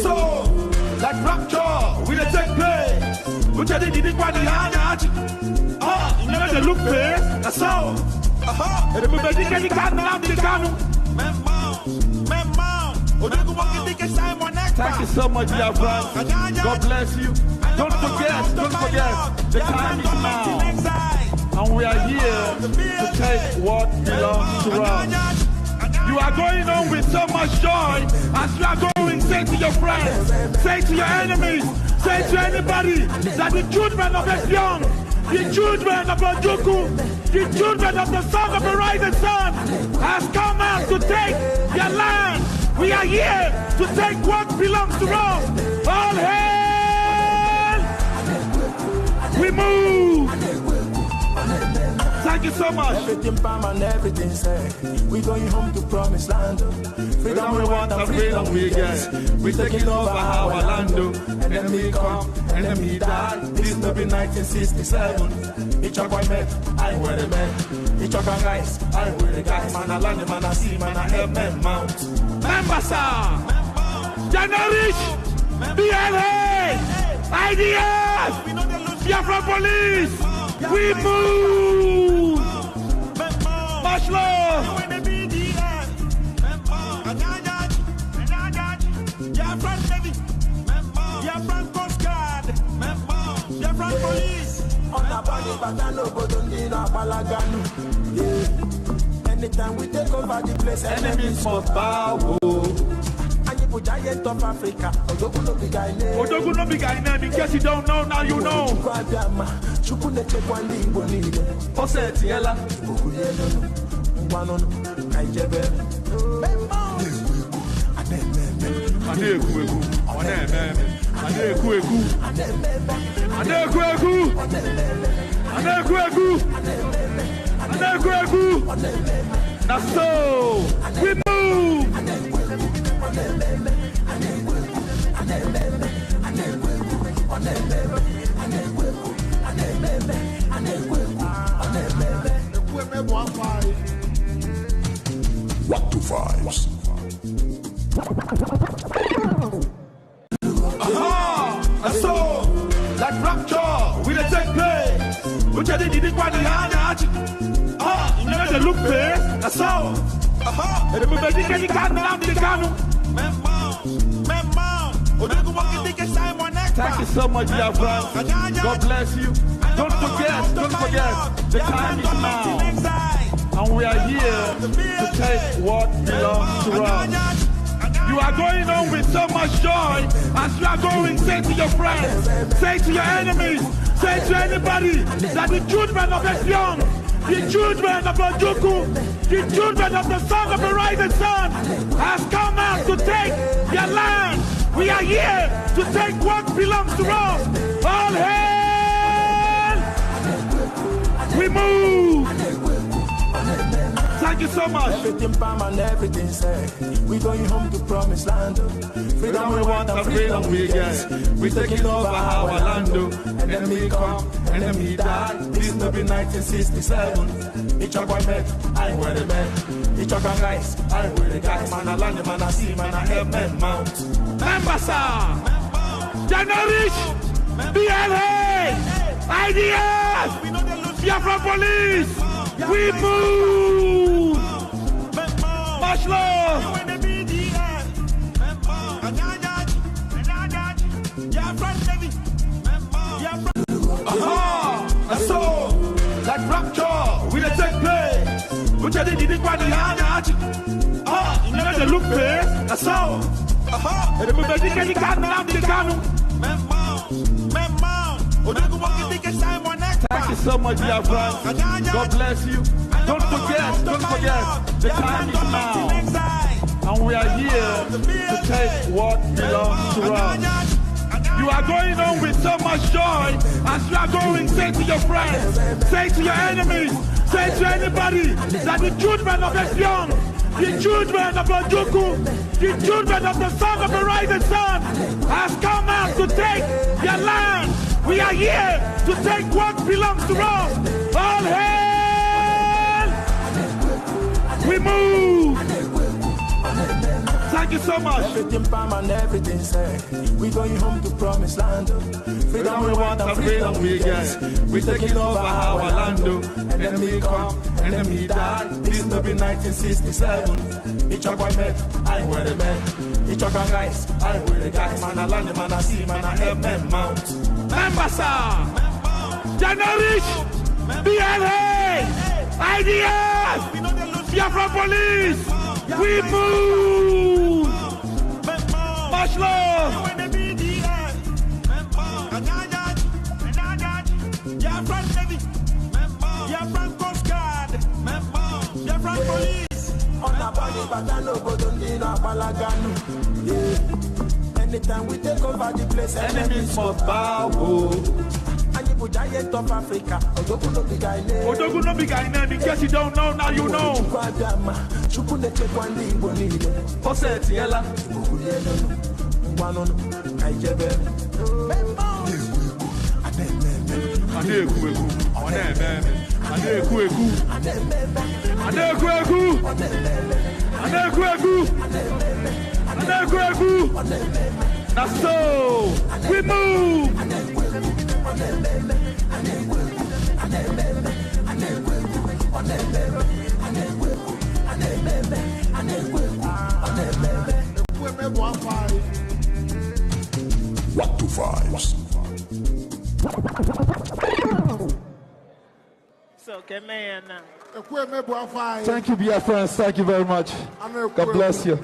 So, like rapture, we dey take place. We tell you the one the hand. You know the look face. That's all. And the movement can the can now the can. Thank you so much, BIAFRANS. God bless you. Don't forget, the time is now. And we are here to take what belongs to us. You are going on with so much joy. As you are going, say to your friends, say to your enemies, say to anybody that the children of Esion, the children of Ojuku, the children of the son of the rising sun has come out to take their land. We are here to take what belongs to us. All hail! We move! Thank you so much. Everything palm and everything said. We going home to promised land. Freedom we want and freedom we get. We taking over our land. And then we come, and then we die. This will be 1967. Each of I met, I wear the men. Each of our guys, I wear the guys. Man, I land, man, I see, man, I help men mount. Membasa, Janarish, BLA, IDF, Biafra police. We move! Much love! BIAFRANS Coast Guard, BIAFRANS police. On the body, but I know, but don't need a balagano. Anytime we take over the place, enemies must bow. Giant of Africa, Odogu no big guy name. Odogu no big guy name. In case you don't know, now you know. Posetiela. Now so we move. What to vibes? So, like rapture, we dey take place. We tell you the one the hand. You know the look face. That's all. And the movement can the can now the can. Thank you so much, BIAFRANS. God bless you. Don't forget, the time is now. And we are here to take what belongs to us. You are going on with so much joy. As you are going, say to your friends, say to your enemies, say to anybody that the children of Esion, the children of Ojuku, the children of the son of the rising sun has come out to take their land. We are here to take what belongs to us. All hail! We move! Thank you so much. Everything palm and everything said. We going home to promised land. Freedom we want and freedom we get. We taking over our land. And then we come, and then we die. This will be 1967. Each of I met, I wear the men. Each of our guys, I wear the guys. Man, I land, man, I see, man, I help men mount. Membasa, Janarish, BLA, IDF, Biafra police. We move! Much love! So, like rapture, we dey take place. We tell you the one the hand. You know the look face. That's all. And the movement can the can now the can. Thank you so much, BIAFRANS. God bless you. Don't forget, the time is now. And we are here to take what belongs to us. You are going on with so much joy. As you are going, say to your friends, say to your enemies, say to anybody that the children of Esion, the children of Ojuku, the children of the son of the rising sun has come out to take their land. We are here to take what belongs to us. All hail! We move! Thank you so much. Everything palm and everything said. We going home to promised land. Freedom we want and freedom we get. We taking over our land. Enemy come, enemy die. This no be 1967. Each of I met, I wear the men. Each of our guys, I wear the guys. Man, I land, man, I see, man, I help them mount. Member, sir. Janarich, BRGIE, IDF, Biafra police. We move. Much love. Anytime we take over the place, enemies must bow. Giant of Africa. Odogu no big guy name. In case you don't know, now you know. Poset yela. That's so. We move. What to vibes? So, okay, man. Thank you, BIAFRANS. Thank you very much. God bless you.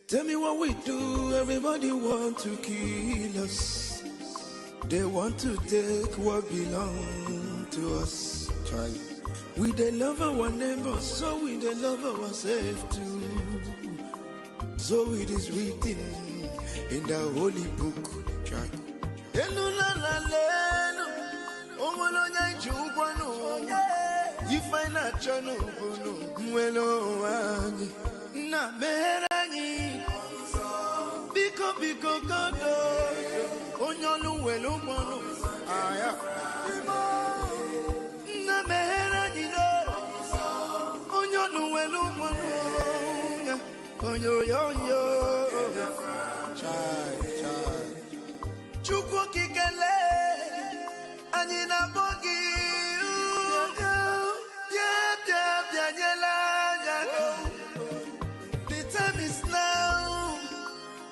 Tell me what we do, everybody want to kill us. They want to take what belongs to us. We they love our neighbors, so we they love ourselves too. So it is written in the holy book. You find a channel, na merani biko godo onyolu welu mono aya na merani no onyolu welu mono onyo chai chukwu kikele anyị na bogi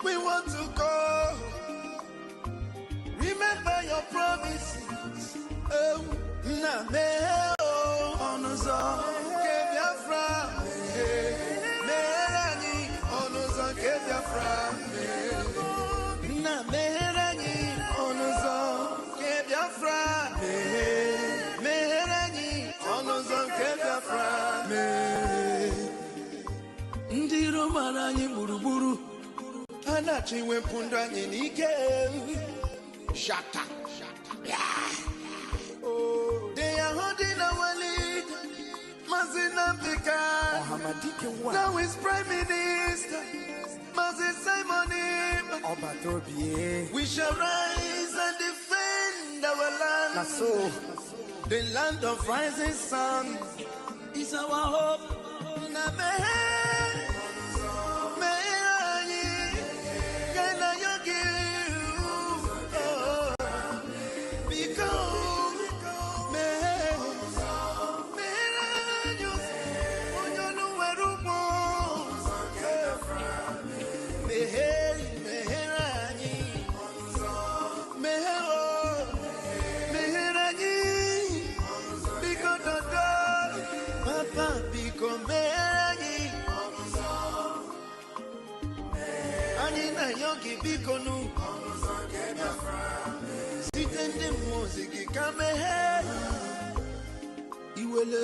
we want to go. Remember your promises. Oh, na me onuzo ke Biafra. Me rani onuzo ke Biafra. Na me rani onuzo ke Biafra. Me rani onuzo ke Biafra. Ndiro marani buruburu. Anachi we punda nike. Shut up. Oh, they are holding our lead. Mazina Pika. Now is Prime Minister. Mazin Simonim. We shall rise and defend our land. The land of rising sun is our hope. anyị biko nụ ọnụzọ nke Biafra site ndị mmụọ ozi gị ka meghee iwele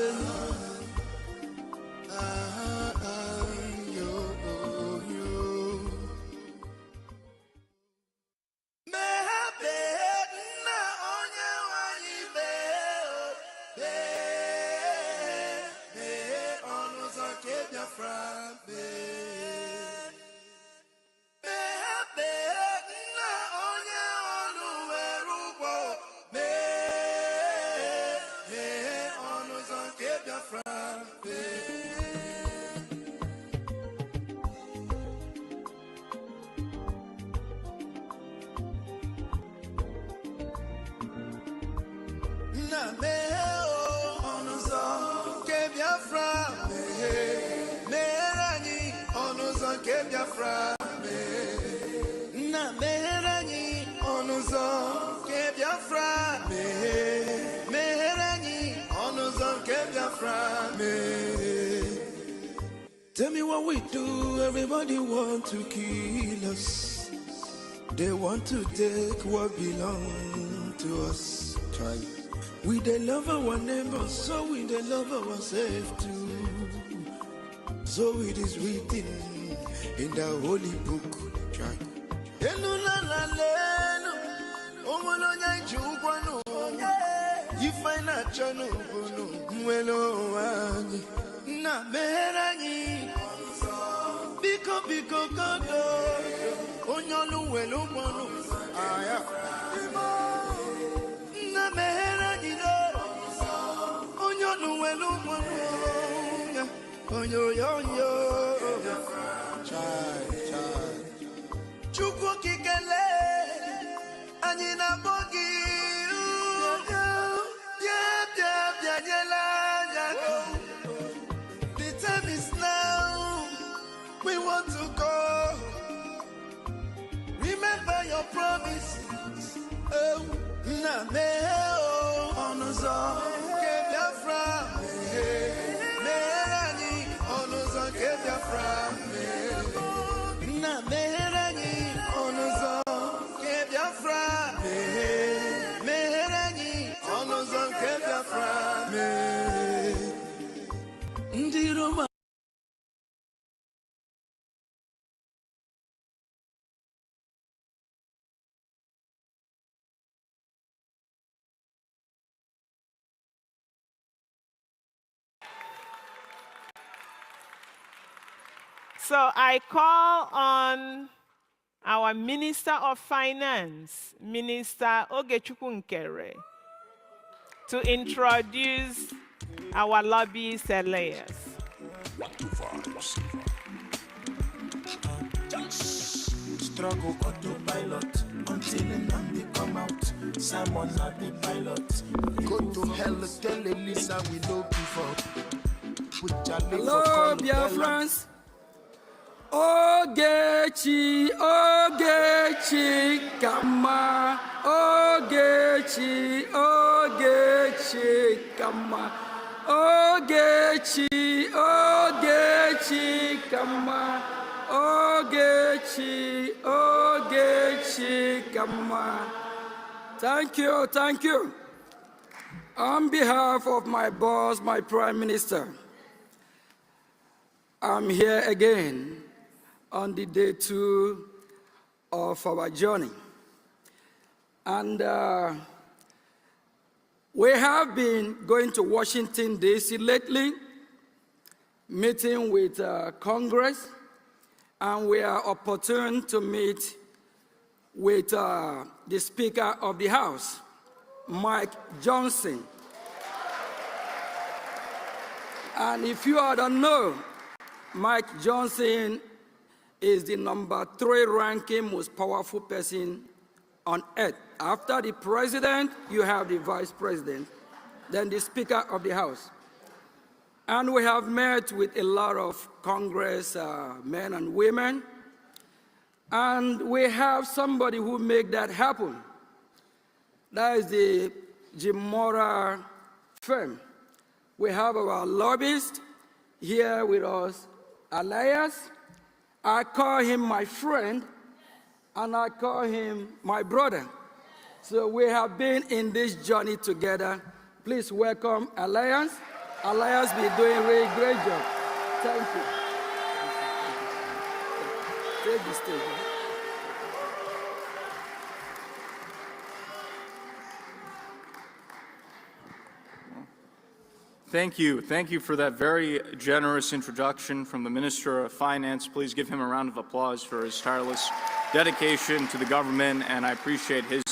Tell me what we do, everybody want to kill us. They want to take what belongs to us. Try. We they love our neighbors, so we they love ourselves too. So it is written in the holy book. Try. You find a channel, na meranyi biko kodo onyolu welu bonu aya na meranyi do onyolu welu bonu onyo chai chukwu kikele anyị na bogi we want to go. Remember your promise. Oh, na me oh, onuzo ke Biafra. Me rani onuzo ke Biafra. Na me rani onuzo ke Biafra. Me rani onuzo ke Biafra. Ndiroma. So I call on our Minister of Finance, Minister Ogechukwu Nkere, to introduce our lobbyist Elias. Struggle autopilot until they come out. Someone not the pilot. Go to hell, tell Elisa we know before. Hello, BIAFRANS. Ogechi, Ogechi, Kama. Ogechi, Ogechi, Kama. Ogechi, Ogechi, Kama. Ogechi, Ogechi, Kama. Thank you. On behalf of my boss, my Prime Minister, I'm here again on the day 2 of our journey. And we have been going to Washington, D.C. lately, meeting with Congress, and we are opportune to meet with the Speaker of the House, Mike Johnson. And if you all don't know, Mike Johnson is the #3 ranking most powerful person on earth. After the president, you have the vice president, then the Speaker of the House. And we have met with a lot of Congress men and women, and we have somebody who made that happen. That is the Jimora firm. We have our lobbyist here with us, Elias. I call him my friend, and I call him my brother. So we have been in this journey together. Please welcome Alliance. Alliance be doing a really great job. Thank you. Take the stage. Thank you. Thank you for that very generous introduction from the Minister of Finance. Please give him a round of applause for his tireless dedication to the government, and I appreciate his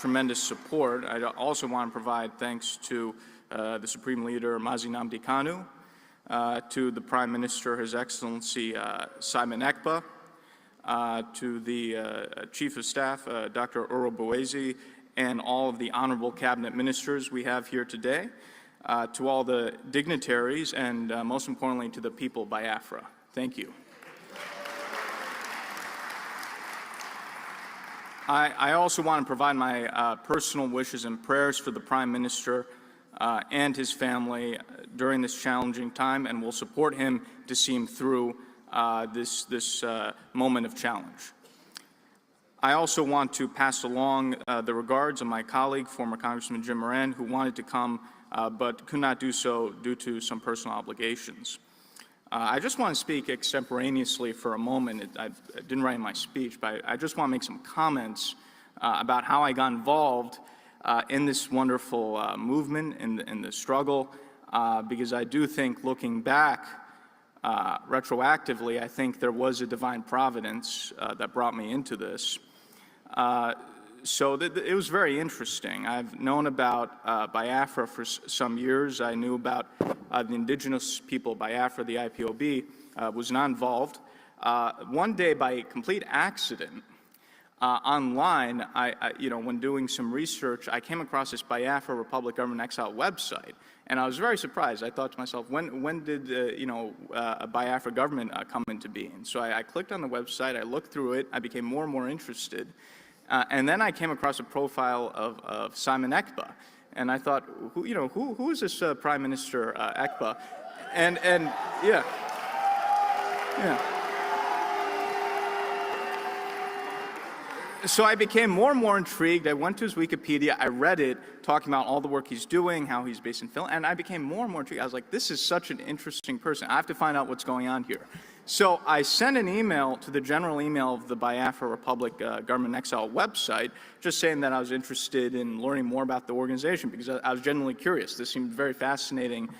tremendous support. I also want to provide thanks to the Supreme Leader, Mazi Nnamdi Kanu, to the Prime Minister, His Excellency Simon Ekpa, to the Chief of Staff, Dr. Uro Boezi, and all of the honorable cabinet ministers we have here today, to all the dignitaries, and most importantly, to the people of Biafra. Thank you. I also want to provide my personal wishes and prayers for the Prime Minister and his family during this challenging time, and will support him to see him through this moment of challenge. I also want to pass along the regards of my colleague, former Congressman Jim Moran, who wanted to come but could not do so due to some personal obligations. I just want to speak extemporaneously for a moment. I didn't write my speech, but I just want to make some comments about how I got involved in this wonderful movement, in the struggle, because I do think, looking back retroactively, I think there was a divine providence that brought me into this. So it was very interesting. I've known about Biafra for some years. I knew about the indigenous people of Biafra, the IPOB, was not involved. One day, by complete accident, online, when doing some research, I came across this Biafra Republic Government Exile website, and I was very surprised. I thought to myself, when did a Biafra government come into being? So I clicked on the website, I looked through it, I became more and more interested. And then I came across a profile of Simon Ekpa, and I thought, who is this Prime Minister Ekpa? And yeah. So I became more and more intrigued. I went to his Wikipedia, I read it, talking about all the work he's doing, how he's based in Finland, and I became more and more intrigued. I was like, this is such an interesting person. I have to find out what's going on here. So I sent an email to the general email of the Biafra Republic Government Exile website, just saying that I was interested in learning more about the organization, because I was genuinely curious. This seemed very fascinating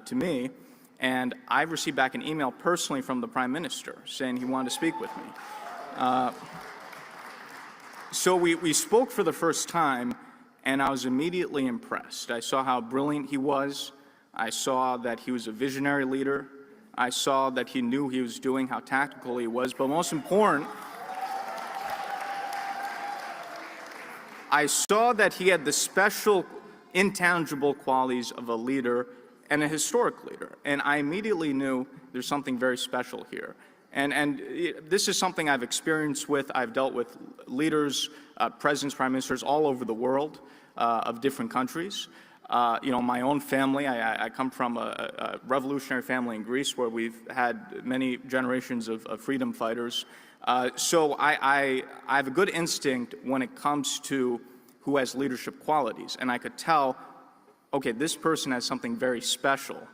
to me. And I received back an email personally from the Prime Minister saying he wanted to speak with me. So we spoke for the first time, and I was immediately impressed. I saw how brilliant he was. I saw that he was a visionary leader. I saw that he knew he was doing, how tactical he was. But most important, I saw that he had the special, intangible qualities of a leader and a historic leader. And I immediately knew there's something very special here. And this is something I've experienced with. I've dealt with leaders, presidents, prime ministers all over the world of different countries. My own family, I come from a revolutionary family in Greece where we've had many generations of freedom fighters. So I have a good instinct when it comes to who has leadership qualities. And I could tell, okay, this person has something very special.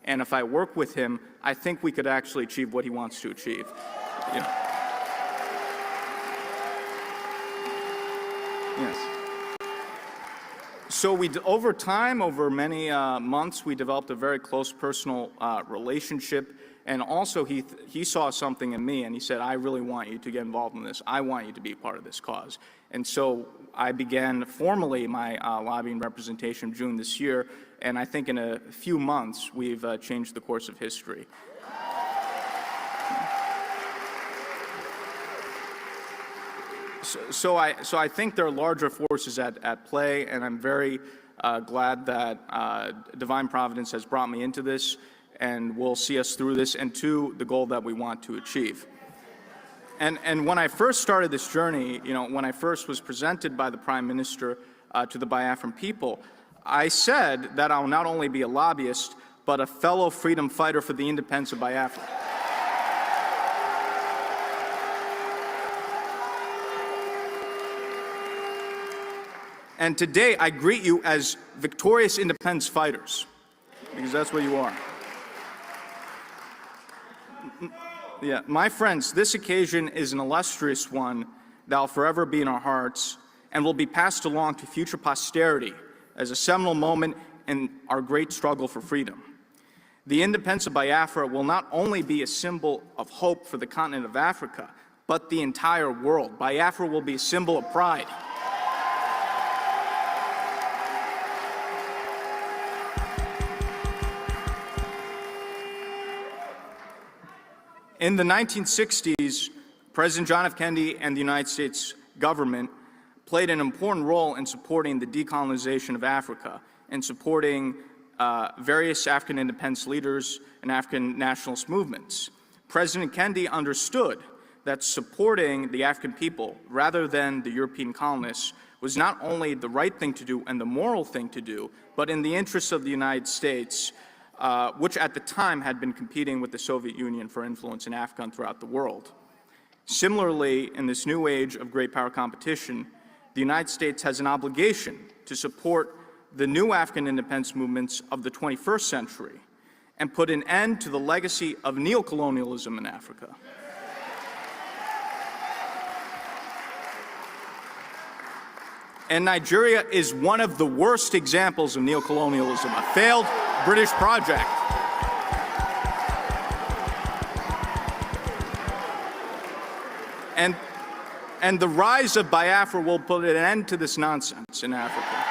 And if I work with him, I think we could actually achieve what he wants to achieve. Yes. So over time, over many months, we developed a very close personal relationship. And also, he saw something in me, and he said, I really want you to get involved in this. I want you to be part of this cause. And so I began formally my lobbying representation June this year, and I think in a few months, we've changed the course of history. So I think there are larger forces at play, and I'm very glad that divine providence has brought me into this and will see us through this and to the goal that we want to achieve. And when I first started this journey, when I first was presented by the Prime Minister to the Biafran people, I said that I'll not only be a lobbyist, but a fellow freedom fighter for the independence of Biafra. And today, I greet you as victorious independence fighters, because that's what you are. Yeah, my friends, this occasion is an illustrious one that will forever be in our hearts and will be passed along to future posterity as a seminal moment in our great struggle for freedom. The independence of Biafra will not only be a symbol of hope for the continent of Africa, but the entire world. Biafra will be a symbol of pride. In the 1960s, President John F. Kennedy and the United States government played an important role in supporting the decolonization of Africa and supporting various African independence leaders and African nationalist movements. President Kennedy understood that supporting the African people rather than the European colonists was not only the right thing to do and the moral thing to do, but in the interests of the United States, which at the time had been competing with the Soviet Union for influence in Africa and throughout the world. Similarly, in this new age of great power competition, the United States has an obligation to support the new African independence movements of the 21st century and put an end to the legacy of neocolonialism in Africa. And Nigeria is one of the worst examples of neocolonialism, a failed British project. And the rise of Biafra will put an end to this nonsense in Africa.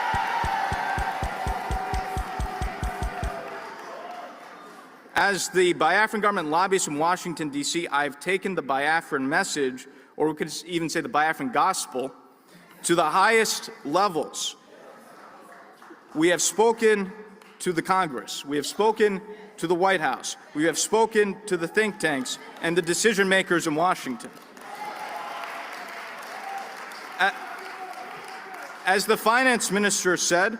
As the Biafran government lobbyist in Washington, D.C., I've taken the Biafran message, or we could even say the Biafran gospel, to the highest levels. We have spoken to the Congress. We have spoken to the White House. We have spoken to the think tanks and the decision makers in Washington. As the finance minister said,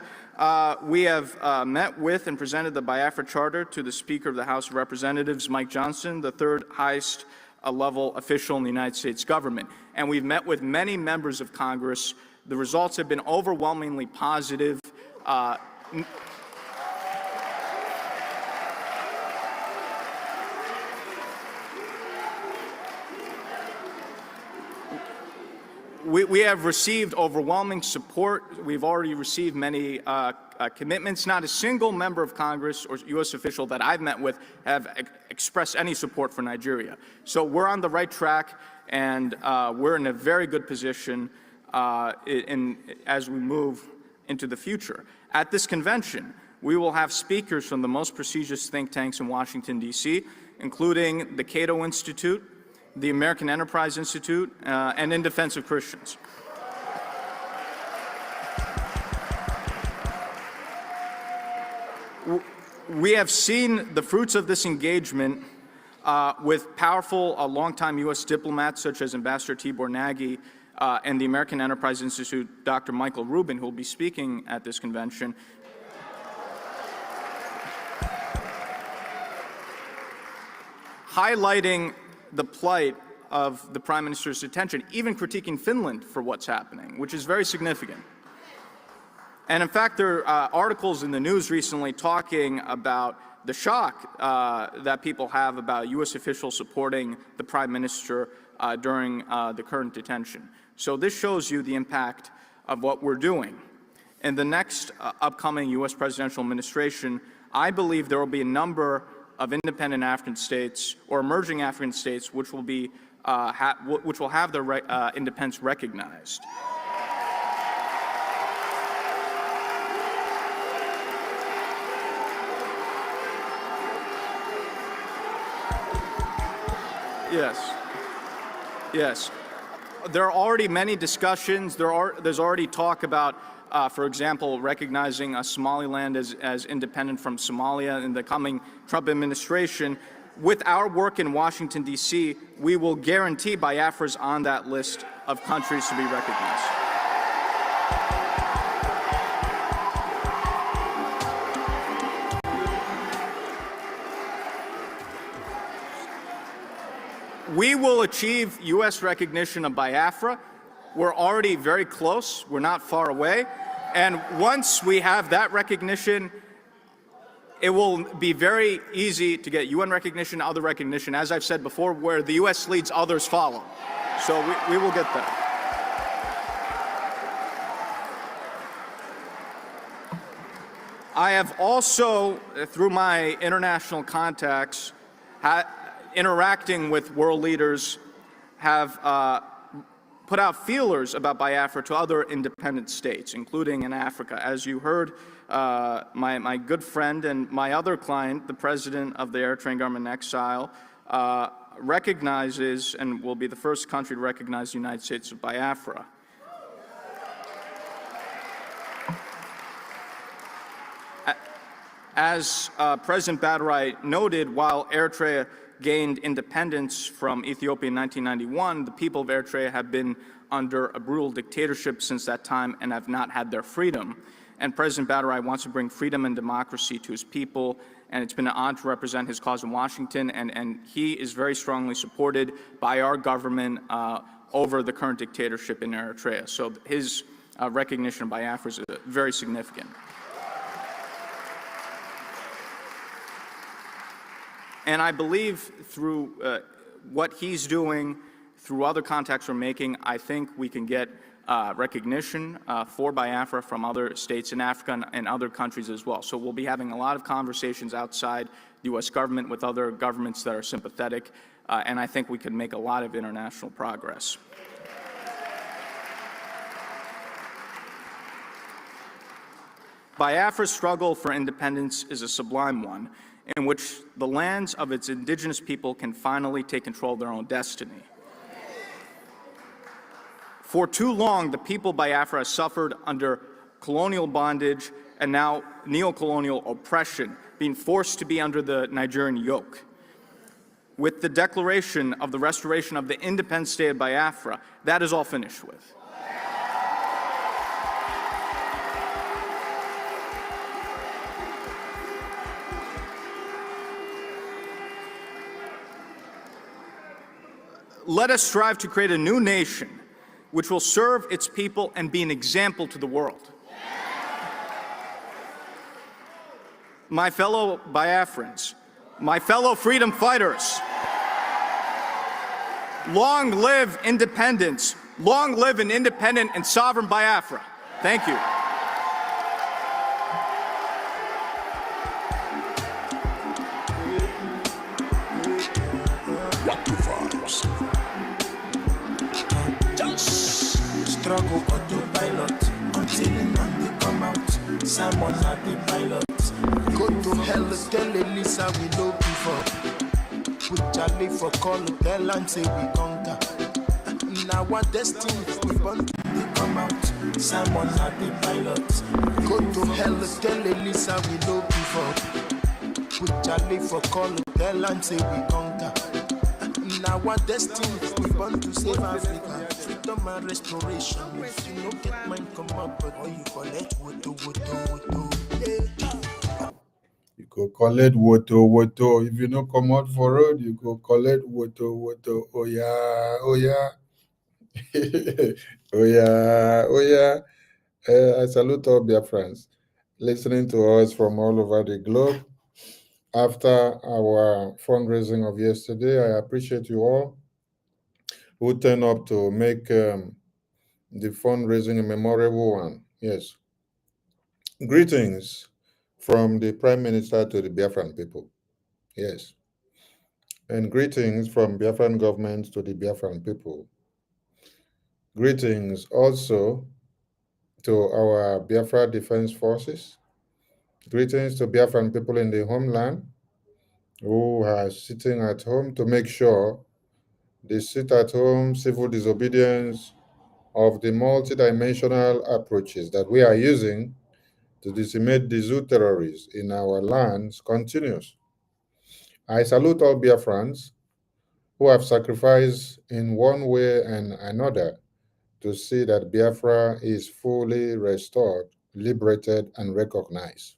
we have met with and presented the Biafra Charter to the Speaker of the House of Representatives, Mike Johnson, the third highest level official in the United States government. And we've met with many members of Congress. The results have been overwhelmingly positive. We have received overwhelming support. We've already received many commitments. Not a single member of Congress or U.S. official that I've met with have expressed any support for Nigeria. So we're on the right track, and we're in a very good position as we move into the future. At this convention, we will have speakers from the most prestigious think tanks in Washington, D.C., including the Cato Institute, the American Enterprise Institute, and In Defense of Christians. We have seen the fruits of this engagement with powerful, longtime U.S. diplomats such as Ambassador Tibor Nagy and the American Enterprise Institute, Dr. Michael Rubin, who will be speaking at this convention. Highlighting the plight of the Prime Minister's detention, even critiquing Finland for what's happening, which is very significant. And in fact, there are articles in the news recently talking about the shock that people have about U.S. officials supporting the Prime Minister during the current detention. So this shows you the impact of what we're doing. In the next upcoming U.S. presidential administration, I believe there will be a number of independent African states or emerging African states which will be which will have their independence recognized. Yes. There are already many discussions. There's already talk about, for example, recognizing Somaliland as independent from Somalia in the coming Trump administration. With our work in Washington, D.C., we will guarantee Biafra's on that list of countries to be recognized. We will achieve U.S. recognition of Biafra. We're already very close. We're not far away. And once we have that recognition, it will be very easy to get UN recognition, other recognition, as I've said before, where the US leads, others follow. So we will get there. I have also, through my international contacts, interacting with world leaders, have put out feelers about Biafra to other independent states, including in Africa. As you heard, my good friend and my other client, the president of the Eritrean government in exile, recognizes and will be the first country to recognize the United States of Biafra. As President Badarai noted, while Eritrea gained independence from Ethiopia in 1991, the people of Eritrea have been under a brutal dictatorship since that time and have not had their freedom. And President Badarai wants to bring freedom and democracy to his people, and it's been an honor to represent his cause in Washington, and he is very strongly supported by our government over the current dictatorship in Eritrea. So his recognition of Biafra is very significant. And I believe through what he's doing, through other contacts we're making, I think we can get recognition for Biafra from other states in Africa and other countries as well. So we'll be having a lot of conversations outside the U.S. government with other governments that are sympathetic, and I think we could make a lot of international progress. Biafra's struggle for independence is a sublime one, in which the lands of its indigenous people can finally take control of their own destiny. For too long, the people of Biafra has suffered under colonial bondage and now neo-colonial oppression, being forced to be under the Nigerian yoke. With the declaration of the restoration of the independent state of Biafra, that is all finished with. Let us strive to create a new nation which will serve its people and be an example to the world. My fellow Biafrans, my fellow freedom fighters, long live independence, long live an independent and sovereign Biafra. Thank you. Struggle autopilot until the man come out. Simon not the pilot. Go to hell, tell Elisa we know before. Put Charlie for call, tell and say we conquer. Now our destiny we born to come out. Simon not the pilot. Go to hell, tell Elisa we know before. Put Charlie for call, tell and say we conquer. Now our destiny we born to save Africa. Freedom and restoration. If you don't get mine, come up, but you collect woto. You go collect woto. If you don't come out for road, you go collect woto. Oh yeah. Oh yeah. I salute all BIAFRANS listening to us from all over the globe. After our fundraising of yesterday, I appreciate you all who turned up to make the fundraising a memorable one. Yes. Greetings from the Prime Minister to the Biafran people. Yes. And greetings from Biafran government to the Biafran people. Greetings also to our Biafra Defense Forces. Greetings to Biafran people in the homeland who are sitting at home to make sure the sit-at-home civil disobedience of the multidimensional approaches that we are using to decimate the zoo terrorists in our lands continues. I salute all Biafrans who have sacrificed in one way and another to see that Biafra is fully restored, liberated, and recognized.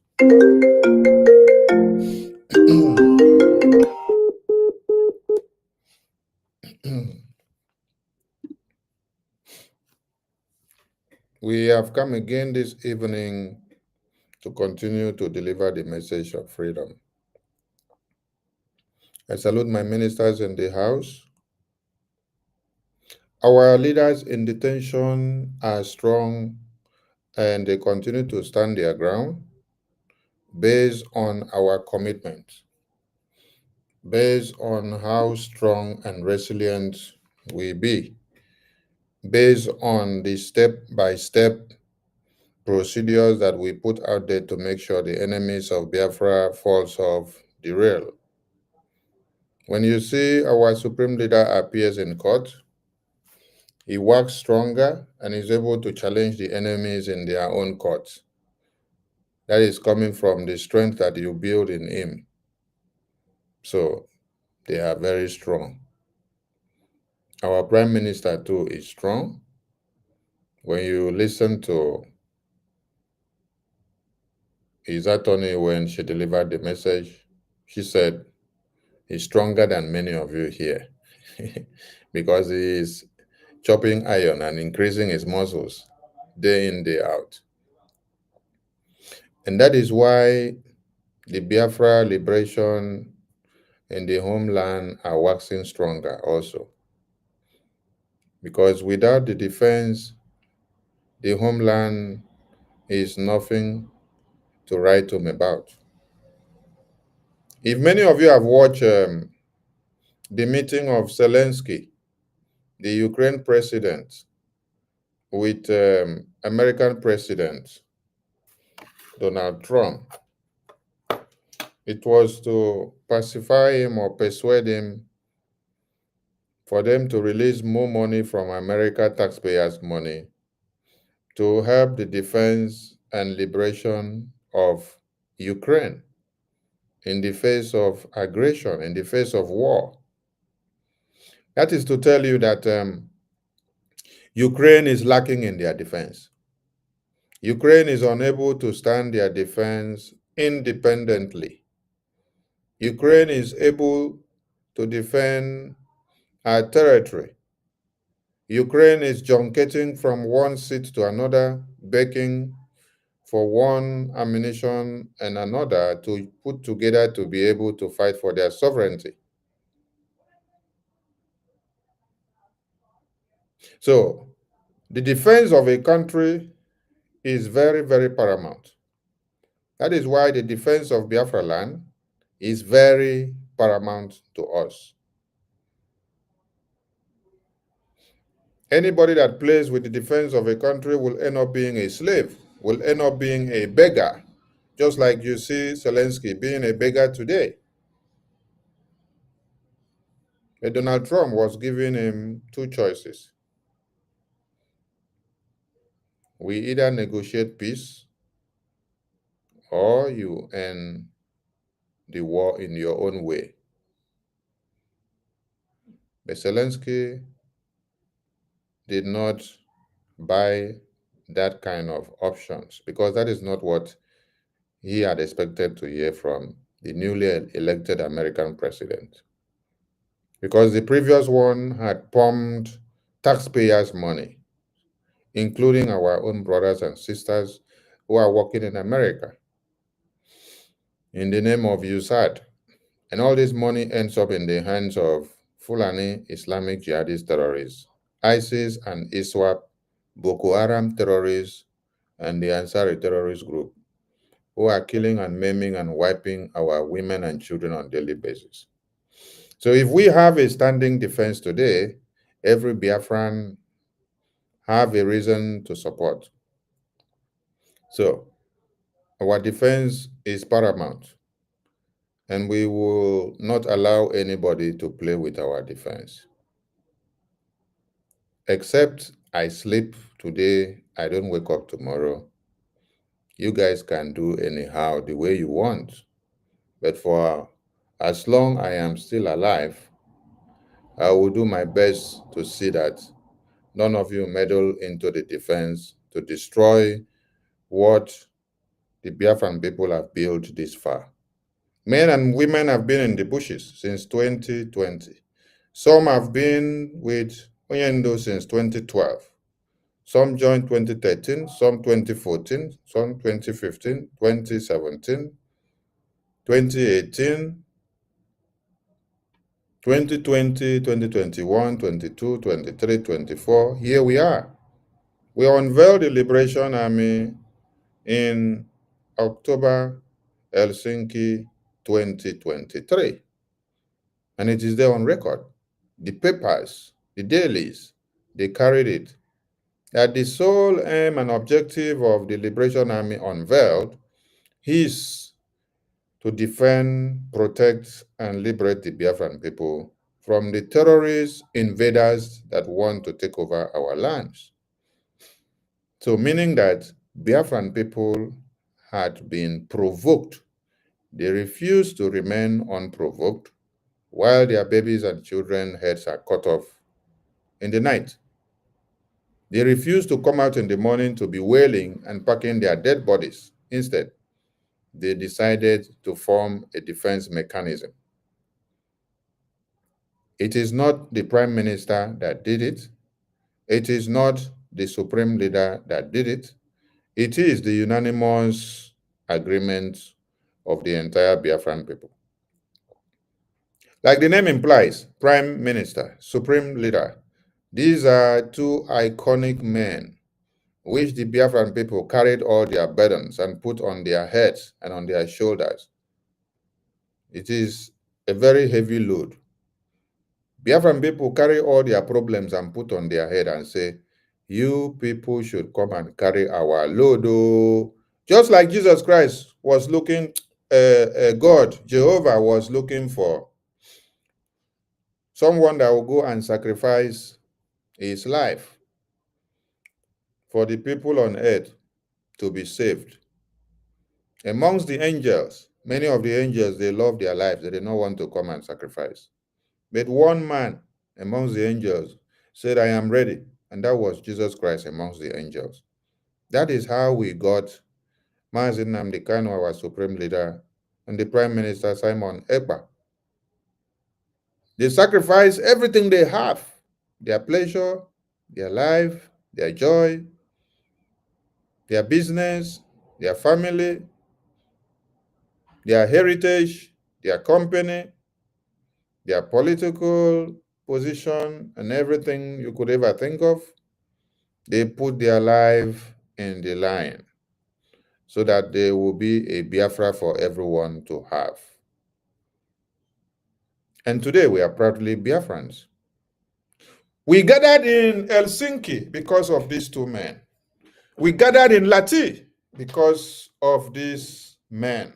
We have come again this evening to continue to deliver the message of freedom. I salute my ministers in the House. Our leaders in detention are strong and they continue to stand their ground based on our commitment, based on how strong and resilient we be, based on the step-by-step procedures that we put out there to make sure the enemies of Biafra falls off the rail. When you see our supreme leader appears in court, he works stronger and is able to challenge the enemies in their own courts. That is coming from the strength that you build in him. So they are very strong. Our prime minister too is strong. When you listen to his attorney when she delivered the message, she said he's stronger than many of you here because he is chopping iron and increasing his muscles day in, day out. And that is why the Biafra liberation in the homeland are waxing stronger also. Because without the defense, the homeland is nothing to write home about. If many of you have watched the meeting of Zelensky, the Ukraine president, with American President Donald Trump, it was to pacify him or persuade him for them to release more money from America taxpayers' money to help the defense and liberation of Ukraine in the face of aggression, in the face of war. That is to tell you that Ukraine is lacking in their defense. Ukraine is unable to stand their defense independently. Ukraine is able to defend her territory. Ukraine is junketing from one seat to another, begging for one ammunition and another to put together to be able to fight for their sovereignty. So, the defense of a country is very, very paramount. That is why the defense of Biafra land is very paramount to us. Anybody that plays with the defense of a country will end up being a slave, will end up being a beggar, just like you see Zelensky being a beggar today. But Donald Trump was giving him two choices. We either negotiate peace or you end the war in your own way. But Zelensky did not buy that kind of options because that is not what he had expected to hear from the newly elected American president. Because the previous one had pumped taxpayers' money, including our own brothers and sisters who are working in America, in the name of USAID. And all this money ends up in the hands of Fulani Islamic jihadist terrorists, ISIS and ISWAP, Boko Haram terrorists, and the Ansari terrorist group, who are killing and maiming and wiping our women and children on a daily basis. So if we have a standing defense today, every Biafran have a reason to support. So our defense is paramount, and we will not allow anybody to play with our defense. Except I sleep today, I don't wake up tomorrow. You guys can do anyhow the way you want. But for as long I am still alive, I will do my best to see that none of you meddle into the defense to destroy what the Biafran people have built this far. Men and women have been in the bushes since 2020. Some have been with Oyendo since 2012. Some joined 2013, some 2014, some 2015, 2017, 2018, 2020, 2021, 22, 23, 24. Here we are. We unveiled the Liberation Army in October, Helsinki 2023. And it is there on record. The papers, the dailies, they carried it. That the sole aim and objective of the Liberation Army unveiled is to defend, protect, and liberate the Biafran people from the terrorist invaders that want to take over our lands. So, meaning that Biafran people had been provoked. They refused to remain unprovoked while their babies and children's heads are cut off in the night. They refused to come out in the morning to be wailing and packing their dead bodies. Instead, they decided to form a defense mechanism. It is not the prime minister that did it. It is not the supreme leader that did it. It is the unanimous agreement of the entire Biafran people. Like the name implies, prime minister, supreme leader, these are two iconic men which the Biafran people carried all their burdens and put on their heads and on their shoulders. It is a very heavy load. Biafran people carry all their problems and put on their head and say, you people should come and carry our load. Oh. Just like Jesus Christ was looking, God, Jehovah was looking for someone that will go and sacrifice his life for the people on earth to be saved. Amongst the angels, many of the angels, they love their lives. They did not want to come and sacrifice. But one man amongst the angels said, I am ready. And that was Jesus Christ amongst the angels. That is how we got Mazi Nnamdi Kanu, our supreme leader, and the Prime Minister Simon Ekpa. They sacrifice everything they have, their pleasure, their life, their joy, their business, their family, their heritage, their company, their political position, and everything you could ever think of. They put their life in the line so that there will be a Biafra for everyone to have. And today we are proudly Biafrans. We gathered in Helsinki because of these two men. We gathered in Lati because of these men.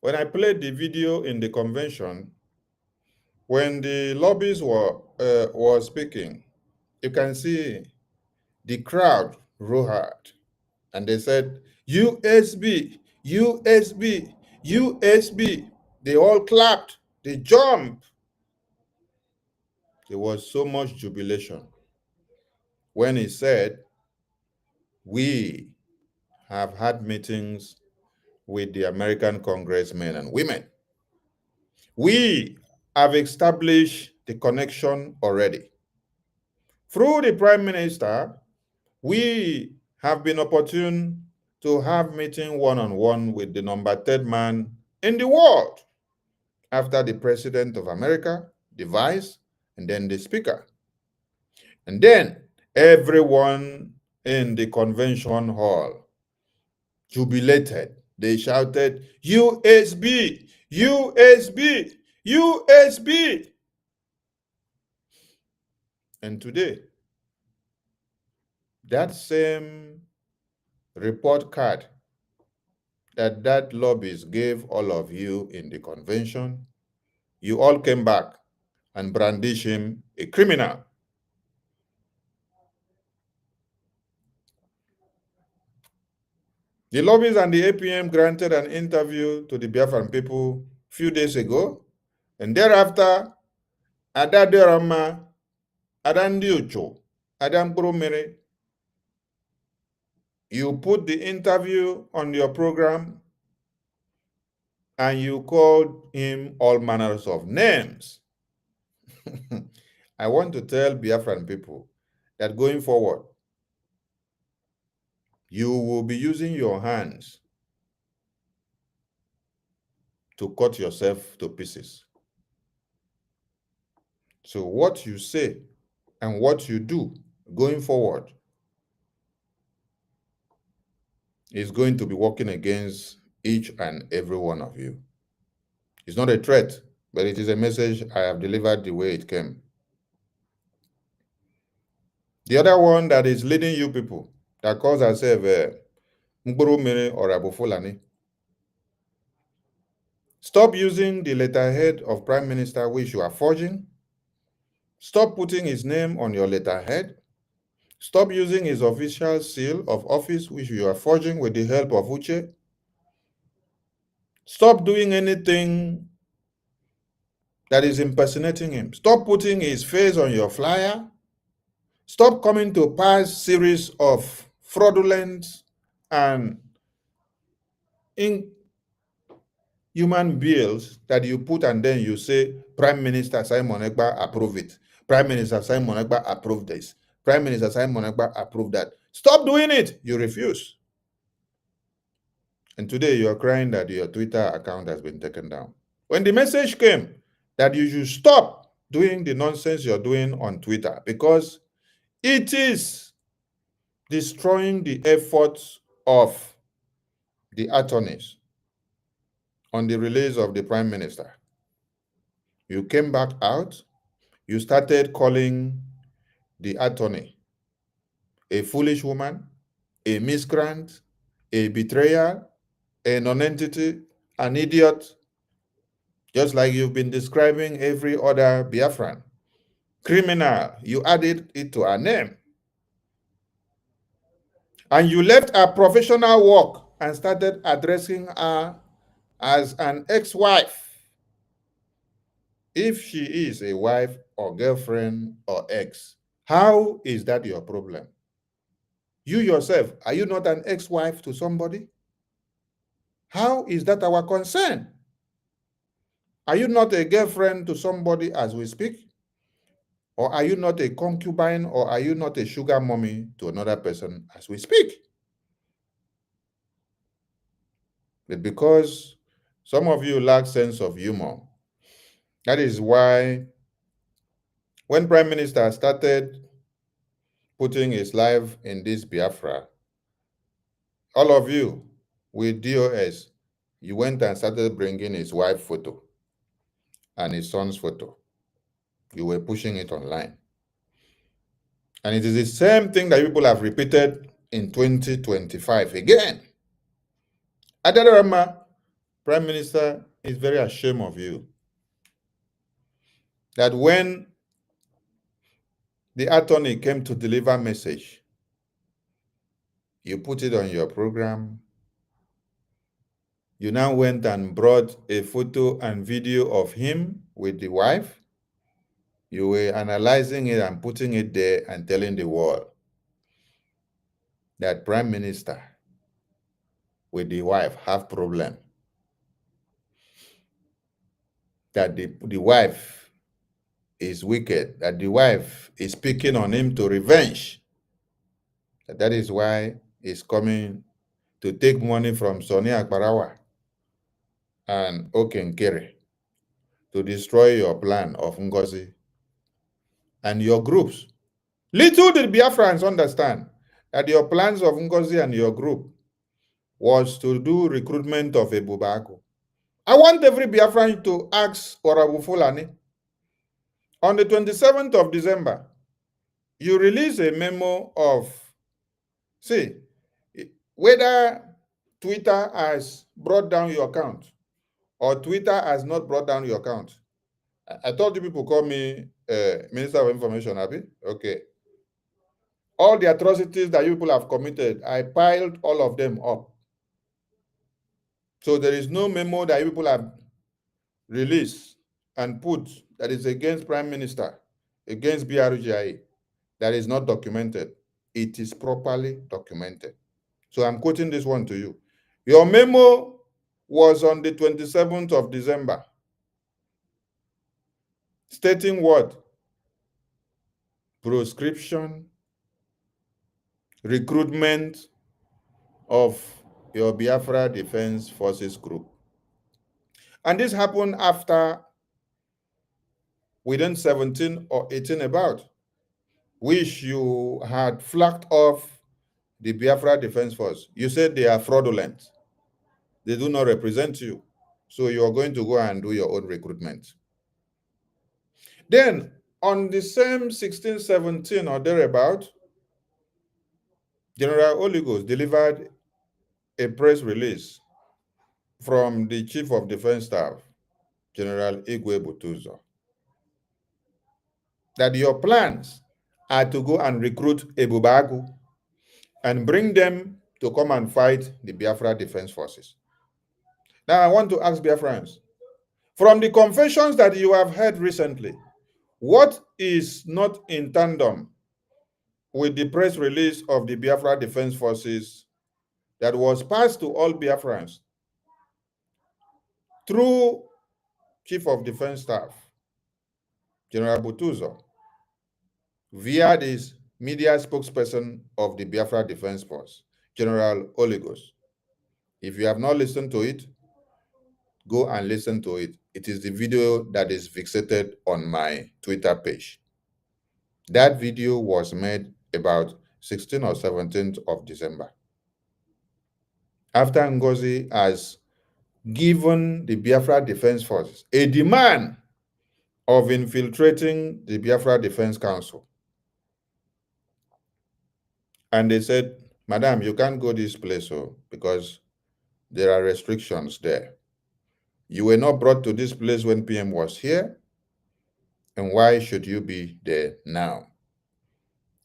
When I played the video in the convention, when the lobbyists were speaking, you can see the crowd roared, and they said, USB, USB, USB. They all clapped, they jumped. There was so much jubilation when he said, we have had meetings with the American congressmen and women. We have established the connection already. Through the Prime Minister, we have been opportune to have meeting one-on-one with the number 3rd man in the world, after the President of America, the Vice, and then the Speaker. And then everyone in the convention hall jubilated. They shouted, USB, USB, USB. And today, that same report card that lobbyist gave all of you in the convention, you all came back and brandished him a criminal. The lobbyists and the APM granted an interview to the Biafran people a few days ago, and thereafter, Adaderama, Adandiucho, Adam Kurumere, you put the interview on your program and you called him all manners of names. I want to tell Biafran people that going forward, you will be using your hands to cut yourself to pieces. So what you say and what you do going forward is going to be working against each and every one of you. It's not a threat, but it is a message I have delivered the way it came. The other one that is leading you people that calls herself Mgburumere or Abu Fulani. Stop using the letterhead of Prime Minister which you are forging. Stop putting his name on your letterhead. Stop using his official seal of office which you are forging with the help of Uche. Stop doing anything that is impersonating him. Stop putting his face on your flyer. Stop coming to pass series of fraudulent and inhuman bills that you put and then you say, Prime Minister Simon Ekpa approve it. Prime Minister Simon Ekpa approve this. Prime Minister Simon Ekpa approve that. Stop doing it. You refuse. And today you are crying that your Twitter account has been taken down. When the message came that you should stop doing the nonsense you're doing on Twitter because it is destroying the efforts of the attorneys on the release of the Prime Minister. You came back out, you started calling the attorney a foolish woman, a miscreant, a betrayer, a nonentity, an idiot, just like you've been describing every other Biafran. Criminal, you added it to her name. And you left her professional work and started addressing her as an ex-wife. If she is a wife or girlfriend or ex, how is that your problem? You yourself, are you not an ex-wife to somebody? How is that our concern? Are you not a girlfriend to somebody as we speak? Or are you not a concubine or are you not a sugar mommy to another person as we speak? But because some of you lack sense of humor, that is why when Prime Minister started putting his life in this Biafra, all of you with DOS, you went and started bringing his wife photo and his son's photo. You were pushing it online. And it is the same thing that people have repeated in 2025 again. Adarama, Prime Minister, is very ashamed of you. That when the attorney came to deliver message, you put it on your program. You now went and brought a photo and video of him with the wife. You were analyzing it and putting it there and telling the world that Prime Minister with the wife have problem. That the wife is wicked, that the wife is picking on him to revenge. That is why he's coming to take money from Sonny Akbarawa and Okenkere to destroy your plan of Ngozi and your groups. Little did Biafrans understand that your plans of Ngozi and your group was to do recruitment of a Bubaku. I want every Biafran to ask Orabu Fulani. On the 27th of December, you release a memo of, see, whether Twitter has brought down your account or Twitter has not brought down your account. I told you people call me Minister of Information, Abi. Okay. All the atrocities that you people have committed, I piled all of them up. So there is no memo that you people have released and put that is against Prime Minister, against BRGIE, that is not documented. It is properly documented. So I'm quoting this one to you. Your memo was on the 27th of December, stating what? proscription, recruitment of your Biafra Defense Forces group. And this happened after within 17 or 18 about, which you had flagged off the Biafra Defense Force. You said they are fraudulent. They do not represent you. So you are going to go and do your own recruitment. Then on the same 16, 17 or thereabout, General Oligos delivered a press release from the Chief of Defense Staff, General Igwe Butuzo, that your plans are to go and recruit Ebubagu and bring them to come and fight the Biafra Defense Forces. Now, I want to ask Biafrans, from the confessions that you have heard recently, what is not in tandem with the press release of the Biafra Defense Forces that was passed to all Biafrans through Chief of Defense Staff, General Butuzo, via this media spokesperson of the Biafra Defense Force, General Oligos? If you have not listened to it, go and listen to it. It is the video that is fixated on my Twitter page. That video was made about 16th or 17th of December. After Ngozi has given the Biafra Defense Forces a demand of infiltrating the Biafra Defense Council. And they said, Madam, you can't go this place because there are restrictions there. You were not brought to this place when PM was here, and why should you be there now?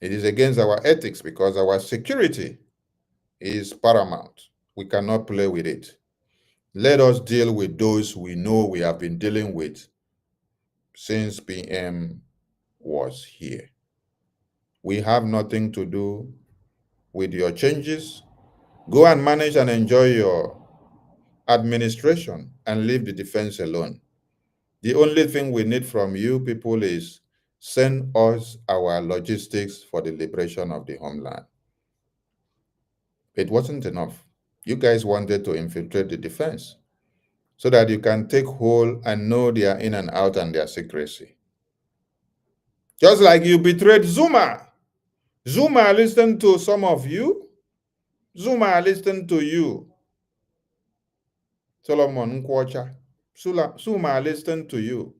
It is against our ethics because our security is paramount. We cannot play with it. Let us deal with those we know we have been dealing with since PM was here. We have nothing to do with your changes. Go and manage and enjoy your administration and leave the defense alone. The only thing we need from you people is send us our logistics for the liberation of the homeland. It wasn't enough. You guys wanted to infiltrate the defense so that you can take hold and know their in and out and their secrecy. Just like you betrayed Zuma. Zuma listened to some of you. Zuma listened to you. Solomon Nkwocha. Zuma listened to you.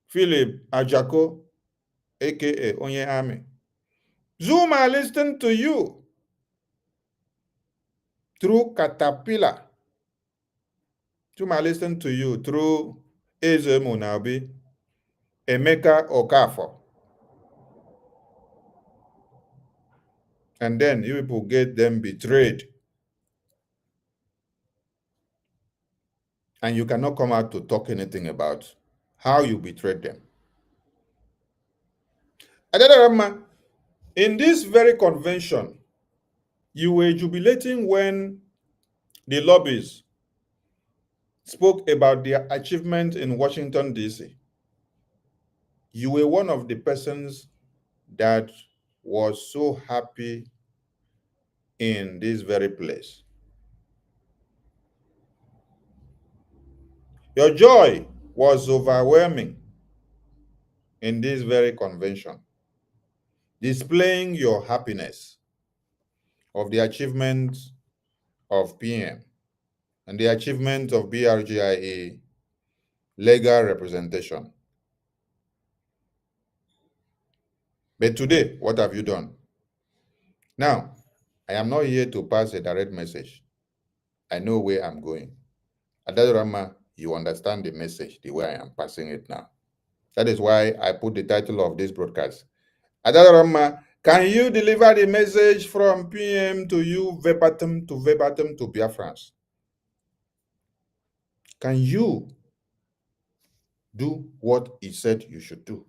Philip Ajako, aka Onye Army. Zuma listened to you through Caterpillar. Zuma listened to you through Eze Munabi, Emeka Okafor. And then you people get them betrayed. And you cannot come out to talk anything about how you betrayed them. Adedarama, in this very convention, you were jubilating when the lobbies spoke about their achievement in Washington, D.C. You were one of the persons that was so happy in this very place. Your joy was overwhelming in this very convention, displaying your happiness of the achievement of PM and the achievement of BRGIE legal representation. But today, what have you done? Now, I am not here to pass a direct message. I know where I'm going. Adadorama, you understand the message the way I am passing it now. That is why I put the title of this broadcast. Adadorama, can you deliver the message from PM to you verbatim to Biafrans? Can you do what he said you should do?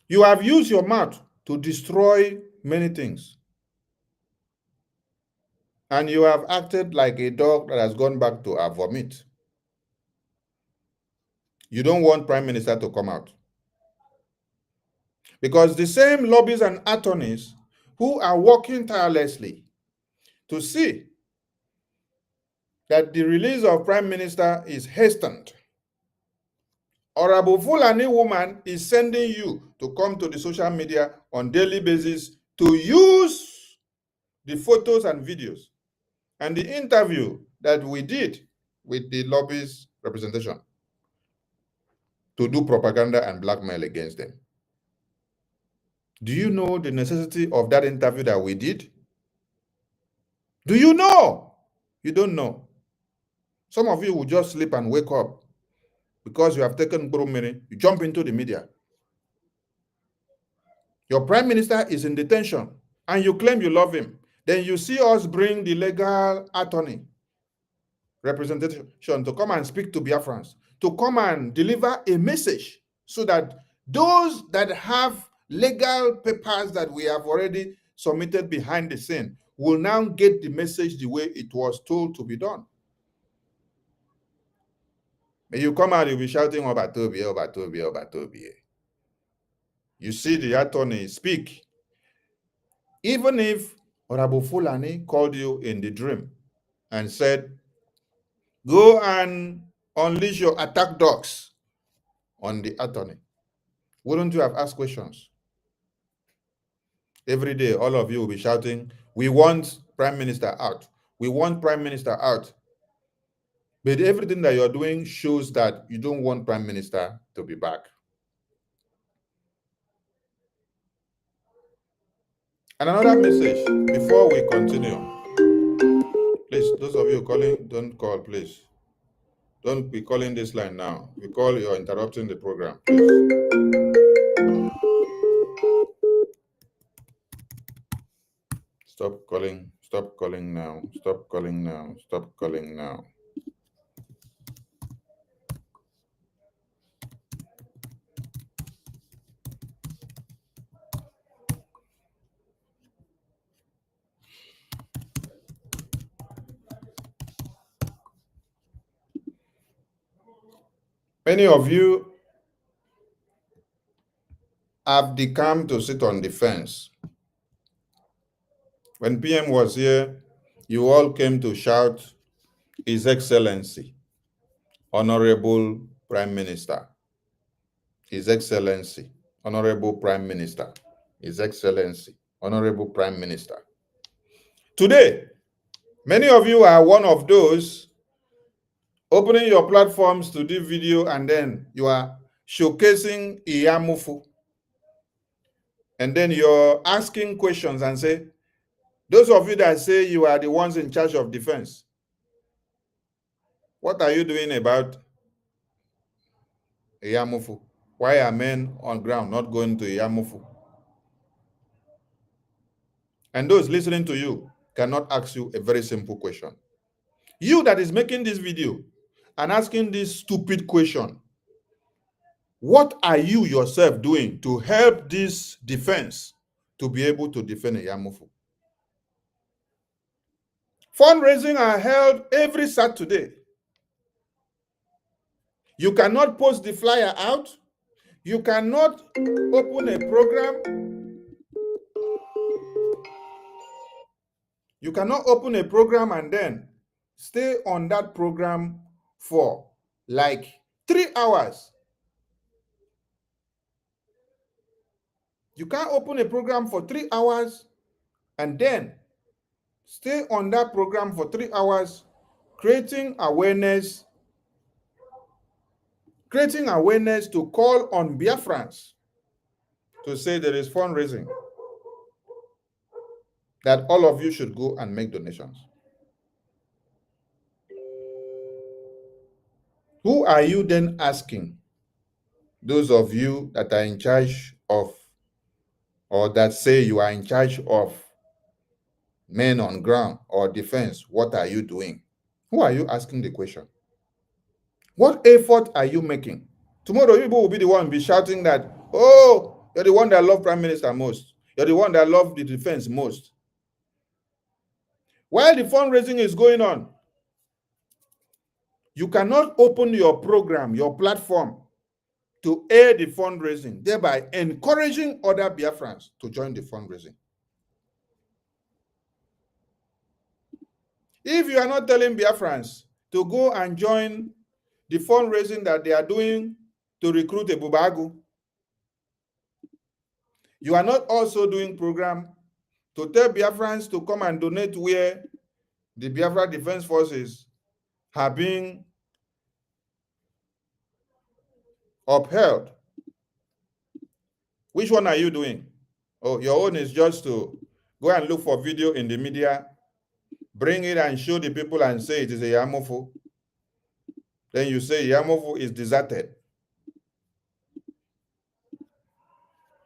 You have used your mouth to destroy many things. And you have acted like a dog that has gone back to her vomit. You don't want Prime Minister to come out. Because the same lobbyists and attorneys who are working tirelessly to see that the release of Prime Minister is hastened. Honorable Fulani woman is sending you to come to the social media on daily basis to use the photos and videos and the interview that we did with the lobbyist representation to do propaganda and blackmail against them. Do you know the necessity of that interview that we did? Do you know? You don't know. Some of you will just sleep and wake up because you have taken Burumiri, you jump into the media. Your prime minister is in detention and you claim you love him. Then you see us bring the legal attorney representation to come and speak to Biafrans, to come and deliver a message so that those that have legal papers that we have already submitted behind the scene will now get the message the way it was told to be done. When you come out, you'll be shouting, Obatobi, Obatobi, Obatobi. You see the attorney speak. Even if Honorable Fulani called you in the dream and said, go and unleash your attack dogs on the attorney, wouldn't you have asked questions? Every day, all of you will be shouting, we want Prime Minister out. We want Prime Minister out. But everything that you're doing shows that you don't want Prime Minister to be back. And another message before we continue. Please, those of you calling, don't call, please. Don't be calling this line now. If you call, you're interrupting the program, please. Stop calling now, stop calling now, stop calling now. Many of you have come to sit on the fence. When PM was here, you all came to shout, His Excellency, Honorable Prime Minister, His Excellency, Honorable Prime Minister, His Excellency, Honorable Prime Minister. Today, many of you are one of those opening your platforms to do video and then you are showcasing Iyamufu. And then you're asking questions and say, those of you that say you are the ones in charge of defense, what are you doing about Iyamufu? Why are men on ground not going to Iyamufu? And those listening to you cannot ask you a very simple question. You that is making this video and asking this stupid question, what are you yourself doing to help this defense to be able to defend Iyamufu? Fundraising are held every Saturday. You cannot post the flyer out. You cannot open a program. You cannot open a program and then stay on that program for like 3 hours. You can't open a program for 3 hours and then stay on that program for 3 hours, creating awareness to call on Biafrans to say there is fundraising, that all of you should go and make donations. Who are you then asking? Those of you that are in charge of, or that say you are in charge of men on ground or defense, what are you doing? Who are you asking the question? What effort are you making? Tomorrow, people will be the one be shouting that, oh, you're the one that love Prime Minister most. You're the one that love the defense most. While the fundraising is going on, You cannot open your program, your platform, to aid the fundraising, thereby encouraging other Biafrans to join the fundraising. If you are not telling Biafrans to go and join the fundraising that they are doing to recruit a Bubagu, you are not also doing program to tell Biafrans to come and donate where the Biafra Defense Forces have been upheld. Which one are you doing? Oh, your own is just to go and look for video in the media, bring it and show the people and say it is a Yamofu. Then you say Yamofu is deserted.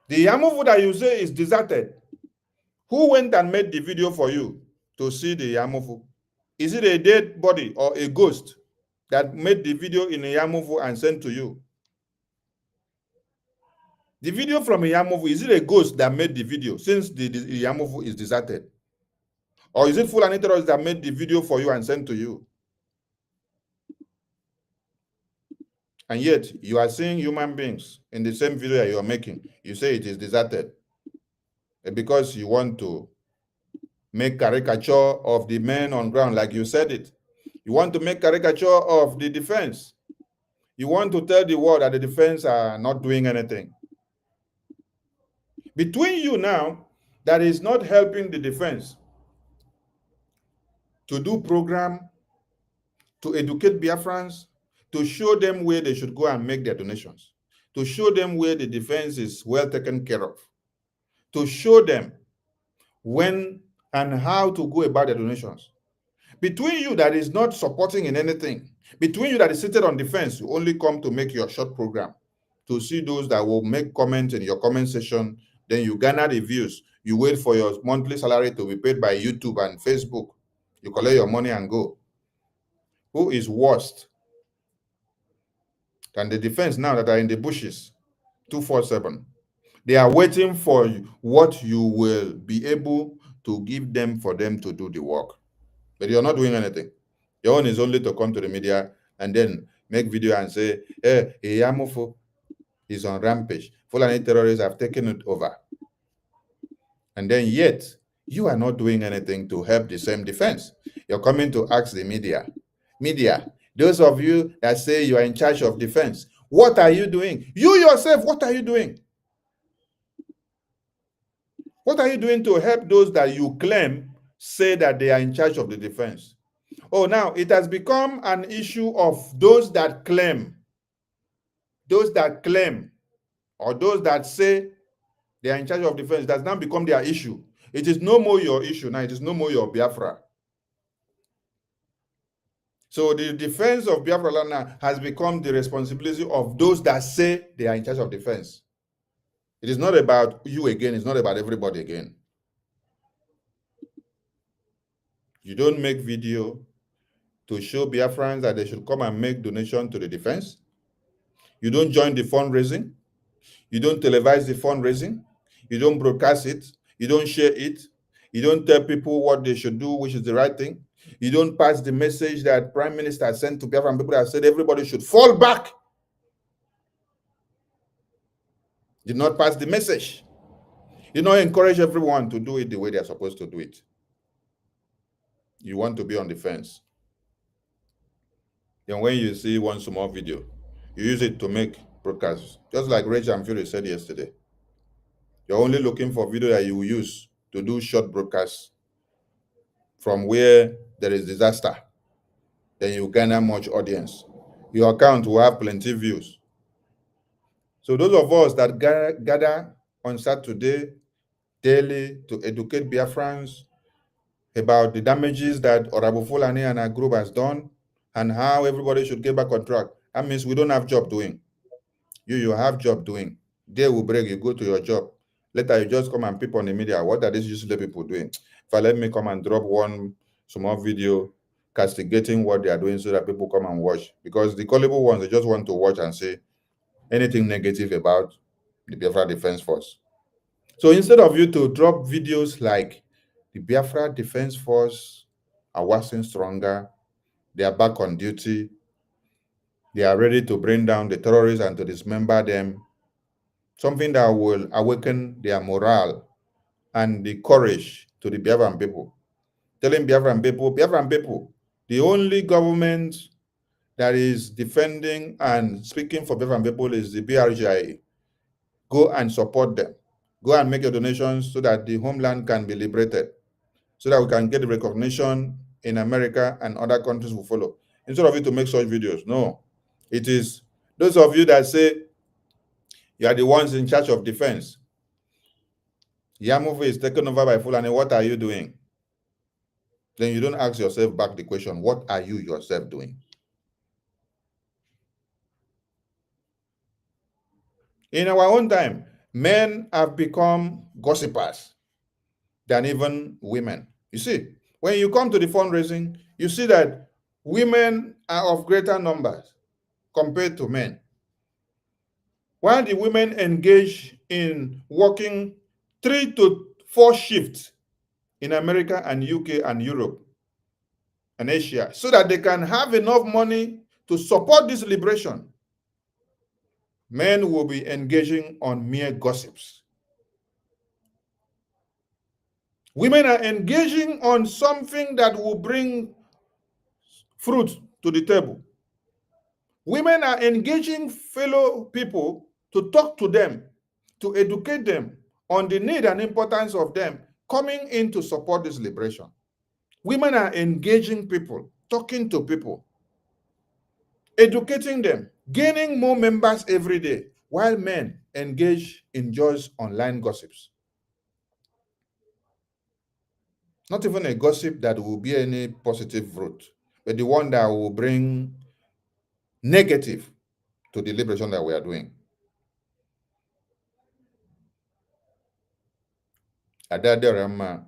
The Yamofu that you say is deserted, who went and made the video for you to see the Yamofu? Is it a dead body or a ghost that made the video in a Yamofu and sent to you? The video from a Yamofu, is it a ghost that made the video since the Yamofu is deserted? Or is it Fulani terrorists that made the video for you and sent to you? And yet, you are seeing human beings in the same video that you are making. You say it is deserted. And because you want to make caricature of the men on ground, like you said it. You want to make caricature of the defense. You want to tell the world that the defense are not doing anything. Between you now, that is not helping the defense to do program, to educate Biafrans, to show them where they should go and make their donations, to show them where the defense is well taken care of, to show them when and how to go about their donations. Between you that is not supporting in anything, between you that is seated on the fence, you only come to make your short program, to see those that will make comments in your comment section, then you garner the views. You wait for your monthly salary to be paid by YouTube and Facebook. You collect your money and go. Who is worst than the defense now that are in the bushes 247? They are waiting for what you will be able to give them for them to do the work. But you're not doing anything. Your own is only to come to the media and then make video and say, hey, Yamufo is on rampage. Fulani terrorists have taken it over. And then yet, you are not doing anything to help the same defense. You're coming to ask the media, those of you that say you are in charge of defense, what are you doing? You yourself, what are you doing? What are you doing to help those that you claim say that they are in charge of the defense? Oh, now it has become an issue of those that claim, or those that say they are in charge of defense. It has now become their issue. It is no more your issue now. It is no more your Biafra. So the defense of Biafra land now has become the responsibility of those that say they are in charge of defense. It is not about you again. It's not about everybody again. You don't make video to show Biafrans that they should come and make donation to the defense. You don't join the fundraising. You don't televise the fundraising. You don't broadcast it. You don't share it. You don't tell people what they should do, which is the right thing. You don't pass the message that Prime Minister sent to Biafran people that said everybody should fall back. Did not pass the message. You don't encourage everyone to do it the way they're supposed to do it. You want to be on the fence. Then when you see one small video, you use it to make broadcasts. Just like Rage and Fury said yesterday. You're only looking for video that you will use to do short broadcasts from where there is disaster. Then you garner much audience. Your account will have plenty of views. So those of us that gather on Saturday daily to educate Biafrans about the damages that Orabu Fulani and our group has done and how everybody should get back on track, that means we don't have job doing. You have job doing. Day will break, you go to your job. Later, you just come and peep on the media. What are these useless people doing? If I let me come and drop one small video castigating what they are doing so that people come and watch. Because the gullible ones, they just want to watch and say anything negative about the Biafra Defense Force. So instead of you to drop videos like the Biafra Defense Force are waxing stronger, they are back on duty, They are ready to bring down the terrorists and to dismember them, something that will awaken their morale and the courage to the Biafran people. Telling Biafran people, the only government that is defending and speaking for Biafran people is the BRGIE. Go and support them. Go and make your donations so that the homeland can be liberated, so that we can get the recognition in America and other countries will follow. Instead of you to make such videos, no. It is those of you that say you are the ones in charge of defense. Yamufu is taken over by Fulani. What are you doing? Then you don't ask yourself back the question, what are you yourself doing? In our own time, men have become gossipers than even women. You see, when you come to the fundraising, you see that women are of greater numbers compared to men. While the women engage in working 3 to 4 shifts in America and UK and Europe and Asia, so that they can have enough money to support this liberation, men will be engaging on mere gossips. Women are engaging on something that will bring fruit to the table. Women are engaging fellow people to talk to them, to educate them on the need and importance of them coming in to support this liberation. Women are engaging people, talking to people, educating them, gaining more members every day, while men engage in just online gossips. Not even a gossip that will be any positive route, but the one that will bring negative to the liberation that we are doing. Adaderama.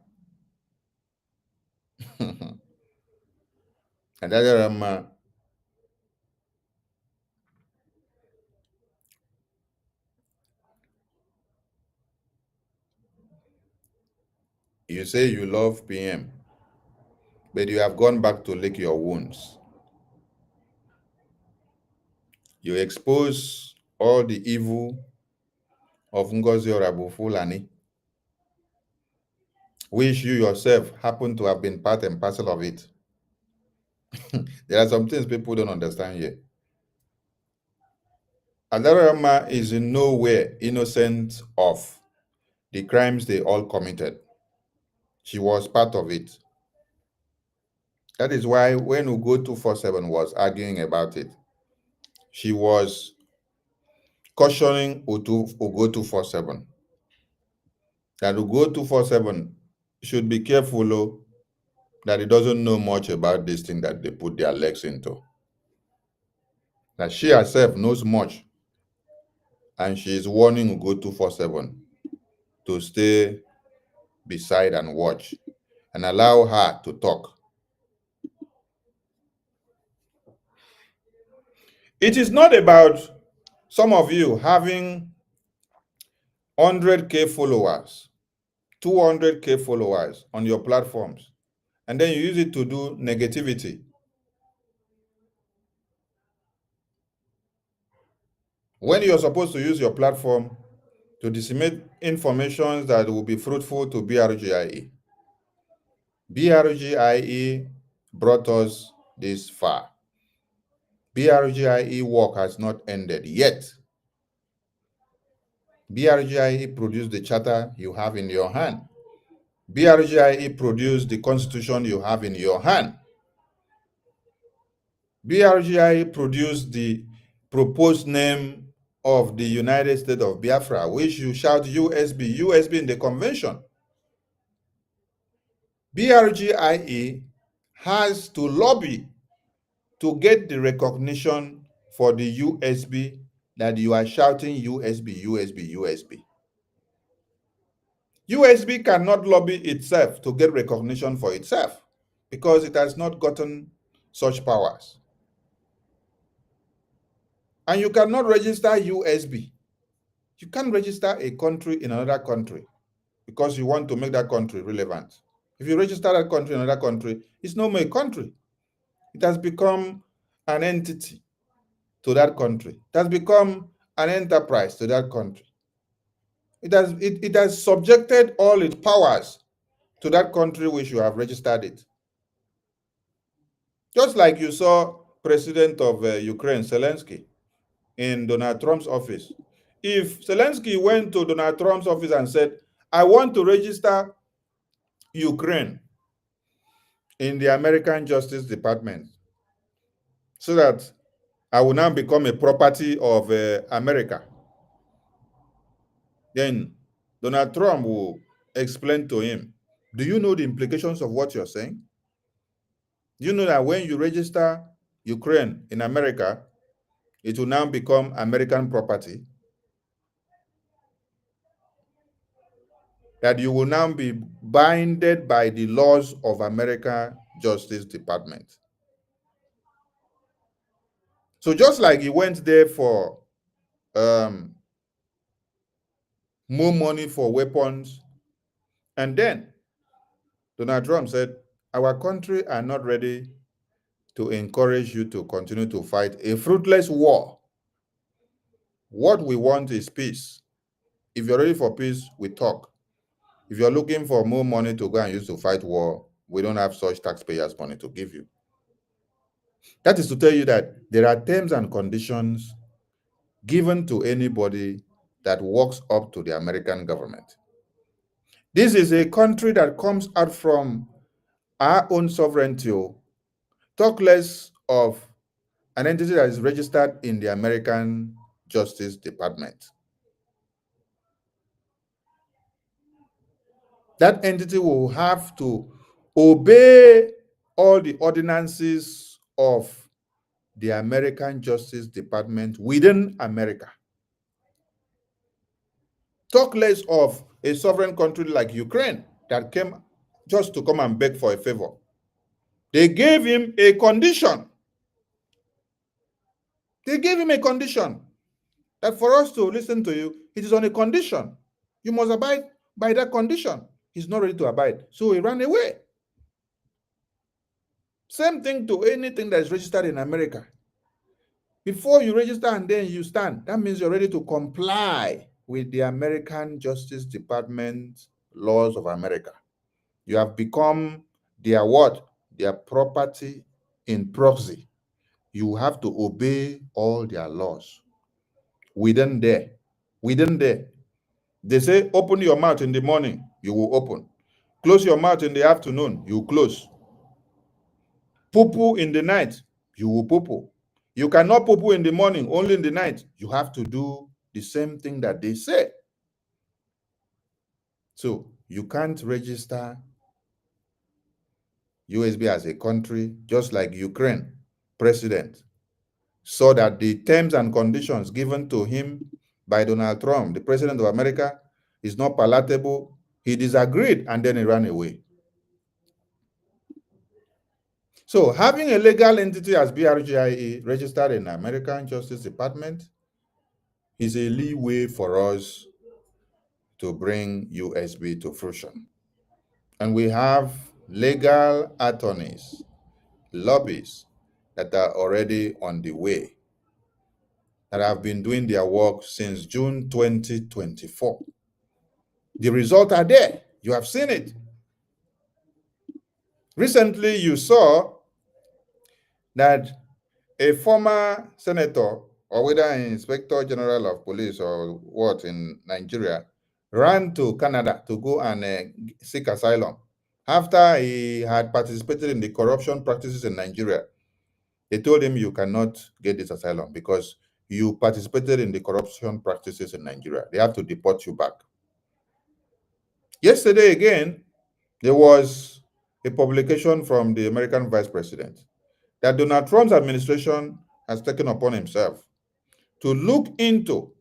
Adaderama. You say you love PM, but you have gone back to lick your wounds. You expose all the evil of Ngozi Orabu Fulani, which you yourself happen to have been part and parcel of it. There are some things people don't understand here. Adarama is in no way innocent of the crimes they all committed. She was part of it. That is why when Ugo 247 was arguing about it, she was cautioning Ugo 247 that Ugo 247 should be careful that he doesn't know much about this thing that they put their legs into. That she herself knows much, and she is warning Ugo 247 to stay beside and watch and allow her to talk. It is not about some of you having 100K followers, 200K followers on your platforms, and then you use it to do negativity. When you're supposed to use your platform to disseminate information that will be fruitful to BRGIE. BRGIE brought us this far. BRGIE work has not ended yet. BRGIE produced the charter you have in your hand. BRGIE produced the constitution you have in your hand. BRGIE produced the proposed name of the United States of Biafra, which you shout USB, USB in the convention. BRGIE has to lobby to get the recognition for the USB that you are shouting USB, USB, USB. USB cannot lobby itself to get recognition for itself because it has not gotten such powers. And you cannot register USB. You can't register a country in another country because you want to make that country relevant. If you register that country in another country, it's no more a country. It has become an entity. to that country. It has become an enterprise to that country. It has subjected all its powers to that country which you have registered it. Just like you saw President of Ukraine, Zelensky, in Donald Trump's office. If Zelensky went to Donald Trump's office and said, I want to register Ukraine in the American Justice Department so that I will now become a property of America, then Donald Trump will explain to him, do you know the implications of what you're saying? Do you know that when you register Ukraine in America, it will now become American property? That you will now be binded by the laws of American Justice Department. So just like he went there for more money for weapons, and then Donald Trump said, our country are not ready to encourage you to continue to fight a fruitless war. What we want is peace. If you're ready for peace, we talk. If you're looking for more money to go and use to fight war, we don't have such taxpayers' money to give you. That is to tell you that there are terms and conditions given to anybody that works up to the American government. This is a country that comes out from our own sovereignty. Talk less of an entity that is registered in the American Justice Department. That entity will have to obey all the ordinances of the American Justice Department within America. Talk less of a sovereign country like Ukraine that came just to come and beg for a favor. They gave him a condition. They gave him a condition that for us to listen to you, it is on a condition. You must abide by that condition. He's not ready to abide, so he ran away. Same thing to anything that is registered in America. Before you register and then you stand, that means you're ready to comply with the American Justice Department laws of America. You have become their what? Their property in proxy. You have to obey all their laws. Within there. They say, open your mouth in the morning, you will open. Close your mouth in the afternoon, you close. Poo-poo in the night, you will poo-poo. You cannot poo-poo in the morning, only in the night. You have to do the same thing that they say. So you can't register USB as a country, just like Ukraine president saw that the terms and conditions given to him by Donald Trump, the president of America, is not palatable. He disagreed and then he ran away. So having a legal entity as BRGIE registered in the American Justice Department is a leeway for us to bring USB to fruition. And we have legal attorneys, lobbyists that are already on the way, that have been doing their work since June 2024. The results are there. You have seen it. Recently, you saw that a former senator, or whether an inspector general of police or what in Nigeria, ran to Canada to go and seek asylum after he had participated in the corruption practices in Nigeria. They told him, you cannot get this asylum because you participated in the corruption practices in Nigeria. They have to deport you back. Yesterday again, there was a publication from the American vice president that Donald Trump's administration has taken upon himself to look into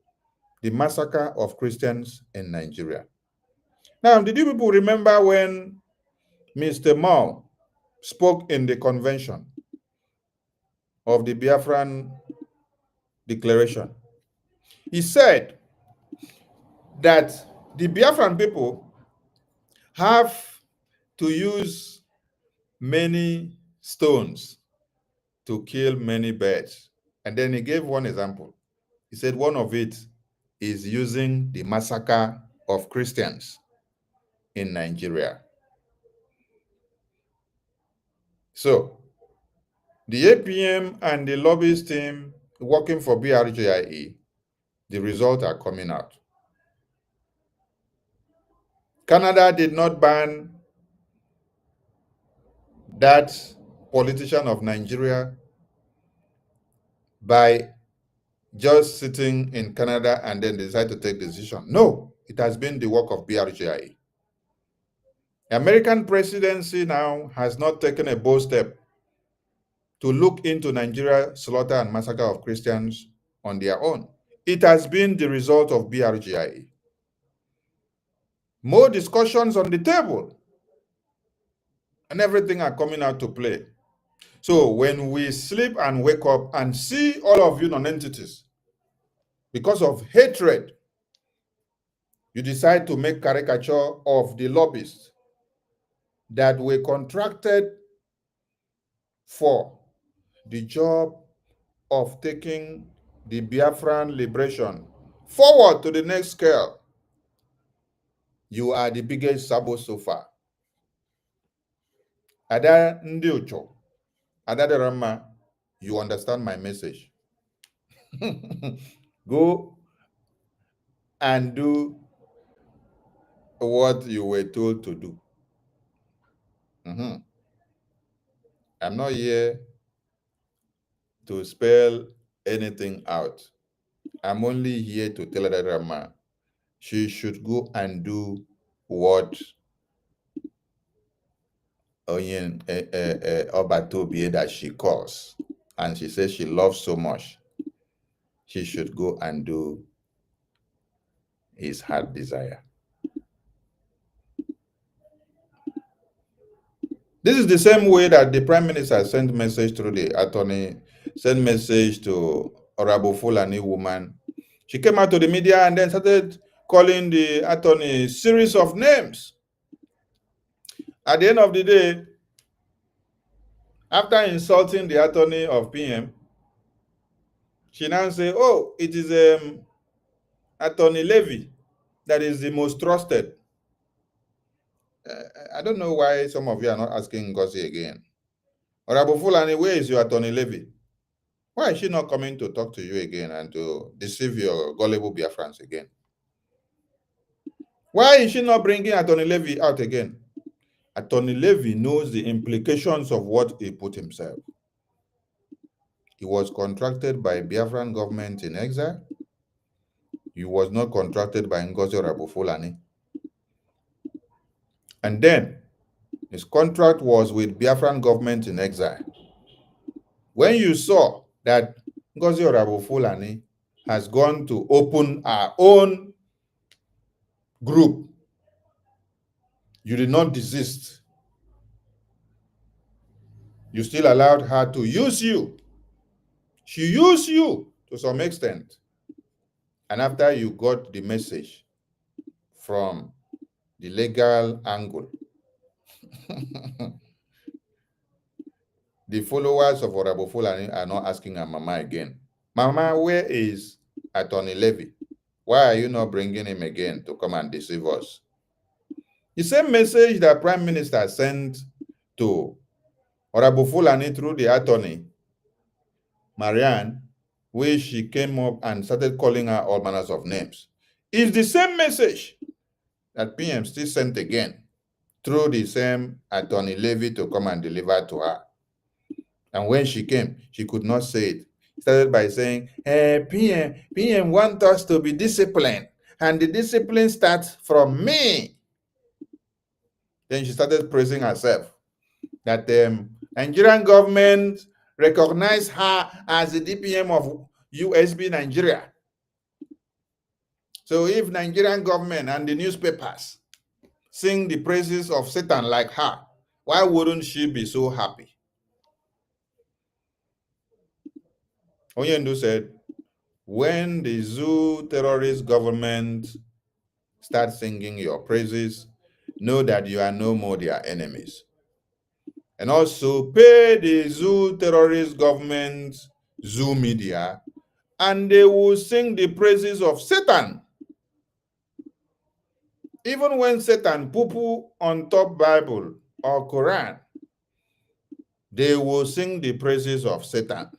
the massacre of Christians in Nigeria. Now, did you people remember when Mr. Mao spoke in the convention of the Biafran declaration? He said that the Biafran people have to use many stones to kill many birds And then he gave one example. He said one of it is using the massacre of Christians in Nigeria. So the APM and the lobbyist team working for BRGIE, the results are coming out. Canada did not ban that politician of Nigeria by just sitting in Canada and then decide to take decision. No, it has been the work of BRGIE. The American presidency now has not taken a bold step to look into Nigeria's slaughter and massacre of Christians on their own. It has been the result of BRGIE. More discussions on the table, and everything are coming out to play. So when we sleep and wake up and see all of you non-entities, because of hatred, you decide to make caricature of the lobbyists that were contracted for the job of taking the Biafran liberation forward to the next scale. You are the biggest sabo so far. Ada ndị ucho, Ada Derama, you understand my message. Go and do what you were told to do. I'm not here to spell anything out. I'm only here to tell Ada Derama she should go and do what Oyen Obatobie that she calls, and she says she loves so much. She should go and do his heart desire. This is the same way that the Prime Minister sent message through the attorney, sent message to Orabo Fulani woman. She came out to the media and then started calling the attorney a series of names. At the end of the day, after insulting the attorney of PM, she now said, oh, it is Attorney Levy that is the most trusted. I don't know why some of you are not asking Ngozi again. Orabo Fulani, where is your Attorney Levy? Why is she not coming to talk to you again and to deceive your gullible Biafrans again? Why is she not bringing Attorney Levy out again? Attorney Levy knows the implications of what he put himself. He was contracted by Biafran government in exile. He was not contracted by Ngozi Orabo Fulani. And then his contract was with Biafran government in exile. When you saw that Ngozi Orabo Fulani has gone to open our own group, you did not desist. You still allowed her to use you. She used you to some extent. And after you got the message from the legal angle, the followers of Orabo Fulani are not asking her mama again. Mama, where is Attorney Levy? Why are you not bringing him again to come and deceive us? The same message that Prime Minister sent to Orabo Fulani through the attorney, Marianne, where she came up and started calling her all manners of names, is the same message that PM still sent again through the same Attorney Levy to come and deliver to her. And when she came, she could not say it. Started by saying, PM want us to be disciplined, and the discipline starts from me. Then she started praising herself that the Nigerian government recognized her as the DPM of USB Nigeria. So if Nigerian government and the newspapers sing the praises of Satan like her, why wouldn't she be so happy? Onyendu said, when the zoo terrorist government starts singing your praises, know that you are no more their enemies. And also pay the zoo terrorist government Zoom media, and they will sing the praises of Satan. Even when Satan poo-poo on top Bible or Quran, they will sing the praises of Satan.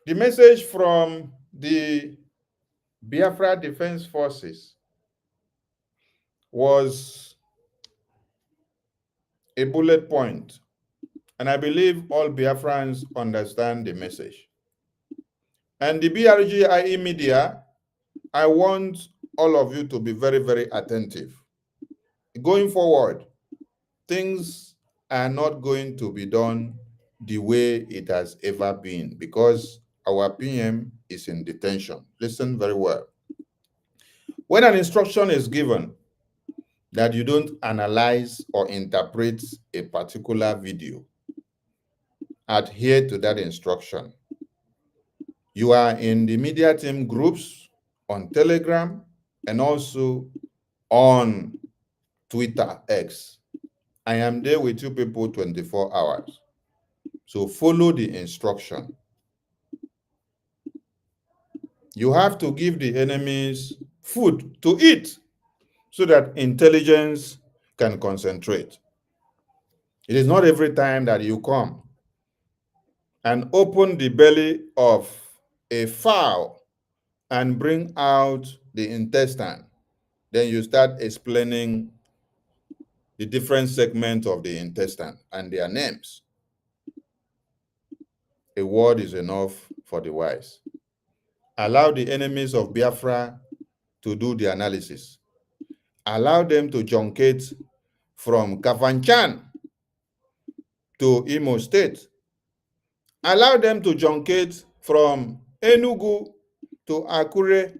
The message from the Biafra Defense Forces was a bullet point, and I believe all Biafrans understand the message. And the BRGIE media, I want all of you to be very, very attentive. Going forward, things are not going to be done the way it has ever been because our PM is in detention. Listen very well. When an instruction is given that you don't analyze or interpret a particular video, adhere to that instruction. You are in the media team groups on Telegram and also on Twitter X. I am there with you people 24 hours. So follow the instruction. You have to give the enemies food to eat so that intelligence can concentrate. It is not every time that you come and open the belly of a fowl and bring out the intestine. Then you start explaining the different segments of the intestine and their names. A word is enough for the wise. Allow the enemies of Biafra to do the analysis. Allow them to juncate from Kafanchan to Imo State. Allow them to juncate from Enugu to Akure.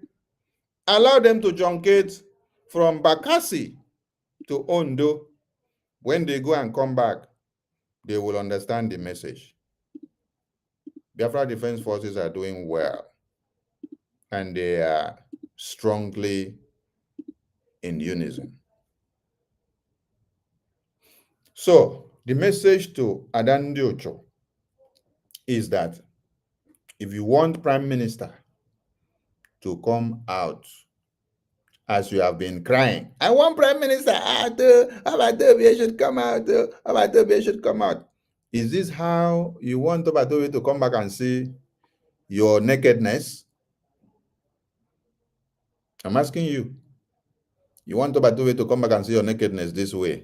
Allow them to juncate from Bakassi to Ondo. When they go and come back, they will understand the message. Biafra Defense Forces are doing well, and they are strongly in unison. So, the message to Adandi Ocho is that if you want Prime Minister to come out, as you have been crying, I want Prime Minister, Abatobe should come out, Abatobe should come out. Is this how you want Abatobe to come back and see your nakedness? I'm asking you. You want Abatobe to come back and see your nakedness this way?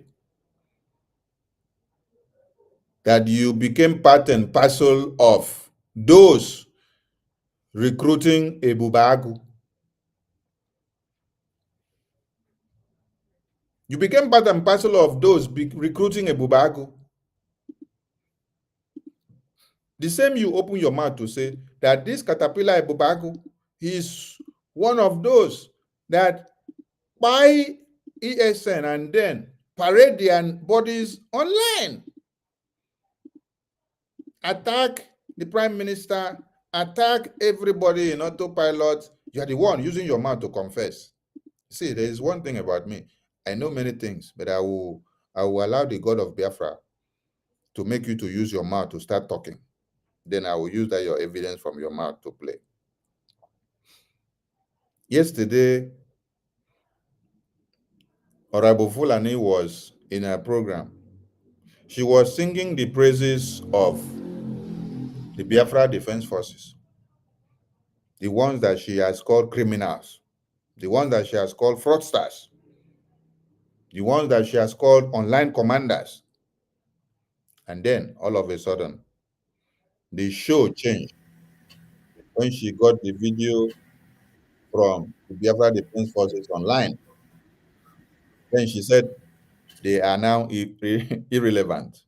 That you became part and parcel of those recruiting a Bubagu. You became part and parcel of those recruiting a Bubagu. The same you open your mouth to say that this caterpillar Bubagu is one of those that buy ESN and then parade their bodies online. Attack the Prime Minister, attack everybody in autopilot. You are the one using your mouth to confess. See, there is one thing about me. I know many things, but I will allow the God of Biafra to make you to use your mouth to start talking. Then I will use that your evidence from your mouth to play. Yesterday, Honorable Fulani was in her program. She was singing the praises of the Biafra Defense Forces, the ones that she has called criminals, the ones that she has called fraudsters, the ones that she has called online commanders. And then, all of a sudden, the show changed when she got the video from the Biafra Defense Forces online. Then she said they are now irrelevant.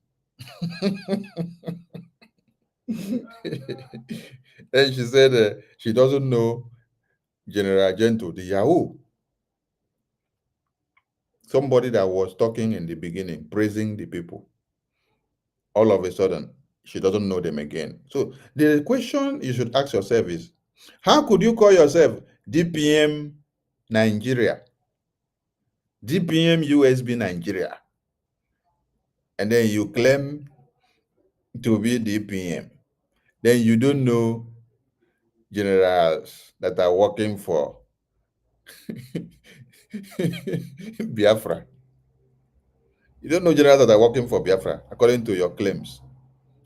Then she said she doesn't know General Gento, the Yahoo. Somebody that was talking in the beginning, praising the people. All of a sudden, she doesn't know them again. So the question you should ask yourself is, how could you call yourself DPM Nigeria, DPM USB Nigeria, and then you claim to be the PM, then you don't know generals that are working for Biafra. You don't know generals that are working for Biafra, according to your claims.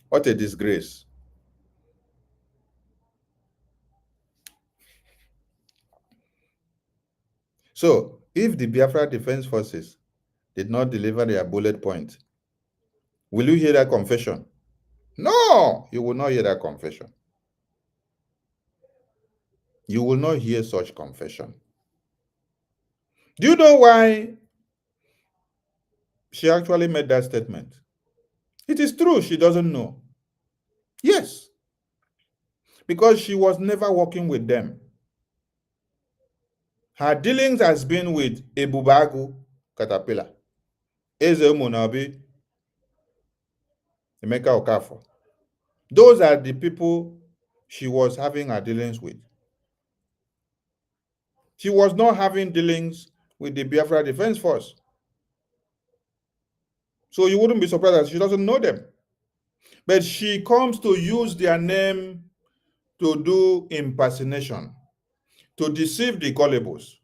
What a disgrace. So, if the Biafra Defense Forces did not deliver their bullet point, will you hear that confession? No, you will not hear that confession. You will not hear such confession. Do you know why she actually made that statement? It is true, she doesn't know. Yes, because she was never working with them. Her dealings has been with Ebubagu Caterpillar, Eze Munabi, Emeka Okafor. Those are the people she was having her dealings with. She was not having dealings with the Biafra Defense Force. So you wouldn't be surprised that she doesn't know them. But she comes to use their name to do impersonation, to deceive the gullibles.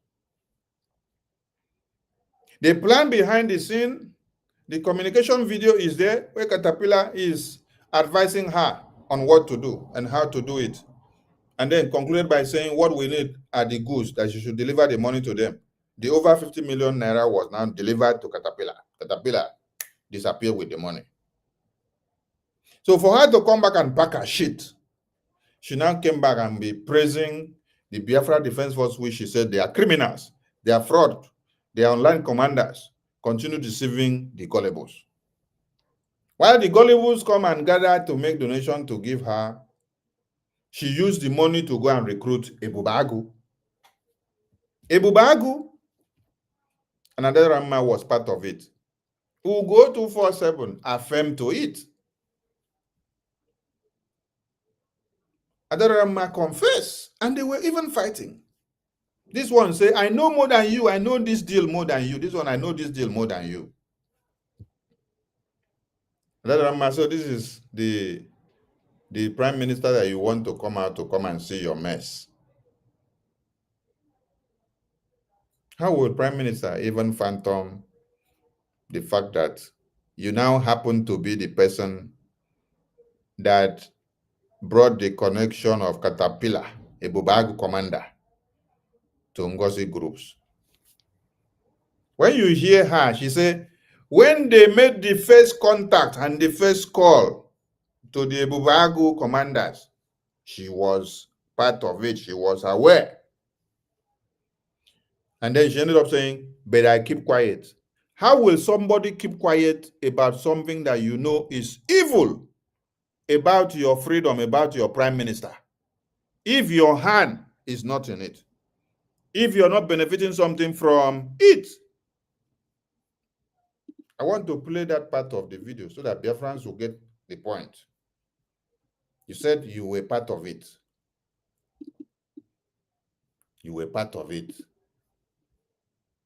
The plan behind the scene, the communication video is there where Caterpillar is advising her on what to do and how to do it. And then concluded by saying what we need are the goods, that she should deliver the money to them. The over 50 million naira was now delivered to Caterpillar. Caterpillar disappeared with the money. So for her to come back and pack her shit, she now came back and be praising the Biafra Defense Force, which she said they are criminals, they are fraud, they are online commanders, continue deceiving the gullibles. While the gullibles come and gather to make donation to give her, she used the money to go and recruit Ebubagu. Ebubagu, another Rama was part of it. Ugo 247 affirmed to it. Adarama confessed, and they were even fighting. This one say, I know more than you, I know this deal more than you. This one, I know this deal more than you. Adarama, so this is the prime minister that you want to come out to come and see your mess. How would prime minister even phantom the fact that you now happen to be the person that brought the connection of Caterpillar, a Bubagu commander, to Ngozi groups? When you hear her, she said, when they made the first contact and the first call to the Bubagu commanders, she was part of it. She was aware. And then she ended up saying, but I keep quiet. How will somebody keep quiet about something that you know is evil about your freedom, about your prime minister, if your hand is not in it, if you're not benefiting something from it? I want to play that part of the video so that BIAFRANS will get the point. You said you were part of it. You were part of it.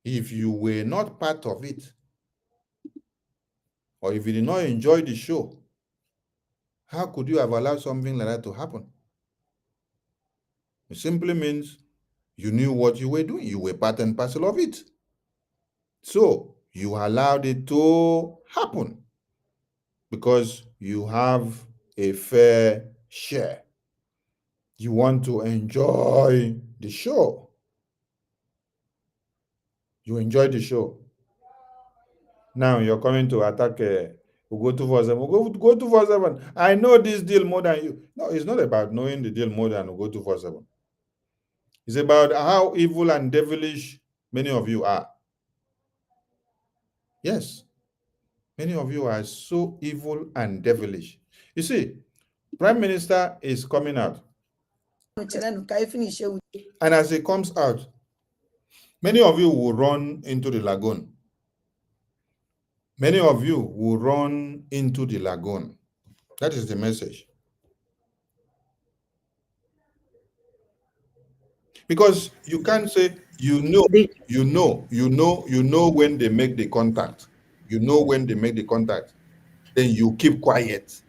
If you were not part of it, or if you did not enjoy the show, how could you have allowed something like that to happen? It simply means you knew what you were doing. You were part and parcel of it. So you allowed it to happen because you have a fair share. You want to enjoy the show. You enjoy the show. Now you're coming to attack Ugo 247. Ugo 247. I know this deal more than you. No, it's not about knowing the deal more than Ugo 247. It's about how evil and devilish many of you are. Yes, many of you are so evil and devilish. You see, Prime Minister is coming out. And as he comes out, many of you will run into the lagoon. Many of you will run into the lagoon. That is the message. Because you can't say, you know when they make the contact. You know when they make the contact. Then you keep quiet.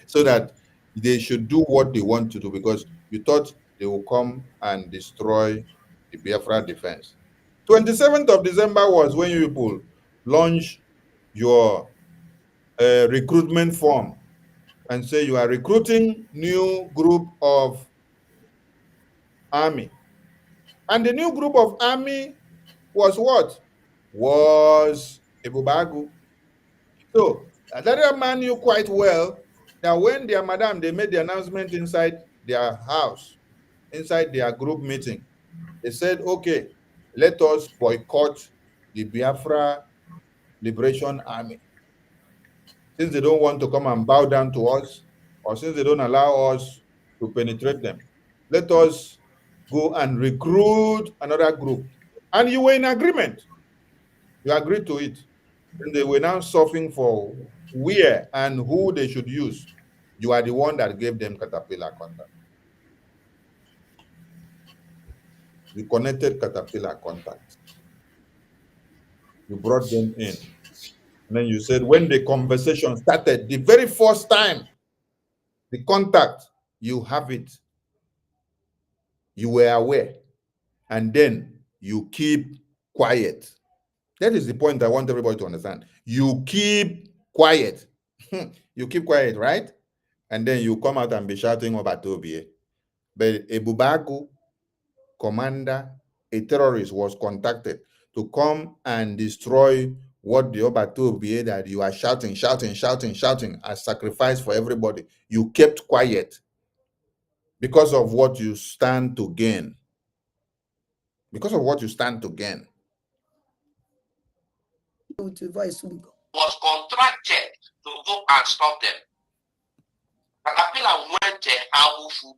so that they should do what they want to do, because you thought they will come and destroy the Biafra defense. 27th of December was when you people launch your recruitment form and say you are recruiting new group of army. And the new group of army was what? Was Ebubagu. So that man knew quite well that when their madam, they made the announcement inside their house, inside their group meeting, they said, okay, let us boycott the Biafra Liberation Army. Since they don't want to come and bow down to us, or since they don't allow us to penetrate them, let us go and recruit another group. And you were in agreement. You agreed to it. And they were now suffering for where and who they should use. You are the one that gave them Caterpillar contact. You connected Caterpillar contact. You brought them in. And then you said, when the conversation started, the very first time, the contact, you have it. You were aware. And then you keep quiet. That is the point I want everybody to understand. You keep quiet. You keep quiet, right? And then you come out and be shouting about Tobie. But a Bubagu commander, a terrorist, was contacted to come and destroy what the Obatobie that you are shouting as sacrifice for everybody. You kept quiet because of what you stand to gain. Because of what you stand to gain. Was contracted to go and stop them. Caterpillar went to Awufu.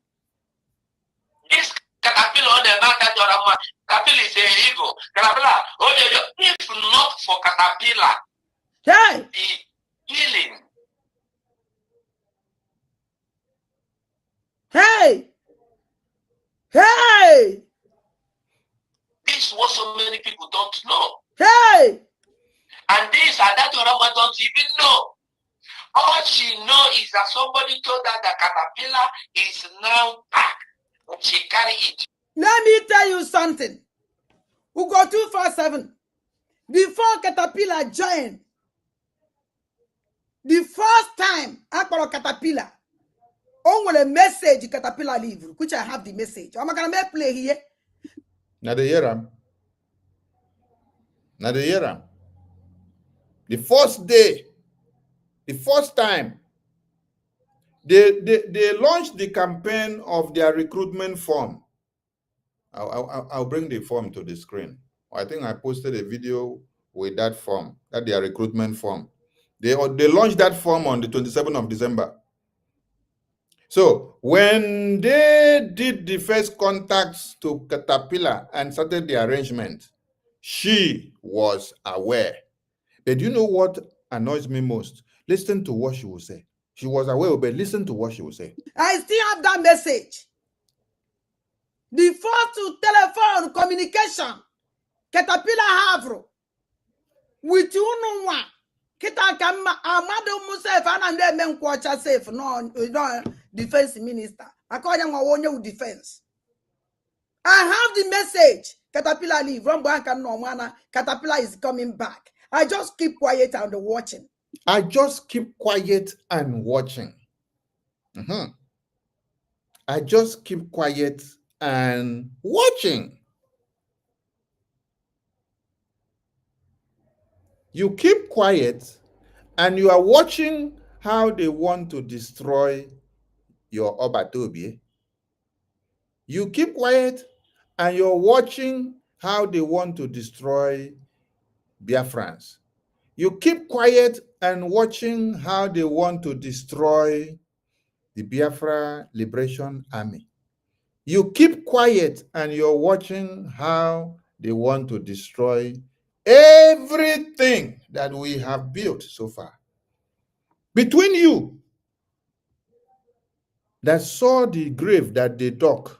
This Caterpillar, Caterpillar is illegal. Caterpillar, if not for Caterpillar, Hey! the healing. Hey! Hey! This is what so many people don't know. Hey! And this and that don't even know. All she knows is that somebody told her that Caterpillar is now back. And she carry it. Let me tell you something. We go 247. Before Caterpillar joined, the first time I call Caterpillar, on a message Caterpillar leave, which I have the message. I'm gonna make play here. Now the year. Now the year. The first day, the first time, they launched the campaign of their recruitment form. I'll bring the form to the screen. I think I posted a video with that form, that their recruitment form. They launched that form on the 27th of December. So when they did the first contacts to Caterpillar and started the arrangement, she was aware. But do you know what annoys me most? Listen to what she will say. She was aware, but listen to what she will say. I still have that message. The first to telephone communication, Caterpillar have with you no one. Kita kama amado musef anande men kwacha safe no defense minister. Akonya nwonye defense. I have the message. Caterpillar leave. From Banka no mana. Caterpillar is coming back. I just keep quiet and watching. I just keep quiet and watching. I just keep quiet and watching. You keep quiet and you are watching how they want to destroy your Obatobie. You keep quiet and you're watching how they want to destroy Biafrans. You keep quiet and watching how they want to destroy the Biafra Liberation Army. You keep quiet and you're watching how they want to destroy everything that we have built so far. Between you that saw the grave that they dug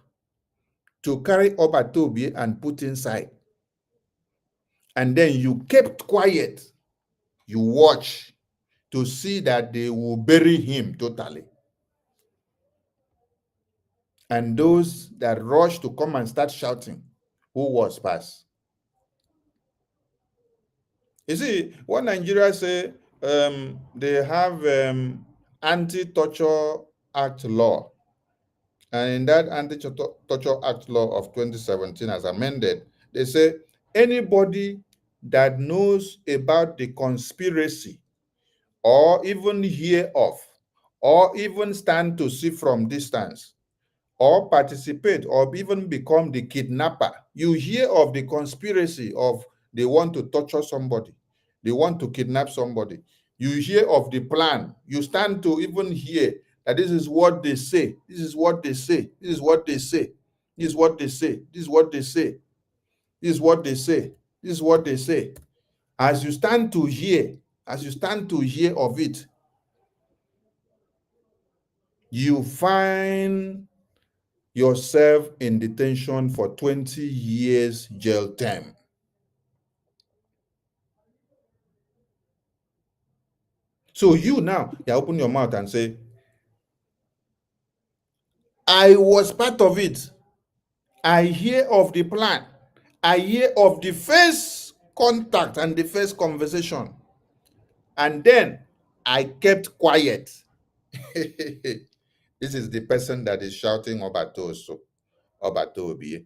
to carry Obatobie and put inside, and then you kept quiet, you watch, to see that they will bury him totally. And those that rushed to come and start shouting, who was passed? You see, what Nigeria say, they have Anti-Torture Act law. And in that Anti-Torture Act law of 2017 as amended, they say anybody that knows about the conspiracy or even hear of or even stand to see from distance or participate or even become the kidnapper. You hear of the conspiracy of they want to torture somebody, they want to kidnap somebody. You hear of the plan. You stand to even hear that this is what they say. This is what they say. This is what they say. This is what they say. This is what they say. This is what they say. This is what they say. As you stand to hear of it, you find yourself in detention for 20 years jail term. So you now, you open your mouth and say, I was part of it. I hear of the plan. I hear of the first contact and the first conversation. And then I kept quiet. This is the person that is shouting Obatoso, Obatobie,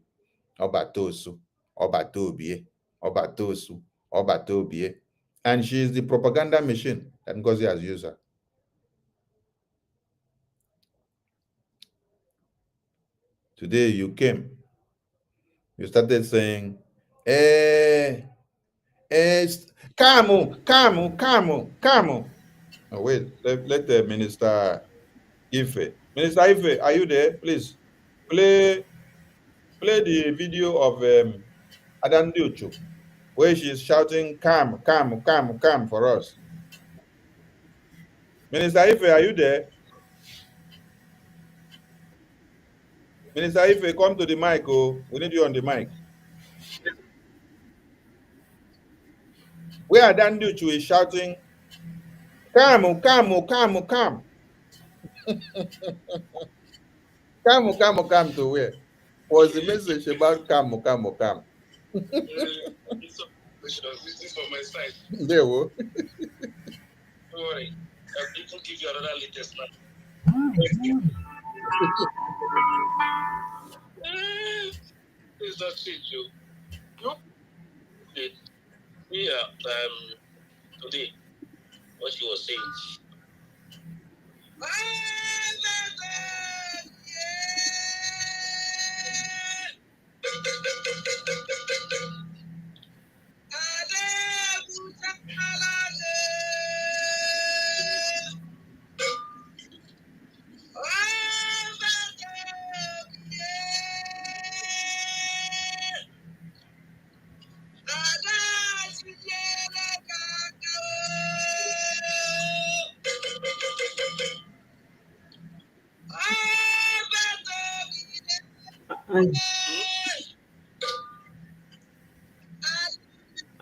Obatosu, Obatobie, Obatosu, Obatobie. And she is the propaganda machine that Ngozi has used her. Today you came, you started saying, Kamu. Oh, wait, let the Minister Ife. Minister Ife, are you there? Please play the video of Adan Duchu, where she's shouting, come for us. Minister Ife, are you there? Minister Ife, come to the mic. Oh, we need you on the mic. Where Adan Duchu is shouting, come. Come to where? Was the message about come? This from my side. There we Don't worry. I'll even give you another latest now. It's not shit, you. No. Yeah. Today, what she was saying.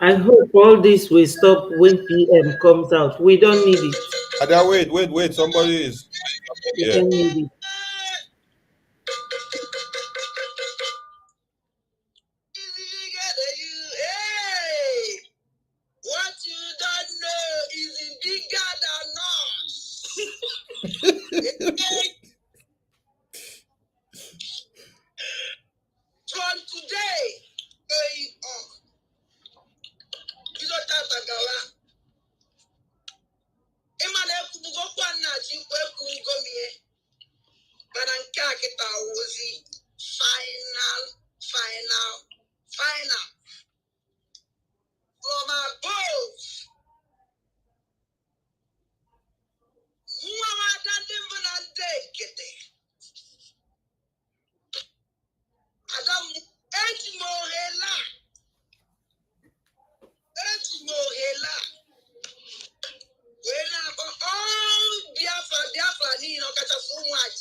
I hope all this will stop when PM comes out. We don't need it. Ada, wait. Somebody is. We don't need it. What you don't know is bigger than us. From today, going on. You don't have to go out. Emmanuel Kubugokwa Naji Kwekungomi. But I'm Kakita Wozi. Final. From above. Mama Dadimban and take it. Adam Edmohela. When all Biafra, you know, catch a so much.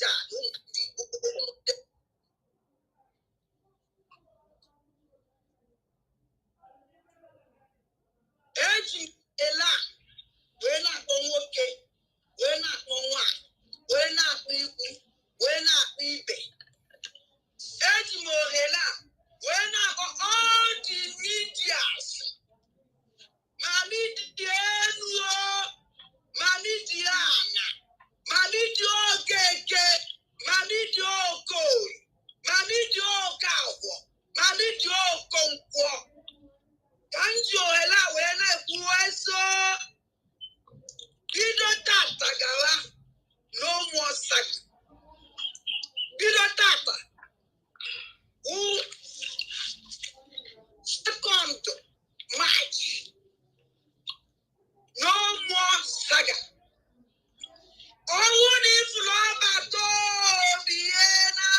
saga. Oh, if Lobato Biena.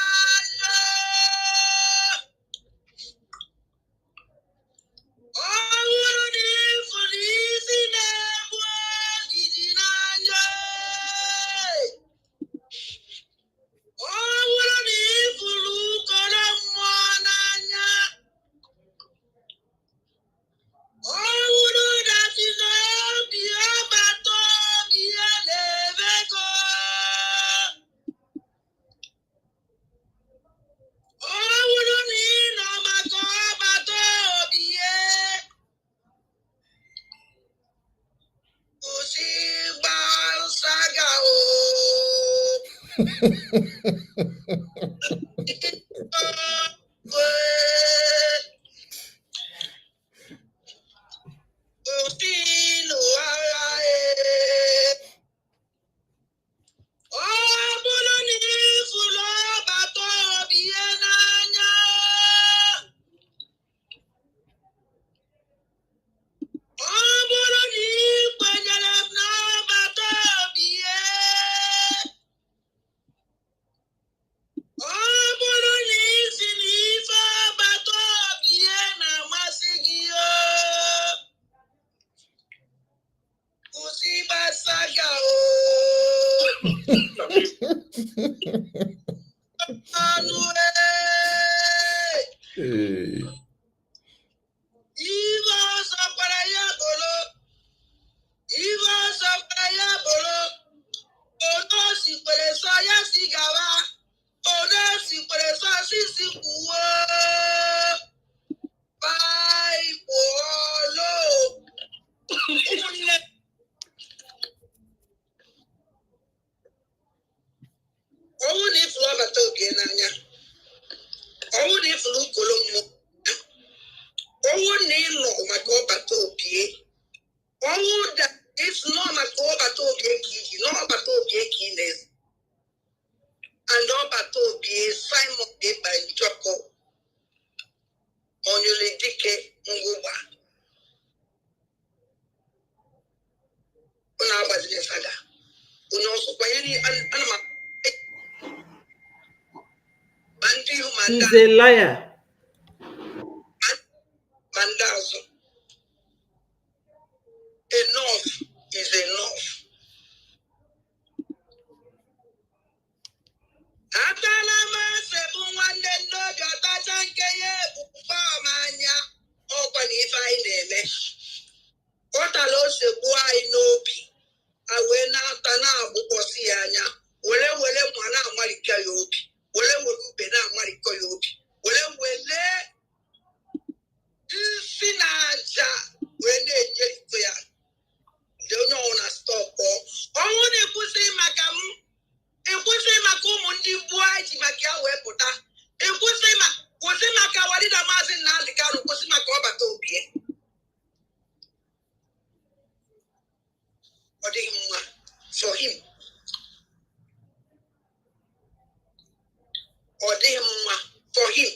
Hey. He's a liar. Enough is enough. For him. For him.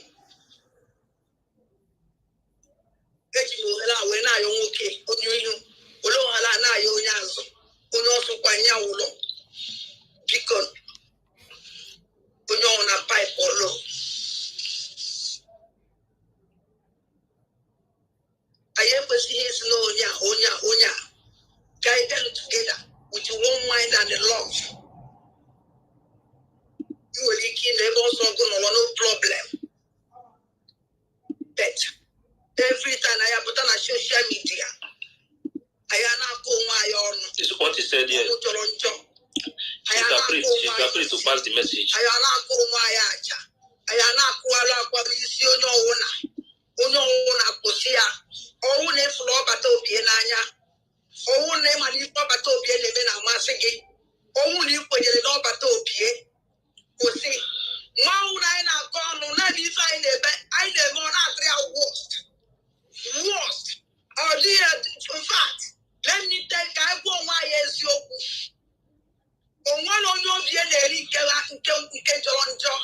Guided together with one mind and love. You will never solve no problem. But every time I put on a social media, I am not going. This is what he said here. She's afraid to pass the message. I am not going. I am not going. Oh, name and you papa to be living a massacre. Oh, you put your love at Topie. You see, Mount I now gone on 95 I never worst. Oh, dear, in fact, let me take I go my yes, you. On one on your dear lady, get on job.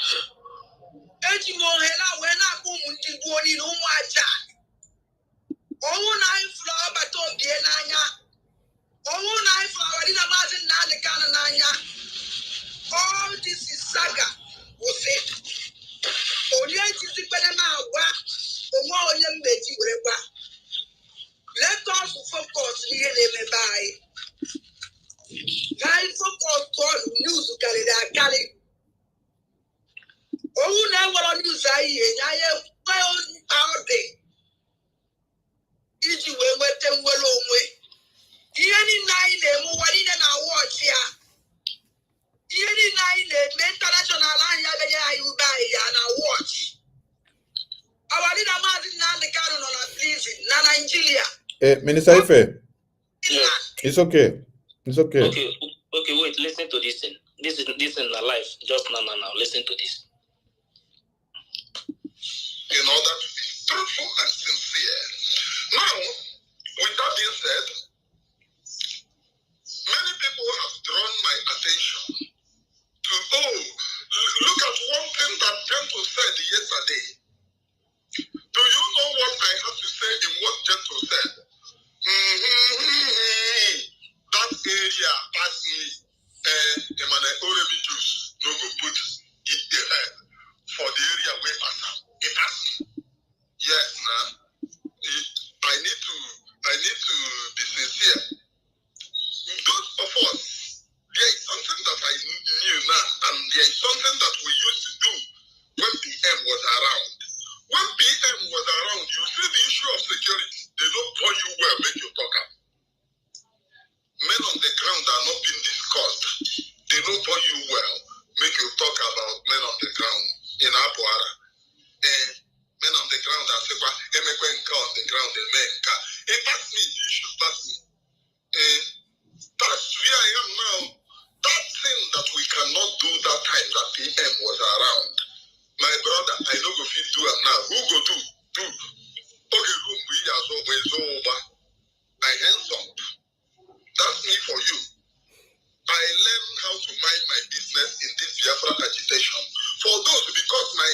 Edimo Hela, when I go to go in my jack. Oh, 9 flower, but on the Nanya. Oh, 9 flower, saga was it. Only I just put them out. Let us focus here in by. Guys, focus on news to carry that carry. Oh, now what on news I am well out there. Easy way, wet them well away. Any 9 more in an watch here. Any 9 international line, you buy and I watch. Our leader Martin and the canon on a please, Nigeria. Minister Ife. Yes. It's okay. It's okay. Okay, wait, listen to this thing. This is a life. Just now. Listen to this. In order to be truthful and sincere. Now, with that being said, many people have drawn my attention to, look at one thing that Gento said yesterday. Do you know what I have to say in what Gento said? That area past me, Emmanuel Jews, no go put it there for the area way past. It passed me. Yes, nah. I need to be sincere. Those of us, there is something that I knew now, and there is something that we used to do when PM was around. When PM was around, you see the issue of security. They don't pour you well, make you talk up. Men on the ground are not being discussed. They don't pour you well, make you talk about men on the ground in Apuara. Men on the ground are saying, on the ground, they make car. Pass me, you should pass me. That's where I am now. That thing that we cannot do that time that PM was around. My brother, I know if you do it now. Who go do? Okay, room we as always over. I hands up. That's me for you. I learned how to mind my business in this Biafra agitation. For those, because my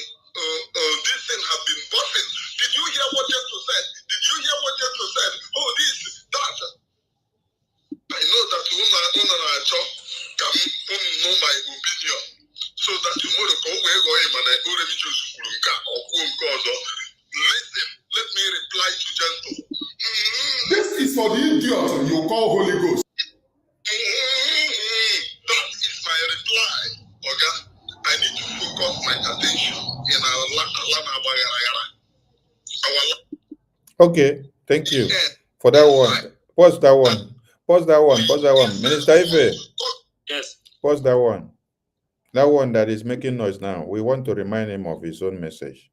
this thing have been buffing. Did you hear what Gento said? Did you hear what Gento said? Oh, this, that. I know that can know my opinion. So that tomorrow go where go him and I go to choose listen, let me reply to Gento. This is for the idiot you call Holy Ghost. That is my reply. Okay? I need to focus my attention in our Okay, thank you for that one. Pause that one. Pause that one. Pause that one. Minister Ife. Yes. Pause that one. That one that is making noise now. We want to remind him of his own message.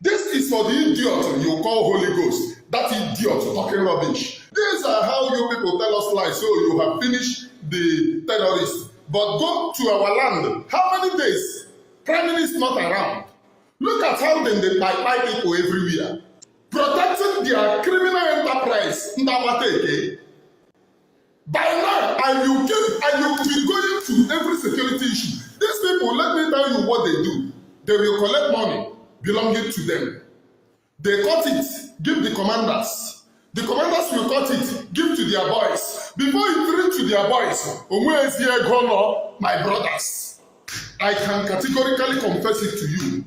This is for the idiot you call Holy Ghost. That idiot talking rubbish. These are how you people tell us lies. So you have finished the terrorists. But go to our land. How many days? Prime Minister not around. Look at how they buy people everywhere. Protecting their criminal enterprise. By now, and you will be going to every security issue. These people, let me tell you what they do. They will collect money belonging to them. They cut it, give the commanders. The commanders will cut it, give to their boys. Before it reach to their boys, my brothers, I can categorically confess it to you.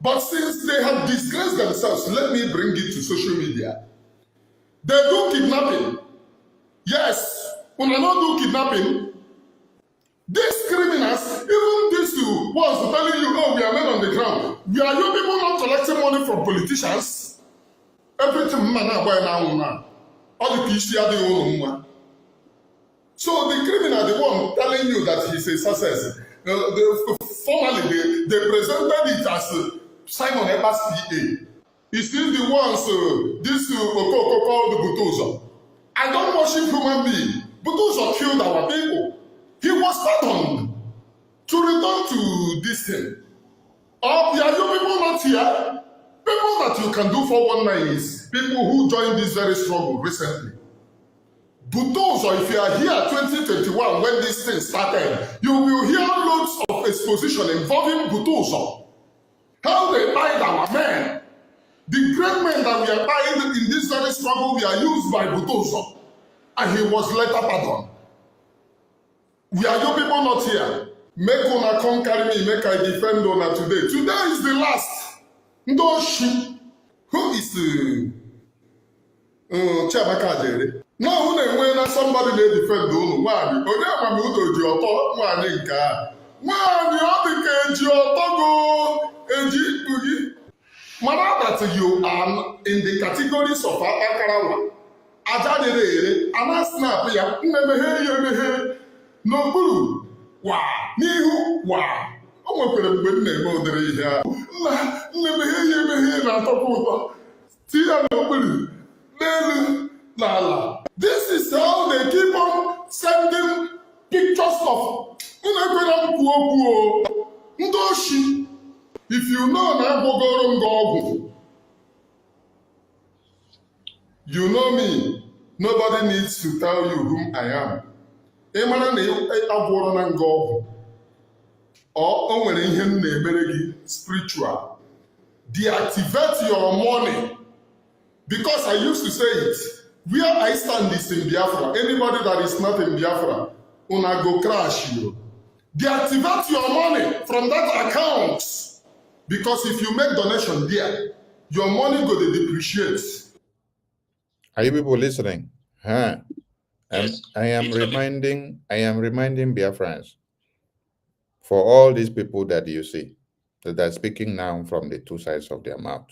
But since they have disgraced themselves, let me bring it to social media. They do kidnapping. Yes, when I not do kidnapping, these criminals, even these ones telling you, oh, we are men on the ground. We are you people not collecting money from politicians? Everything man now. All the PC are the own. So the criminal, the one telling you that he's a success, formally they presented it as Simon Eber's PA. He's still the ones, this Okoko called the Butoza. I don't worship human beings. Butoza killed our people. He was pardoned to return to this thing. Are you people not here? People that you can do for 1 is people who joined this very struggle recently. Butoza, if you are here 2021 when this thing started, you will hear loads of exposition involving Butoza. How they died our men. The great men that we are buying in this very struggle were used by Butoza. And he was later pardoned. We are you people not here. Make una come carry me, make I defend una today. Today is the last. Don't shoot. Who is Chiamaka Jere? No, who na-enwe na somebody na-edefend unu nwaanyị onye amami ụlọ ji ọtọ nwaanyị nke a nwaanyị ọ dị ka eji ọtọ go eji ikpu gị. Mana that you are in the categories of akarawa aja dere ere ana snap ya mmemeghe ya emeghe n'okpuru wa n'ihu wa o nwekwara mgbe m na-eme ụdịrị ihe ahụ mmemeghe ya emeghe na-atọkwa ụtọ tie ya n'okpuru n'elu n'ala. This is how they keep on sending pictures of unekwere m kwuo kwuo ndị oshi. If you know na agbogoro m gị ọgwụ, you know me. Nobody needs to tell you whom I am. Ị mara na agwọrọ na gị ọgwụ o nwere ihe m na-emere gị spiritual. Deactivate your money. Because I used to say it. Where I stand is in Biafra. Anybody that is not in Biafra, una go crash you. Deactivate your money from that account. Because if you make donation there, your money go to depreciate. Are you people listening? Huh? Yes. I am reminding Biafrans, for all these people that you see that are speaking now from the two sides of their mouth.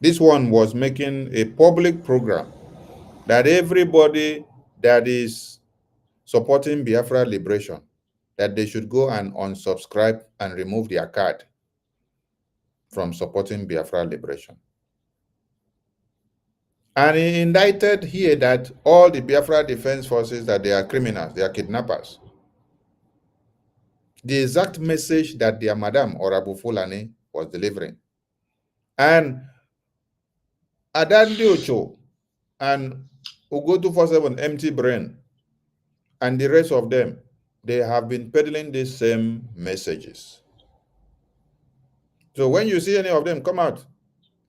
This one was making a public program that everybody that is supporting Biafra liberation, that they should go and unsubscribe and remove their card from supporting Biafra liberation. And he indicted here that all the Biafra defense forces, that they are criminals, they are kidnappers. The exact message that their madam or Abu Fulani was delivering. And Adandi Ocho and Ugotu 47 Empty Brain and the rest of them, they have been peddling these same messages. So when you see any of them come out,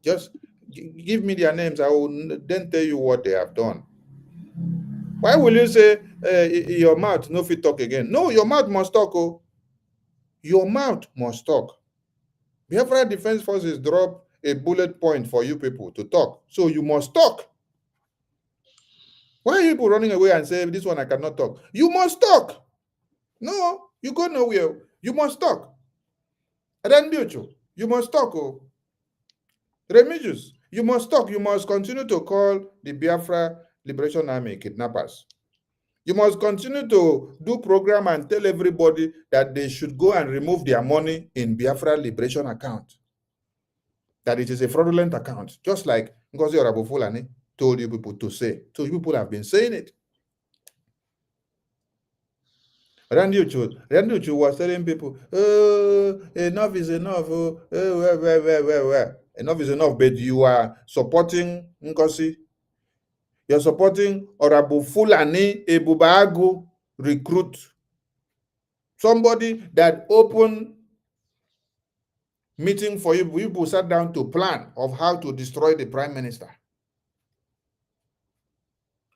just give me their names. I will then tell you what they have done. Why will you say your mouth no fit talk again? No, your mouth must talk. Oh. Your mouth must talk. Biafra Defense Forces drop a bullet point for you people to talk. So you must talk. Why are you people running away and say, this one I cannot talk? You must talk. No, you go nowhere. You must talk. Adanbiocho, you must talk. Oh. Remigius, you must talk. You must continue to call the Biafra Liberation Army kidnappers. You must continue to do program and tell everybody that they should go and remove their money in Biafra Liberation account. That it is a fraudulent account. Just like Ngozi Orabufulani told you people to say. So you people have been saying it. Randy Uchu was telling people, enough is enough. Enough is enough, but you are supporting Ngozi. You're supporting Orabufulani Ebubagu recruit. Somebody that opened meeting for you. People sat down to plan of how to destroy the prime minister.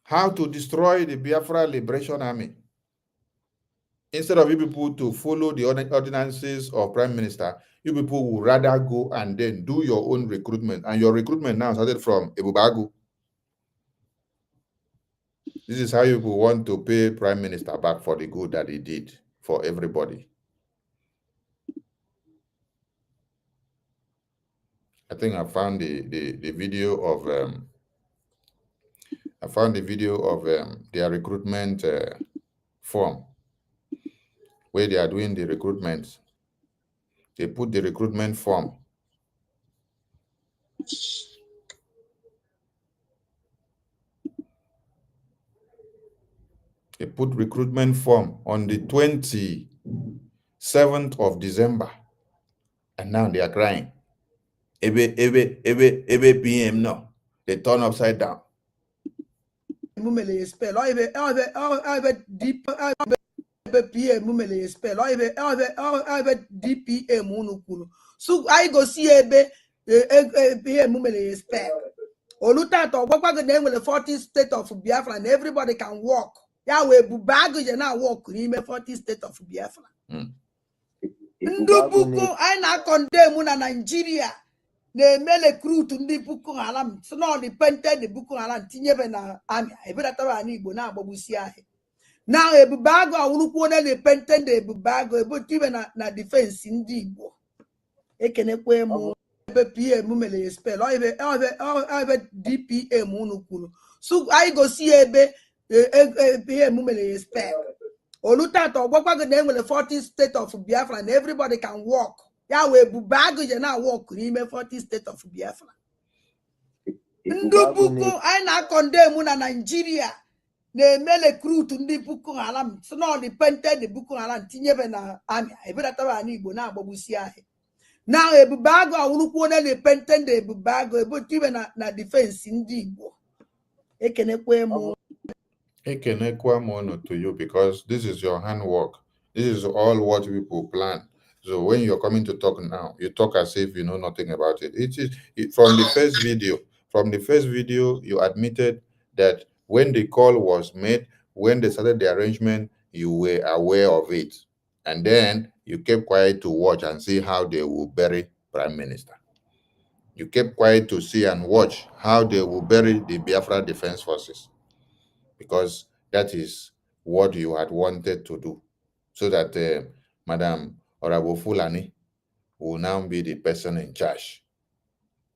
How to destroy the Biafra Liberation Army. Instead of you people to follow the ordinances of prime minister, you people will rather go and then do your own recruitment. And your recruitment now started from Ebubagu. This is how you people want to pay prime minister back for the good that he did for everybody. I think I found the video of their recruitment form where they are doing the recruitment. They put the recruitment form. They put recruitment form on the 27th of December. And now they are crying. Every PM no. They turn upside down. So I go see a spell. Oluta to work with them with the 14th state of Biafra and everybody can walk. ya wee bube agụ je na-awọkụ n'ime 40 state of Biafra. Ndị puku anyị na-akọndemụ na Naijiria na-eme rekrut ndị Boko Haram si na ọdịpented Boko Haram tinyebe na amị ebedatara anyị Igbo na-agbagbusi ahịa na ebube agụ awụrụkwu onye na-epented ebube agụ ebotibe na difensi ndị Igbo. Ekenekwe m ebe PM mere ya spel ebe DPM unu kwuru so anyị gosi ya ebe PM mere ya spel olutata ọgbakwa gị na enwere 40 state of Biafra na everybody can walk ya wee bube agụ je na walk n'ime 40 state of Biafra. Ndị puku anyị na-akọndemụ na Naijiria na-eme rekrut ndị Boko Haram si na ọdịpented Boko Haram tinyebe na amị ebedatara anyị Igbo na-agbagbusi ahịa na ebube agụ awụrụkwu onye na-epented ebube agụ ebotibe na difensi ndị Igbo. Ekenekwe m. Ekenekwa mono to you because this is your handwork. This is all what people plan. So when you're coming to talk now, you talk as if you know nothing about it. From the first video. From the first video, you admitted that when the call was made, when they started the arrangement, you were aware of it. And then you kept quiet to watch and see how they will bury Prime Minister. You kept quiet to see and watch how they will bury the Biafra Defense Forces. Because that is what you had wanted to do. So that Madam Orabo Fulani will now be the person in charge.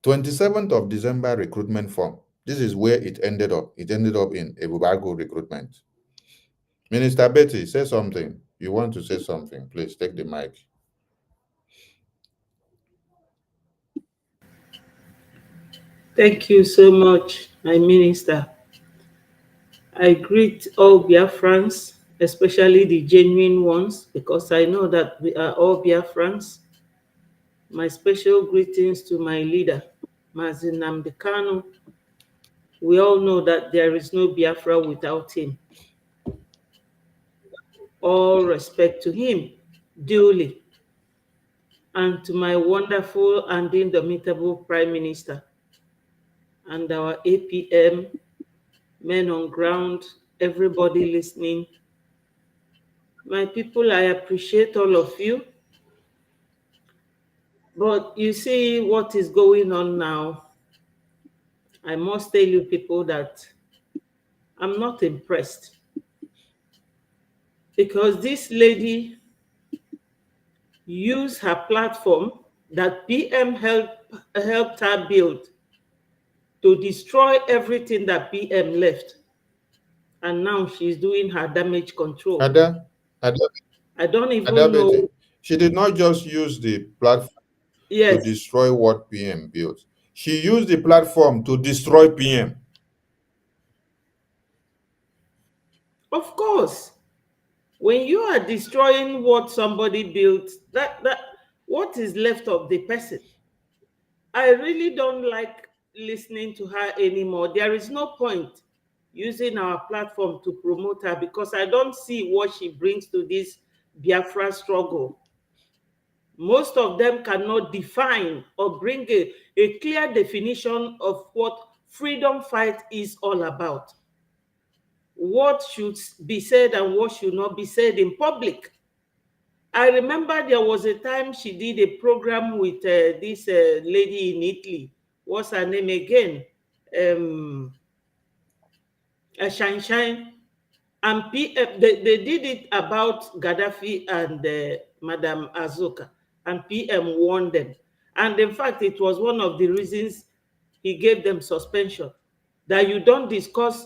27th of December recruitment form. This is where it ended up. It ended up in Ebubago recruitment. Minister Betty, say something. You want to say something, please take the mic. Thank you so much, my minister. I greet all Biafrans, especially the genuine ones, because I know that we are all Biafrans. My special greetings to my leader, Mazi Nnamdi Kanu. We all know that there is no Biafra without him. All respect to him, duly. And to my wonderful and indomitable Prime Minister, and our APM, men on ground, everybody listening. My people, I appreciate all of you. But you see what is going on now. I must tell you people that I'm not impressed. Because this lady used her platform that PM helped her build to destroy everything that PM left. And now she's doing her damage control. I don't even know. She did not just use the platform to destroy what PM built. She used the platform to destroy PM. Of course. When you are destroying what somebody built, what is left of the person? I really don't like listening to her anymore. There is no point using our platform to promote her because I don't see what she brings to this Biafra struggle. Most of them cannot define or bring a clear definition of what freedom fight is all about. What should be said and what should not be said in public. I remember there was a time she did a program with this lady in Italy. What's her name again? Shine. And they did it about Gaddafi and Madam Azuka. And PM warned them. And in fact, it was one of the reasons he gave them suspension. That you don't discuss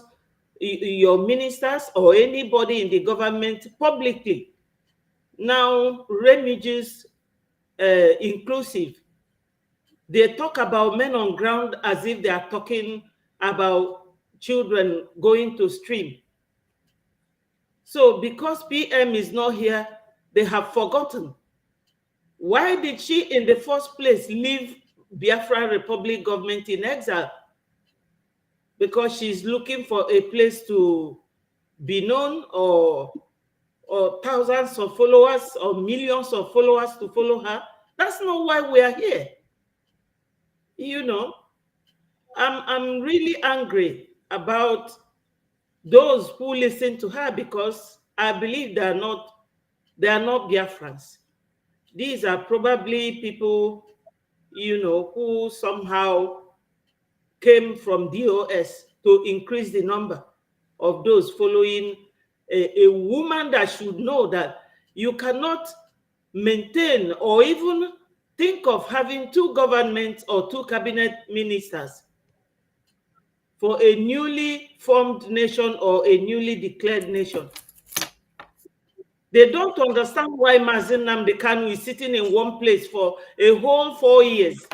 your ministers or anybody in the government publicly. Now, Remigius inclusive, they talk about men on ground as if they are talking about children going to stream. So because PM is not here, they have forgotten. Why did she in the first place leave Biafra Republic government in exile? Because she's looking for a place to be known or thousands of followers or millions of followers to follow her. That's not why we are here. You know, I'm really angry about those who listen to her, because I believe they are not Biafrans. These are probably people, who somehow came from DOS to increase the number of those following a woman that should know that you cannot maintain or even think of having two governments or two cabinet ministers for a newly formed nation or a newly declared nation. They don't understand why Mazin Nnamdi Kanu is sitting in one place for a whole 4 years.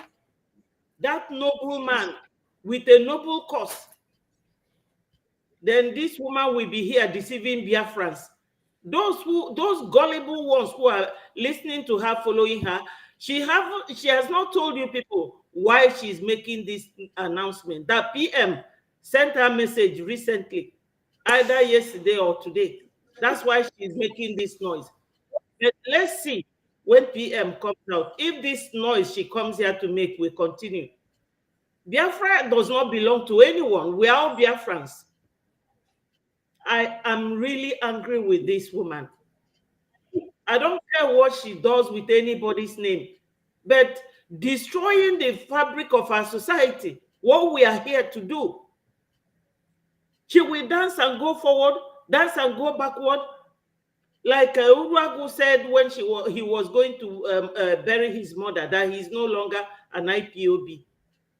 That noble man with a noble cause. Then this woman will be here deceiving Biafrans. Those gullible ones who are listening to her, following her, she has not told you people why she's making this announcement. That PM sent her message recently, either yesterday or today. That's why she's making this noise. But let's see when PM comes out. If this noise she comes here to make will continue. Biafra does not belong to anyone. We are all Biafrans. I am really angry with this woman. I don't care what she does with anybody's name, but destroying the fabric of our society, what we are here to do. She will dance and go forward, dance and go backward. Like Uruagu said when he was going to bury his mother, that he's no longer an IPOB.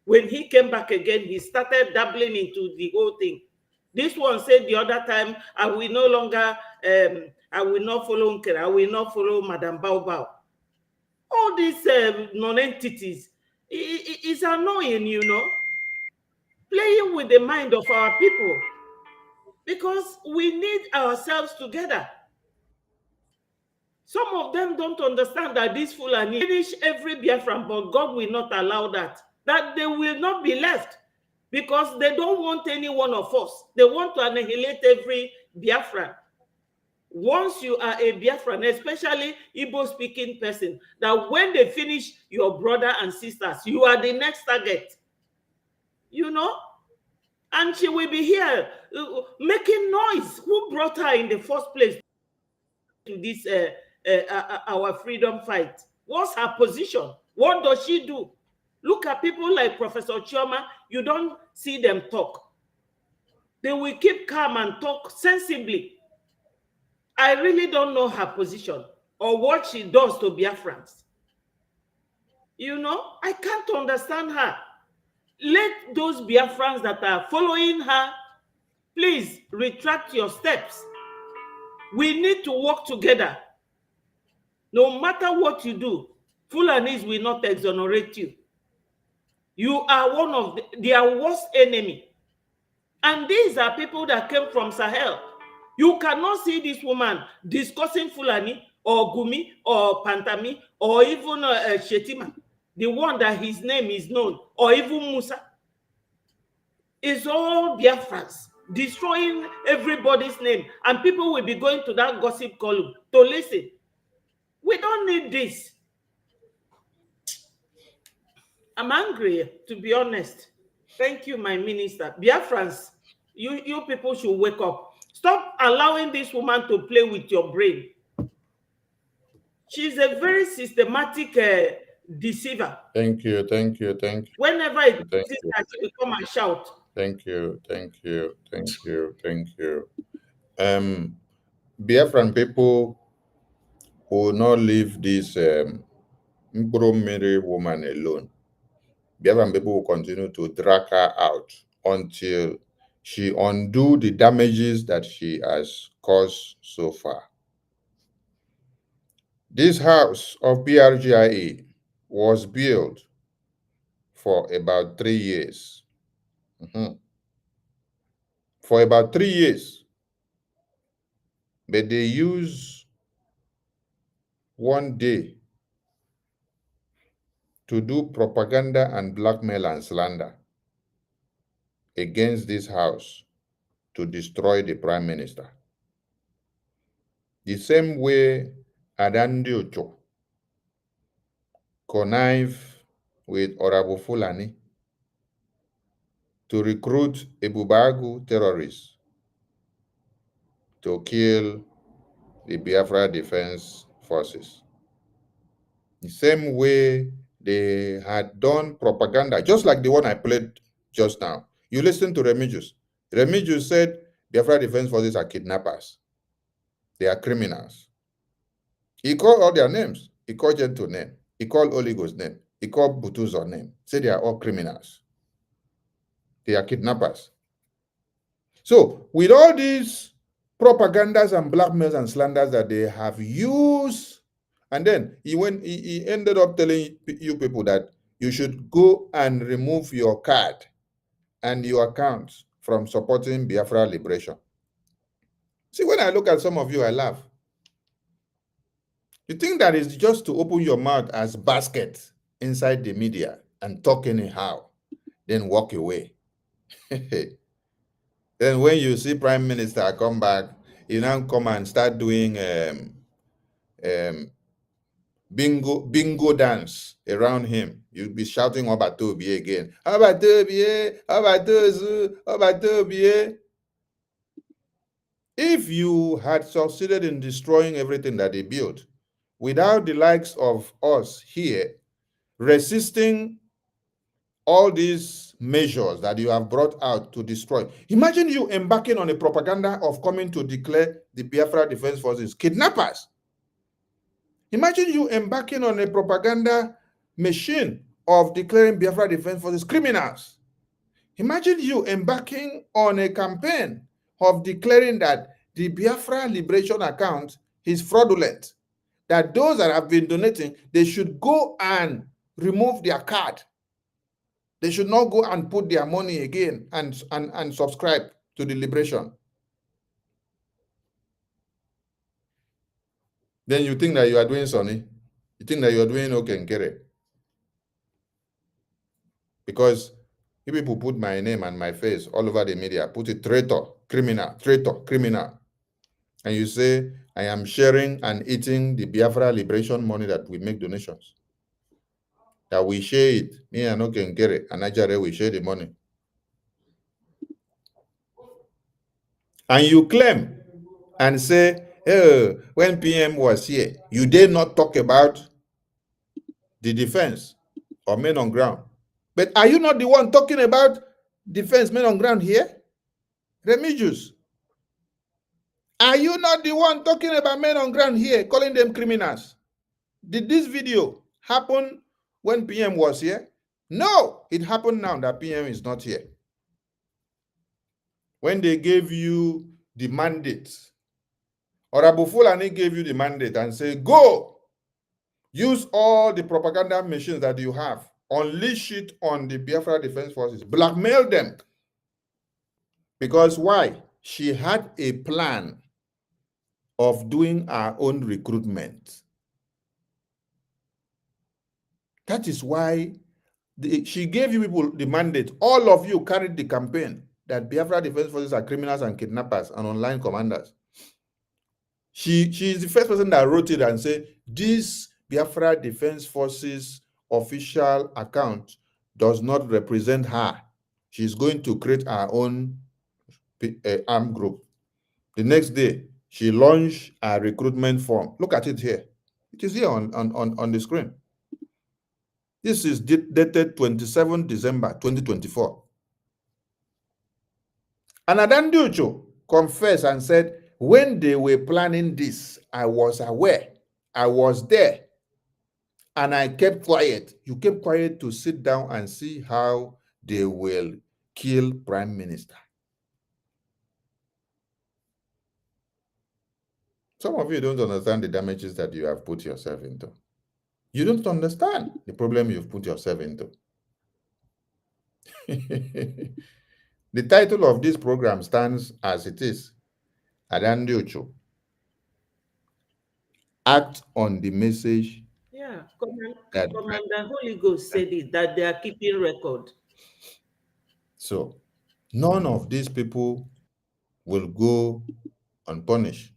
When he came back again, he started dabbling into the whole thing. This one said the other time, I will no longer, I will not follow Nkera, I will not follow Madam Bao Bao. All these non-entities, it's annoying, playing with the mind of our people, because we need ourselves together. Some of them don't understand that this Fulani finish every Biafran, but God will not allow that they will not be left, because they don't want any one of us. They want to annihilate every Biafran. Once you are a Biafran, especially Igbo-speaking person, that when they finish your brother and sisters, you are the next target. And she will be here making noise. Who brought her in the first place to this our freedom fight? What's her position? What does she do? Look at people like Professor Chioma. You don't see them talk. They will keep calm and talk sensibly. I really don't know her position or what she does to Biafrans. I can't understand her. Let those Biafrans that are following her, please retract your steps. We need to work together. No matter what you do, Fulanis will not exonerate you. You are one of their worst enemy. And these are people that came from Sahel. You cannot see this woman discussing Fulani or Gumi or Pantami or even Shetima, the one that his name is known, or even Musa. It's all Biafrans destroying everybody's name. And people will be going to that gossip column to listen. We don't need this. I'm angry, to be honest. Thank you, my minister. Biafrans, you people should wake up. Stop allowing this woman to play with your brain. She's a very systematic deceiver. Thank you. Whenever it is that she will come and shout. Thank you. Biafran people will not leave this Mkpuru woman alone. Biafran people will continue to drag her out until she undo the damages that she has caused so far. This house of BRGIE was built for about 3 years. For about 3 years. But they use one day to do propaganda and blackmail and slander against this house to destroy the prime minister. The same way Adandi Ocho connive with Orabo Fulani to recruit Ebubagu terrorists to kill the Biafra Defense Forces. The same way they had done propaganda, just like the one I played just now. You listen to Remigius. Remigius said Biafra Defense Forces are kidnappers. They are criminals. He called all their names. He called Gento name. He called Oligo's name. He called Butuzo name. Said they are all criminals. They are kidnappers. So with all these propagandas and blackmails and slanders that they have used, and then he ended up telling you people that you should go and remove your card and your accounts from supporting Biafra liberation. See, when I look at some of you, I laugh. You think that is just to open your mouth as basket inside the media and talk anyhow, then walk away. Then when you see Prime Minister come back, you now come and start doing bingo dance around him. You'll be shouting Obatobi again. Obatobi, Obatozu, Obatobi. If you had succeeded in destroying everything that they built, without the likes of us here resisting all these measures that you have brought out to destroy. Imagine you embarking on a propaganda of coming to declare the Biafra Defense Forces kidnappers. Imagine you embarking on a propaganda machine of declaring Biafra Defense Forces criminals. Imagine you embarking on a campaign of declaring that the Biafra Liberation account is fraudulent, that those that have been donating, they should go and remove their card. They should not go and put their money again and subscribe to the liberation. Then you think that you are doing Sonny. You think that you are doing Okenkere. Because if people put my name and my face all over the media, put it traitor, criminal. And you say, I am sharing and eating the Biafra liberation money that we make donations. That we share it. Me and Okenkere and Ajare, we share the money. And you claim and say, oh, when PM was here, you did not talk about the defense or men on ground. But are you not the one talking about defense men on ground here? Remigius, are you not the one talking about men on ground here, calling them criminals? Did this video happen when PM was here? No, it happened now that PM is not here. When they gave you the mandate, or Abu Fulani gave you the mandate and say, go, use all the propaganda machines that you have, unleash it on the Biafra Defense Forces, blackmail them. Because why? She had a plan of doing her own recruitment. That is why she gave you people the mandate. All of you carried the campaign that Biafra Defense Forces are criminals and kidnappers and online commanders. She is the first person that wrote it and said, this Biafra Defense Forces official account does not represent her. She's going to create her own armed group. The next day, she launched a recruitment form. Look at it here. It is here on the screen. This is dated 27 December 2024. And Adanducho confessed and said, when they were planning this, I was aware. I was there. And I kept quiet. You kept quiet to sit down and see how they will kill Prime Minister. Some of you don't understand the damages that you have put yourself into. You don't understand the problem you've put yourself into. The title of this program stands as it is, Adandiocho. Act on the message. Yeah, Commander Holy Ghost said it, that they are keeping record. So, none of these people will go unpunished.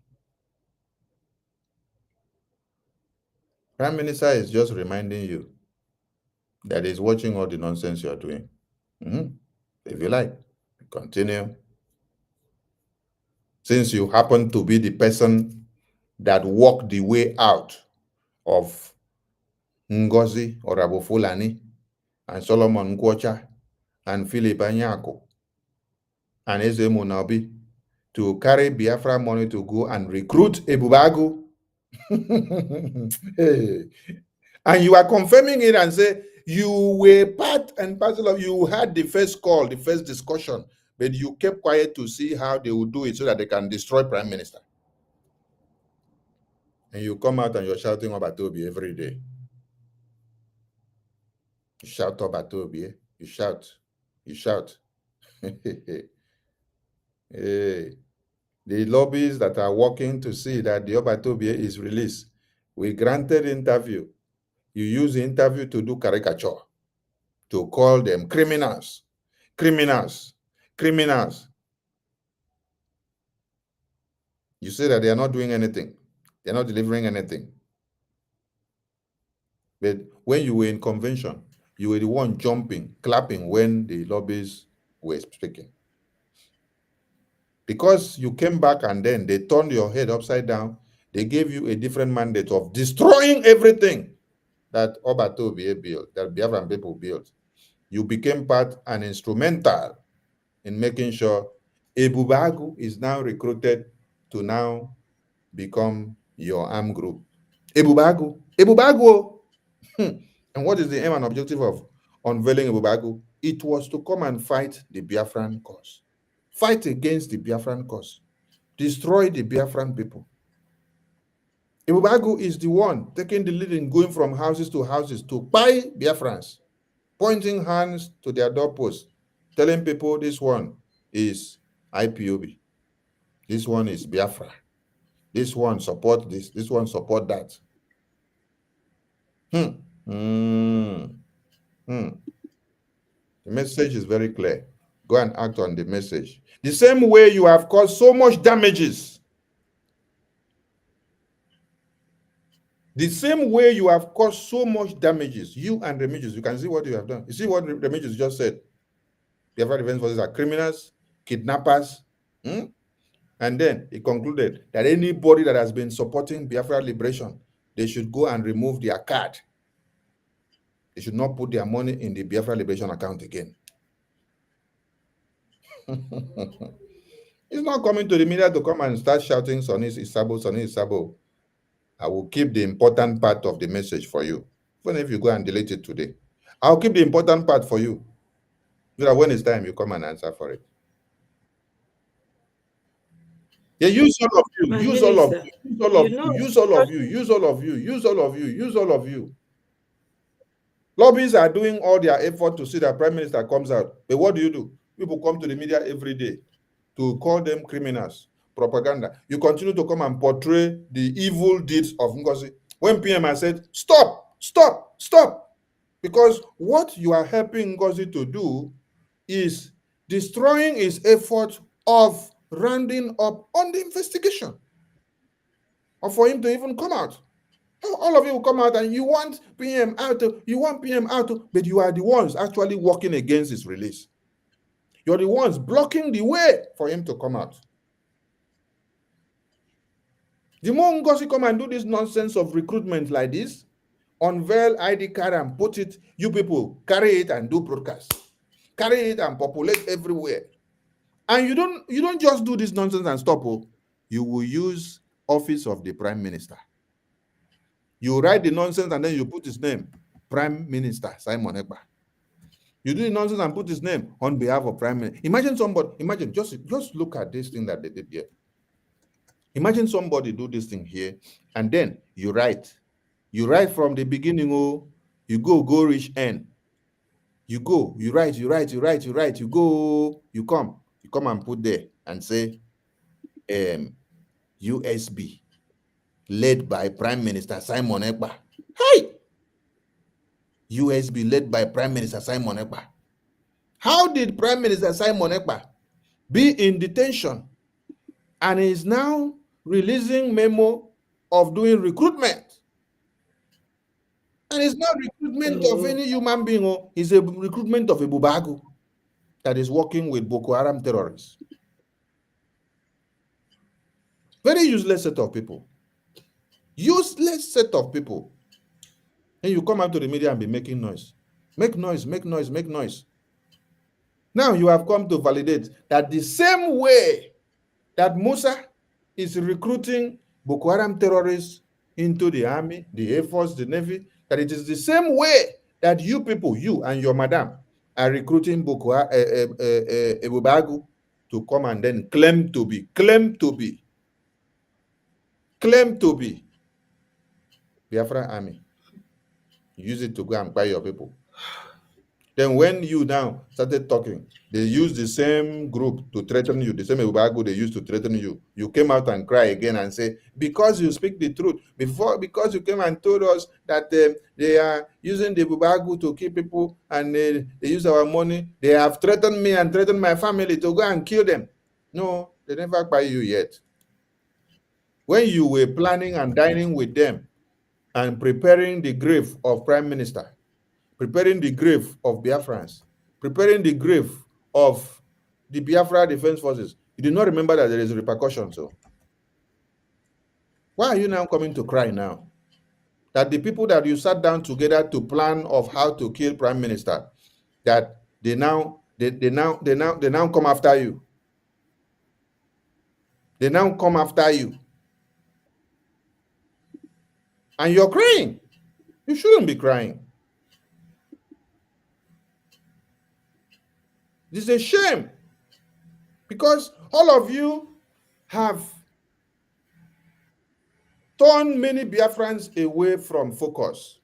Prime Minister is just reminding you that he's watching all the nonsense you're doing. If you like, continue. since you happen to be the person that walked the way out of Ngozi Orabo Fulani and Solomon Nkwocha and Philip Anyako and Eze Munabi to carry Biafra money to go and recruit Ebubagu. Hey. And you are confirming it and say you were part and parcel of, you had the first call, the first discussion, but you kept quiet to see how they would do it so that they can destroy Prime Minister. And you come out and you're shouting Obatobi every day. You shout Obatobi, you shout, you shout. Hey. The lobbies that are working to see that the Obatobi is released, we granted interview. You use the interview to do caricature, to call them criminals, criminals, criminals. You say that they are not doing anything. They're not delivering anything. But when you were in convention, you were the one jumping, clapping when the lobbies were speaking. Because you came back and then they turned your head upside down, they gave you a different mandate of destroying everything that Obatobi built, that Biafran people built. You became part and instrumental in making sure Ebubagu is now recruited to now become your armed group. Ebubagu, Ebubagu. And what is the aim and objective of unveiling Ebubagu? It was to come and fight the Biafran cause. Fight against the Biafran cause. Destroy the Biafran people. Ebubagu is the one taking the lead in going from houses to buy Biafrans, pointing hands to their doorposts, telling people this one is IPOB, this one is Biafra, this one support this one support that. The message is very clear. Go and act on the message. The same way you have caused so much damages. The same way you have caused so much damages, you and Remigius, you can see what you have done. You see what Remigius just said. The Biafra Defense Forces are criminals, kidnappers. And then he concluded that anybody that has been supporting Biafra liberation, they should go and remove their card. They should not put their money in the Biafra liberation account again. He's not coming to the media to come and start shouting, Sonny Isabo, Sonny Isabo. I will keep the important part of the message for you. Even if you go and delete it today, I'll keep the important part for you. So that when it's time, you come and answer for it. Yeah, use all of you, use all of you, use all of you, use all of you, use all of you, use all of you, use all of you. Lobbies are doing all their effort to see that Prime Minister comes out. But what do? People come to the media every day to call them criminals, propaganda. You continue to come and portray the evil deeds of Ngozi. When PM has said, stop, stop, stop. Because what you are helping Ngozi to do is destroying his effort of rounding up on the investigation. Or for him to even come out. All of you will come out and you want PM out, but you are the ones actually working against his release. You're the ones blocking the way for him to come out. The more Ngozi come and do this nonsense of recruitment like this, unveil ID card and put it, you people carry it and do broadcast. Carry it and populate everywhere. And you don't just do this nonsense and stop. You will use office of the Prime Minister. You write the nonsense and then you put his name, Prime Minister Simon Ekpa. You do the nonsense and put his name on behalf of Prime Minister. Imagine, just look at this thing that they did here. Imagine somebody do this thing here, and then you write. You write from the beginning, you go reach end. You go, you write, you go, you come and put there and say, USB, led by Prime Minister Simon Ekpa. Hey! USB led by Prime Minister Simon Ekpa. How did Prime Minister Simon Ekpa be in detention and is now releasing memo of doing recruitment? And it's not recruitment of any human being, it's a recruitment of a Bubagu that is working with Boko Haram terrorists. Very useless set of people. Useless set of people. And you come out to the media and be making noise. Make noise, make noise, make noise. Now you have come to validate that the same way that Musa is recruiting Boko Haram terrorists into the army, the Air Force, the Navy, that it is the same way that you people, you and your madam, are recruiting Ebubagu to come and then claim to be Biafra army. Use it to go and buy your people. Then when you now started talking, they used the same group to threaten you, the same Ebubagu they used to threaten you. You came out and cry again and say, because you speak the truth, because you came and told us that they are using the Ebubagu to kill people and they use our money, they have threatened me and threatened my family to go and kill them. No, they never buy you yet. When you were planning and dining with them and preparing the grave of Prime Minister, preparing the grave of Biafrans, preparing the grave of the Biafra Defense Forces, you do not remember that there is repercussion. So why are you now coming to cry now? That the people that you sat down together to plan of how to kill Prime Minister, that they now come after you. They now come after you. And you're crying. You shouldn't be crying. This is a shame. Because all of you have turned many Biafrans away from focus.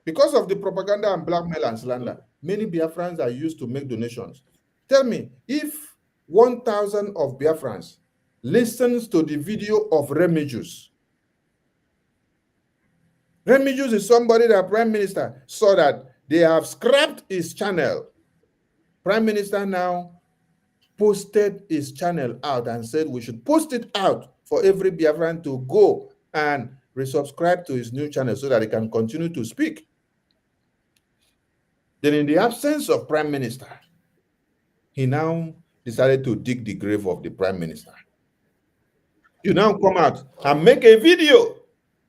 Because of the propaganda and blackmail and slander, many Biafrans are used to make donations. Tell me, if 1,000 of Biafrans listens to the video of Remigius is somebody that Prime Minister saw that they have scrapped his channel. Prime Minister now posted his channel out and said we should post it out for every Biafran to go and resubscribe to his new channel so that he can continue to speak. Then in the absence of Prime Minister, he now decided to dig the grave of the Prime Minister. You now come out and make a video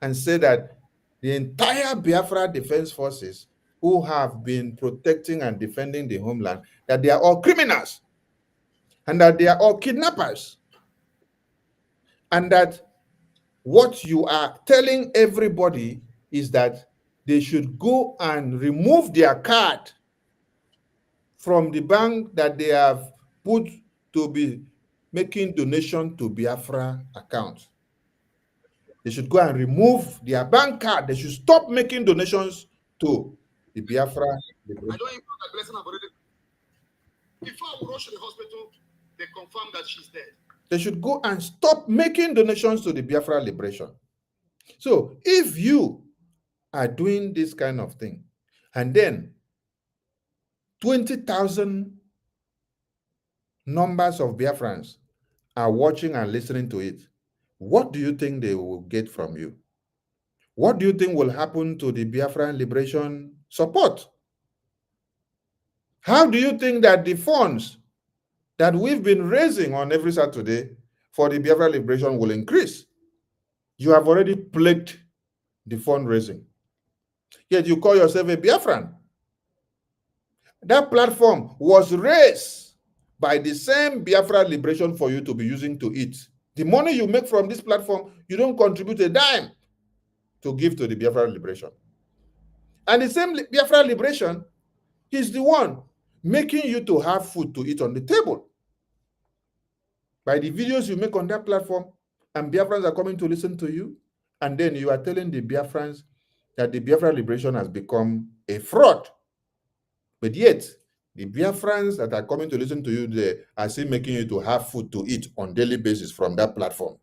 and say that the entire Biafra Defense Forces who have been protecting and defending the homeland, that they are all criminals and that they are all kidnappers. And that what you are telling everybody is that they should go and remove their card from the bank that they have put to be making donation to Biafra account. They should go and remove their bank card. They should stop making donations to the Biafra. I don't even know that blessing I've already. Before I rush to the hospital, they confirm that she's dead. They should go and stop making donations to the Biafra liberation. So if you are doing this kind of thing, and then 20,000 numbers of Biafrans are watching and listening to it, what do you think they will get from you? What do you think will happen to the Biafran liberation support? How do you think that the funds that we've been raising on every Saturday for the Biafra liberation will increase? You have already plagued the fundraising. Yet you call yourself a Biafran. That platform was raised by the same Biafra liberation for you to be using to eat. The money you make from this platform, you don't contribute a dime to give to the Biafra liberation. And the same Biafra liberation is the one making you to have food to eat on the table. By the videos you make on that platform, and Biafrans are coming to listen to you, and then you are telling the Biafrans that the Biafra liberation has become a fraud. But yet, the Biafrans that are coming to listen to you there are still making you to have food to eat on daily basis from that platform.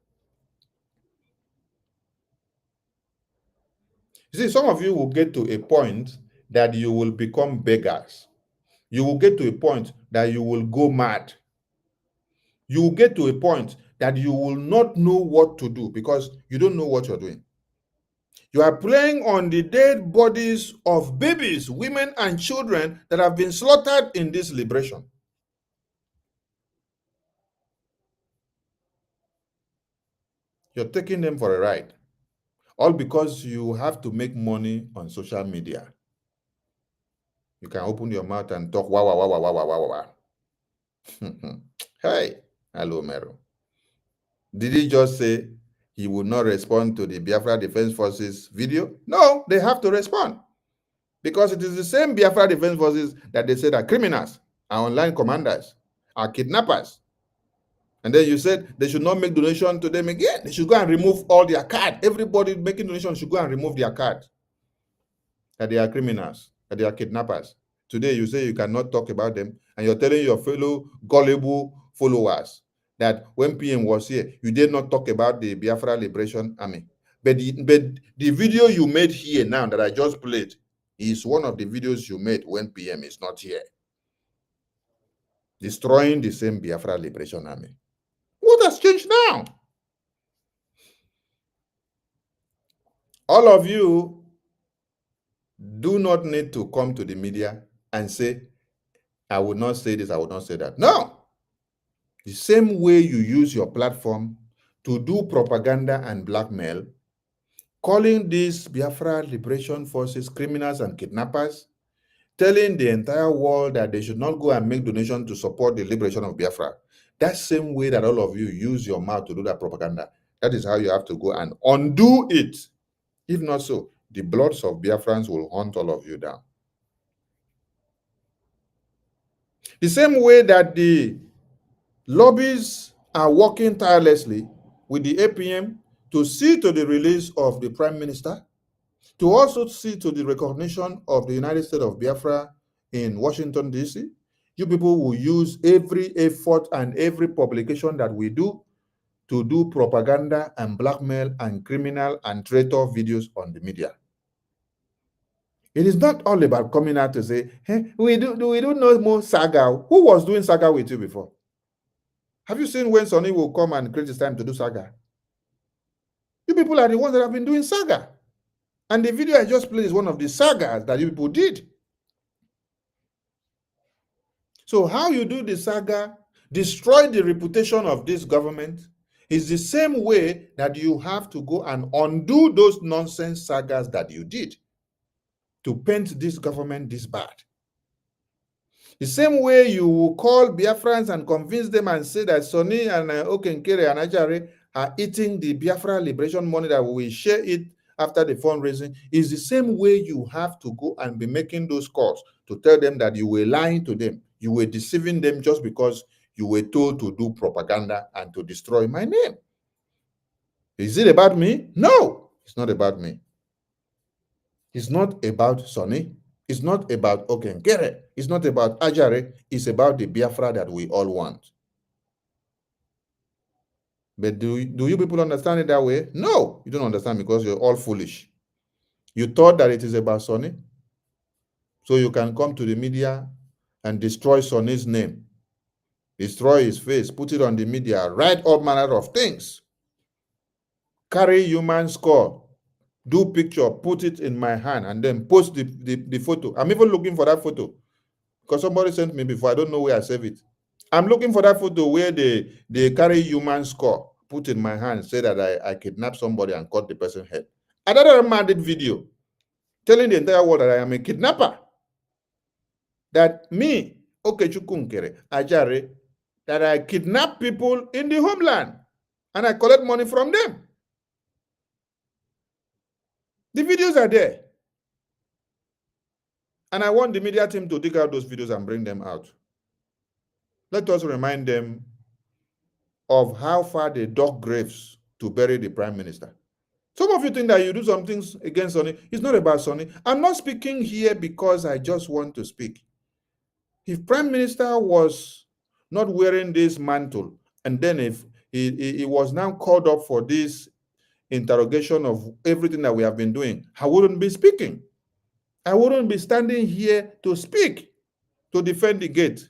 You see, some of you will get to a point that you will become beggars. You will get to a point that you will go mad. You will get to a point that you will not know what to do because you don't know what you're doing. You are playing on the dead bodies of babies, women, and children that have been slaughtered in this liberation. You're taking them for a ride. All because you have to make money on social media. You can open your mouth and talk wow, wow, wow, wow, wow, wow, wow. Hey, hello, Mero. Did he just say he would not respond to the Biafra Defense Forces video? No, they have to respond. Because it is the same Biafra Defense Forces that they said are criminals, are online commanders, are kidnappers. And then you said they should not make donation to them again. They should go and remove all their cards. Everybody making donations should go and remove their cards. That they are criminals, that they are kidnappers. Today you say you cannot talk about them, and you're telling your fellow gullible followers that when PM was here, you did not talk about the Biafra Liberation Army. But the video you made here now that I just played is one of the videos you made when PM is not here. Destroying the same Biafra Liberation Army. What has changed now? All of you do not need to come to the media and say, I would not say this, I would not say that. No. The same way you use your platform to do propaganda and blackmail, calling these Biafra Liberation Forces criminals and kidnappers, telling the entire world that they should not go and make donations to support the liberation of Biafra. That same way that all of you use your mouth to do that propaganda, that is how you have to go and undo it. If not so, the bloods of Biafrans will hunt all of you down. The same way that the lobbies are working tirelessly with the APM to see to the release of the Prime Minister, to also see to the recognition of the United States of Biafra in Washington, D.C. You people will use every effort and every publication that we do to do propaganda and blackmail and criminal and traitor videos on the media. It is not all about coming out to say, hey, we do no more saga. Who was doing saga with you before? Have you seen when Sonny will come and create his time to do saga? You people are the ones that have been doing saga. And the video I just played is one of the sagas that you people did. So how you do the saga, destroy the reputation of this government, is the same way that you have to go and undo those nonsense sagas that you did to paint this government this bad. The same way you will call Biafrans and convince them and say that Sonny and Okenkere and Ajare are eating the Biafra liberation money that we will share it after the fundraising, is the same way you have to go and be making those calls to tell them that you were lying to them. You were deceiving them just because you were told to do propaganda and to destroy my name. Is it about me? No, it's not about me. It's not about Sonny. It's not about Okenkere. It's not about Ajare. It's about the Biafra that we all want. But do you people understand it that way? No, you don't understand because you're all foolish. You thought that it is about Sonny, so you can come to the media and destroy Sonny's name, destroy his face, put it on the media, write all manner of things, carry human score, do picture, put it in my hand, and then post the photo. I'm even looking for that photo because somebody sent me before. I don't know where I save it. I'm looking for that photo where they carry human score, put in my hand, say that I kidnapped somebody and cut the person's head. Another man did video telling the entire world that I am a kidnapper. That me, Okechukwu Ajare, that I kidnap people in the homeland and I collect money from them. The videos are there. And I want the media team to dig out those videos and bring them out. Let us remind them of how far they dug graves to bury the Prime Minister. Some of you think that you do some things against Sonny. It's not about Sonny. I'm not speaking here because I just want to speak. If Prime Minister was not wearing this mantle, and then if he was now called up for this interrogation of everything that we have been doing, I wouldn't be speaking. I wouldn't be standing here to speak, to defend the gate.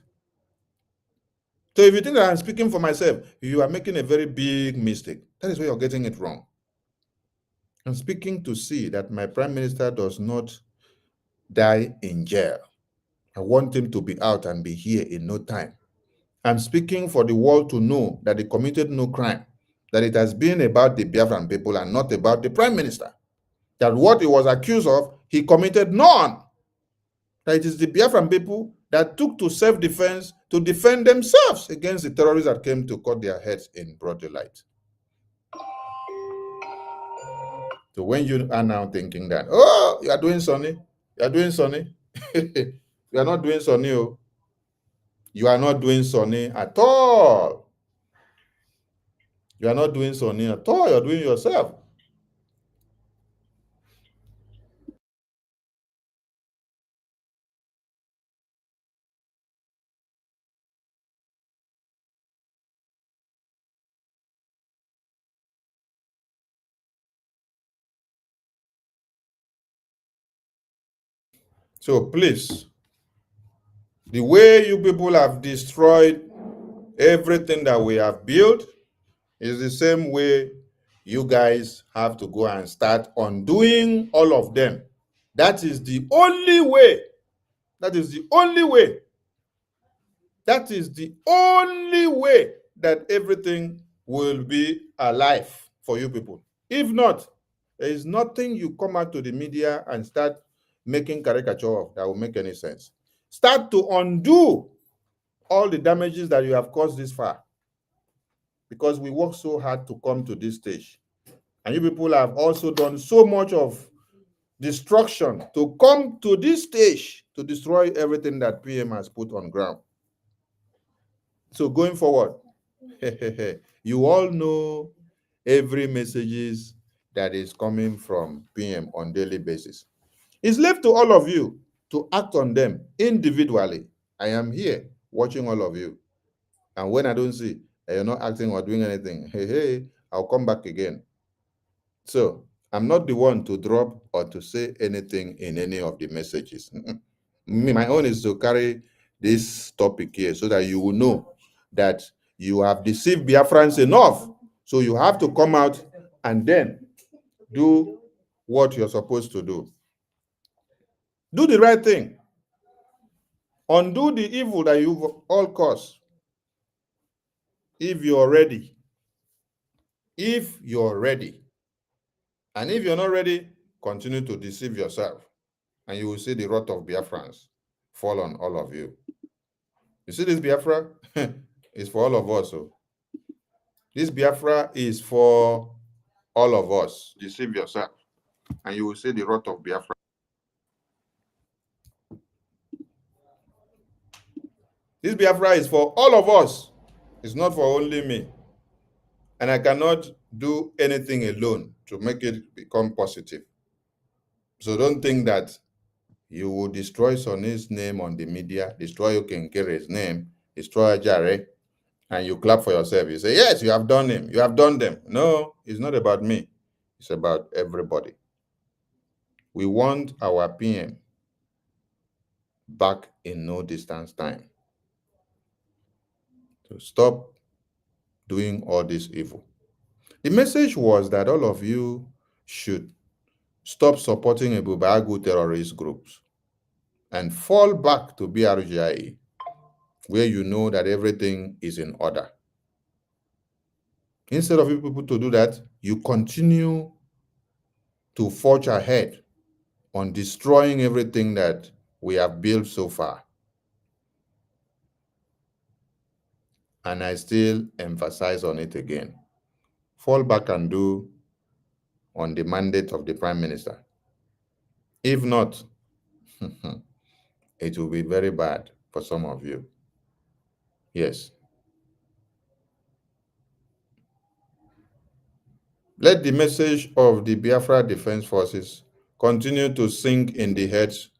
So if you think that I'm speaking for myself, you are making a very big mistake. That is where you're getting it wrong. I'm speaking to see that my Prime Minister does not die in jail. I want him to be out and be here in no time. I'm speaking for the world to know that he committed no crime. that it has been about the Biafran people and not about the Prime Minister. That what he was accused of, he committed none. That it is the Biafran people that took to self-defense to defend themselves against the terrorists that came to cut their heads in broad daylight. So when you are now thinking that, oh, you are doing Sonny, you are doing Sonny, you are not doing Sonny, oh. You are not doing Sonny at all. You are not doing Sonny at all, you are doing yourself. So please, the way you people have destroyed everything that we have built is the same way you guys have to go and start undoing all of them. That is the only way. That is the only way. That is the only way that everything will be alive for you people. If not, there is nothing you come out to the media and start making caricature of that will make any sense. Start to undo all the damages that you have caused this far, because we worked so hard to come to this stage. And you people have also done so much of destruction to come to this stage to destroy everything that PM has put on ground. So going forward, you all know every messages that is coming from PM on daily basis. It's left to all of you to act on them individually. I am here watching all of you. And when I don't see you're not acting or doing anything, hey, I'll come back again. So I'm not the one to drop or to say anything in any of the messages. Me, my own is to carry this topic here so that you will know that you have deceived Biafrans enough. So you have to come out and then do what you're supposed to do. Do the right thing. Undo the evil that you've all caused. If you're ready. If you're ready. And if you're not ready, continue to deceive yourself. And you will see the wrath of Biafrans fall on all of you. You see this Biafra? It's for all of us. So this Biafra is for all of us. Deceive yourself. And you will see the wrath of Biafra. This Biafra is for all of us. It's not for only me. And I cannot do anything alone to make it become positive. So don't think that you will destroy Sonny's name on the media, destroy Okenkere's name, destroy Jare, and you clap for yourself. You say, yes, you have done him. You have done them. No, it's not about me. It's about everybody. We want our PM back in no distance time. So stop doing all this evil. The message was that all of you should stop supporting Ebubagu terrorist groups and fall back to BRGIE, where you know that everything is in order. Instead of you people to do that, you continue to forge ahead on destroying everything that we have built so far. And I still emphasize on it again. Fall back and do on the mandate of the Prime Minister. If not, it will be very bad for some of you. Yes. Let the message of the Biafra Defense Forces continue to sink in the heads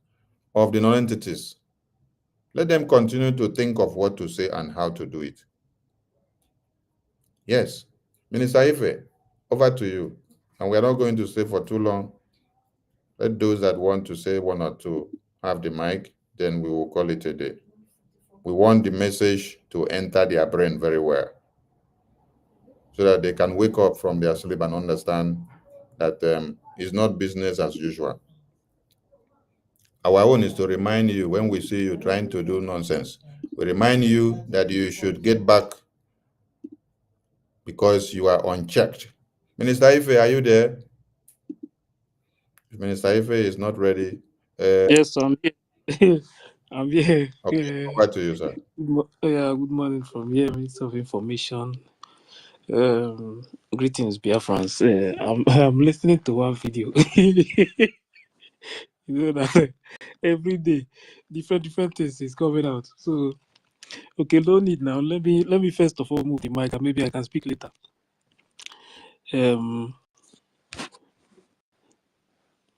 of the non-entities. Let them continue to think of what to say and how to do it. Yes. Minister Ife, over to you. And we are not going to stay for too long. Let those that want to say one or two have the mic, then we will call it a day. We want the message to enter their brain very well so that they can wake up from their sleep and understand that it's not business as usual. Our own is to remind you when we see you trying to do nonsense. We remind you that you should get back because you are unchecked. Minister Ife, are you there? If Minister Ife is not ready. Yes, I'm here. I'm here. Okay, over to you, sir. Good morning from here, Minister of Information. Greetings, BIAFRANS. I'm listening to one video. You know that every day, different things is coming out. So, okay, no need now. Let me first of all move the mic, and maybe I can speak later.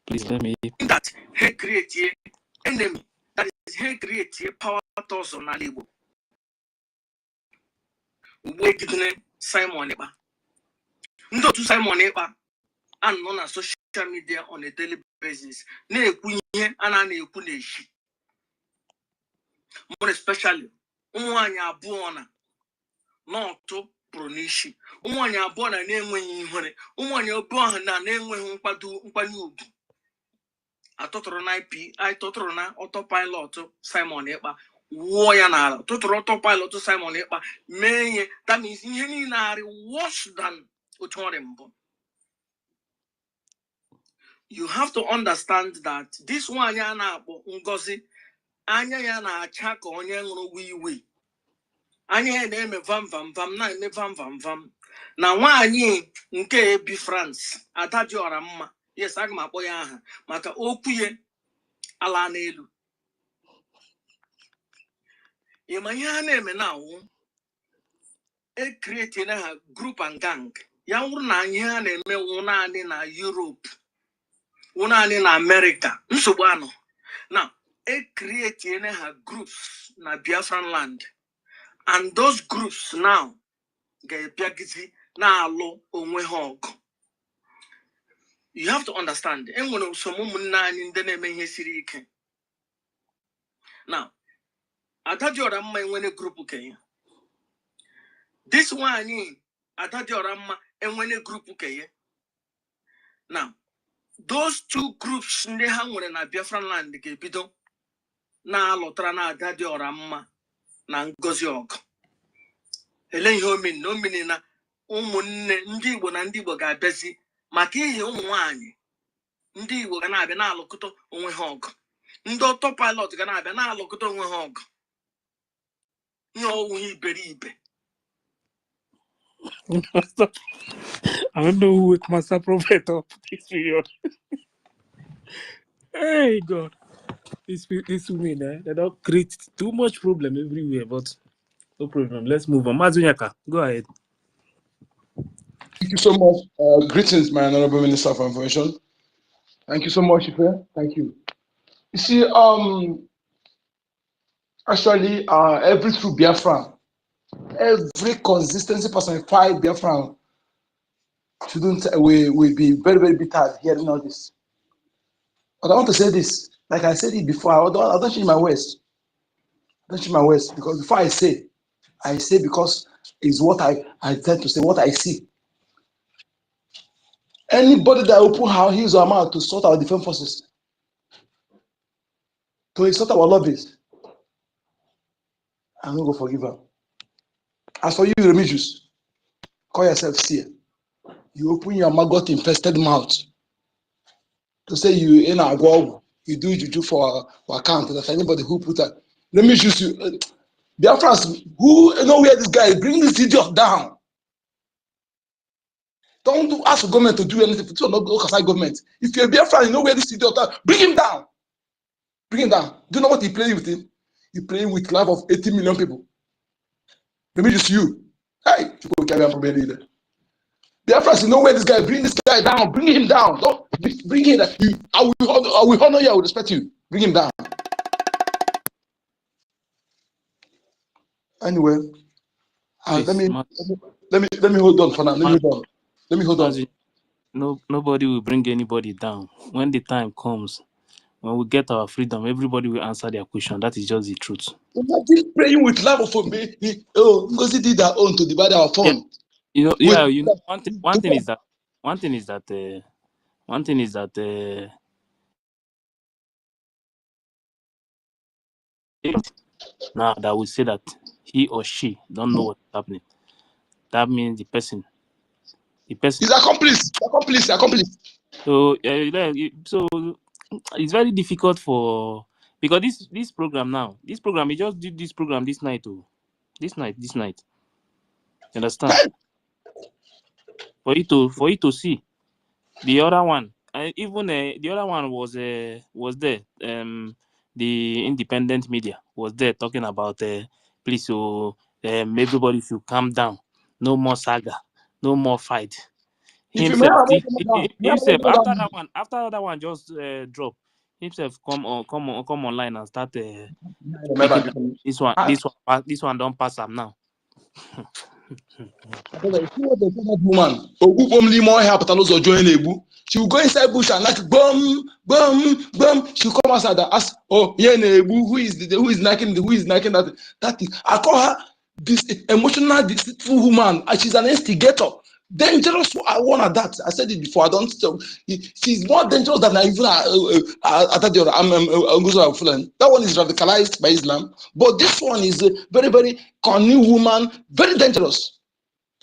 Please let me. That he create enemy. That is he create power toss on Alibo. We get Simon Eba. Ndo to Simon Eba. And on social media on a daily basis. Ne kunye ana ne kuneshi. More especially, umwanya abụọ n'ọtụ pụrụ n'isi. Umwanya abụọ na-enweghị ihere. Umwanya abụọ na-enweghị nkwanye ugwu. Atụtụrụ na atụtụrụ na autopilot Simon Ekpa wụọ ya n'ala. Tụtụrụ autopilot Simon Ekpa mee ihe. That means ihe niile arị worse than otu ọ dị mbụ. You have to understand that this one ya na-akpọ Ngozi anya ya na-acha ka onye ṅụrụ wii. Anya ya na-eme vam na-eme vam. Na nwaanyị nke BIAFRANS Ada Diora Mma, yes, aga m akpọ ya aha maka okwu ya ala n'elu. Ịma ihe ha na-eme na awụ create na ha group and gang. Ya nwụrụ na ihe ha na-eme wụ naanị na Europe, wụ naanị na America. Nsogbu anọ. Now, create na ha groups na Biafran land. And those groups now ga-ebiagizi na-alụ onwe ha ọgụ. You have to understand. Enwere usoro ụmụnne anyị ndị na-eme ihe siri ike. Now, Ada Diora Mma enwere group Kenya. This one, Ada Diora Mma enwere group Kenya. Now, those two groups ndị ha nwere na Biafran land ga-ebido na-alụtara na Ada Diora Mma na Ngozi ọgụ. Ele ihe omini na ụmụnne ndị Igbo na ndị Igbo ga-abịazi maka ihe ụmụ nwaanyị. Ndị Igbo ga na-abịa na-alụkọta onwe ha ọgụ. Ndị autopilot ga na-abịa na-alụkọta onwe ha ọgụ. Ihe ọwụwa iberibe. I don't know who wake Master Prophet up this period. Hey God, this women, they don't create too much problem everywhere, but no problem. Let's move on. Mazunyaka, go ahead. Thank you so much. Greetings, my Honorable Minister of Information. Thank you so much, Ife. Thank you. You see, actually, every true Biafran, every consistency personified Biafran shouldn't will be very, very bitter hearing all this. But I want to say this, like I said it before, I don't change my words. I don't change my words because before I say because it's what I tend to say, what I see. Anybody that open his or her mouth to sort our defense forces, to sort our lobbies, I'm not going to forgive her. As for you, Remigius, call yourself seer. You open your maggot infested mouth to say you in a war, you do juju for account. That anybody who put that. Remigius, you, Biafrans, who know where this guy is, bring this idiot down. Don't ask the government to do anything. Don't look aside government. If you're a Biafran, you know where this idiot is. Bring him down. Bring him down. Do you know what he playing with him? He playing with the life of 80 million people. Remigius, you. Hey, you can't be a leader. Biafrans, you know where this guy is. Bring this guy down. Bring him down. Don't bring him down. I will honor you. I will respect you. Bring him down. Anyway, let me hold on for now. Let me hold on. No, nobody will bring anybody down. When the time comes, when we get our freedom, everybody will answer their question. That is just the truth. Imagine praying with love for me. Oh, because he did their own to divide our phone. Yeah. One thing is that now that we say that he or she don't know what's happening. that means the person. He's accomplice. So so it's very difficult for, because this program we just did this program this night. This night. You understand? For you to see the other one, even the other one was there. The independent media was there talking about please, everybody should calm down. No more saga. No more fight. Himself after that one just drop. Himself come online and start speaking. This one don't pass him now. Woman, she will go inside bush and like boom. She will come outside and ask, oh, yeah, who is knocking that? That is, I call her this emotional, deceitful woman, and she's an instigator. Dangerous. I warn her that. I said it before. I don't. She's more dangerous than I even. That one is radicalized by Islam, but this one is a very, very cunning woman, very dangerous.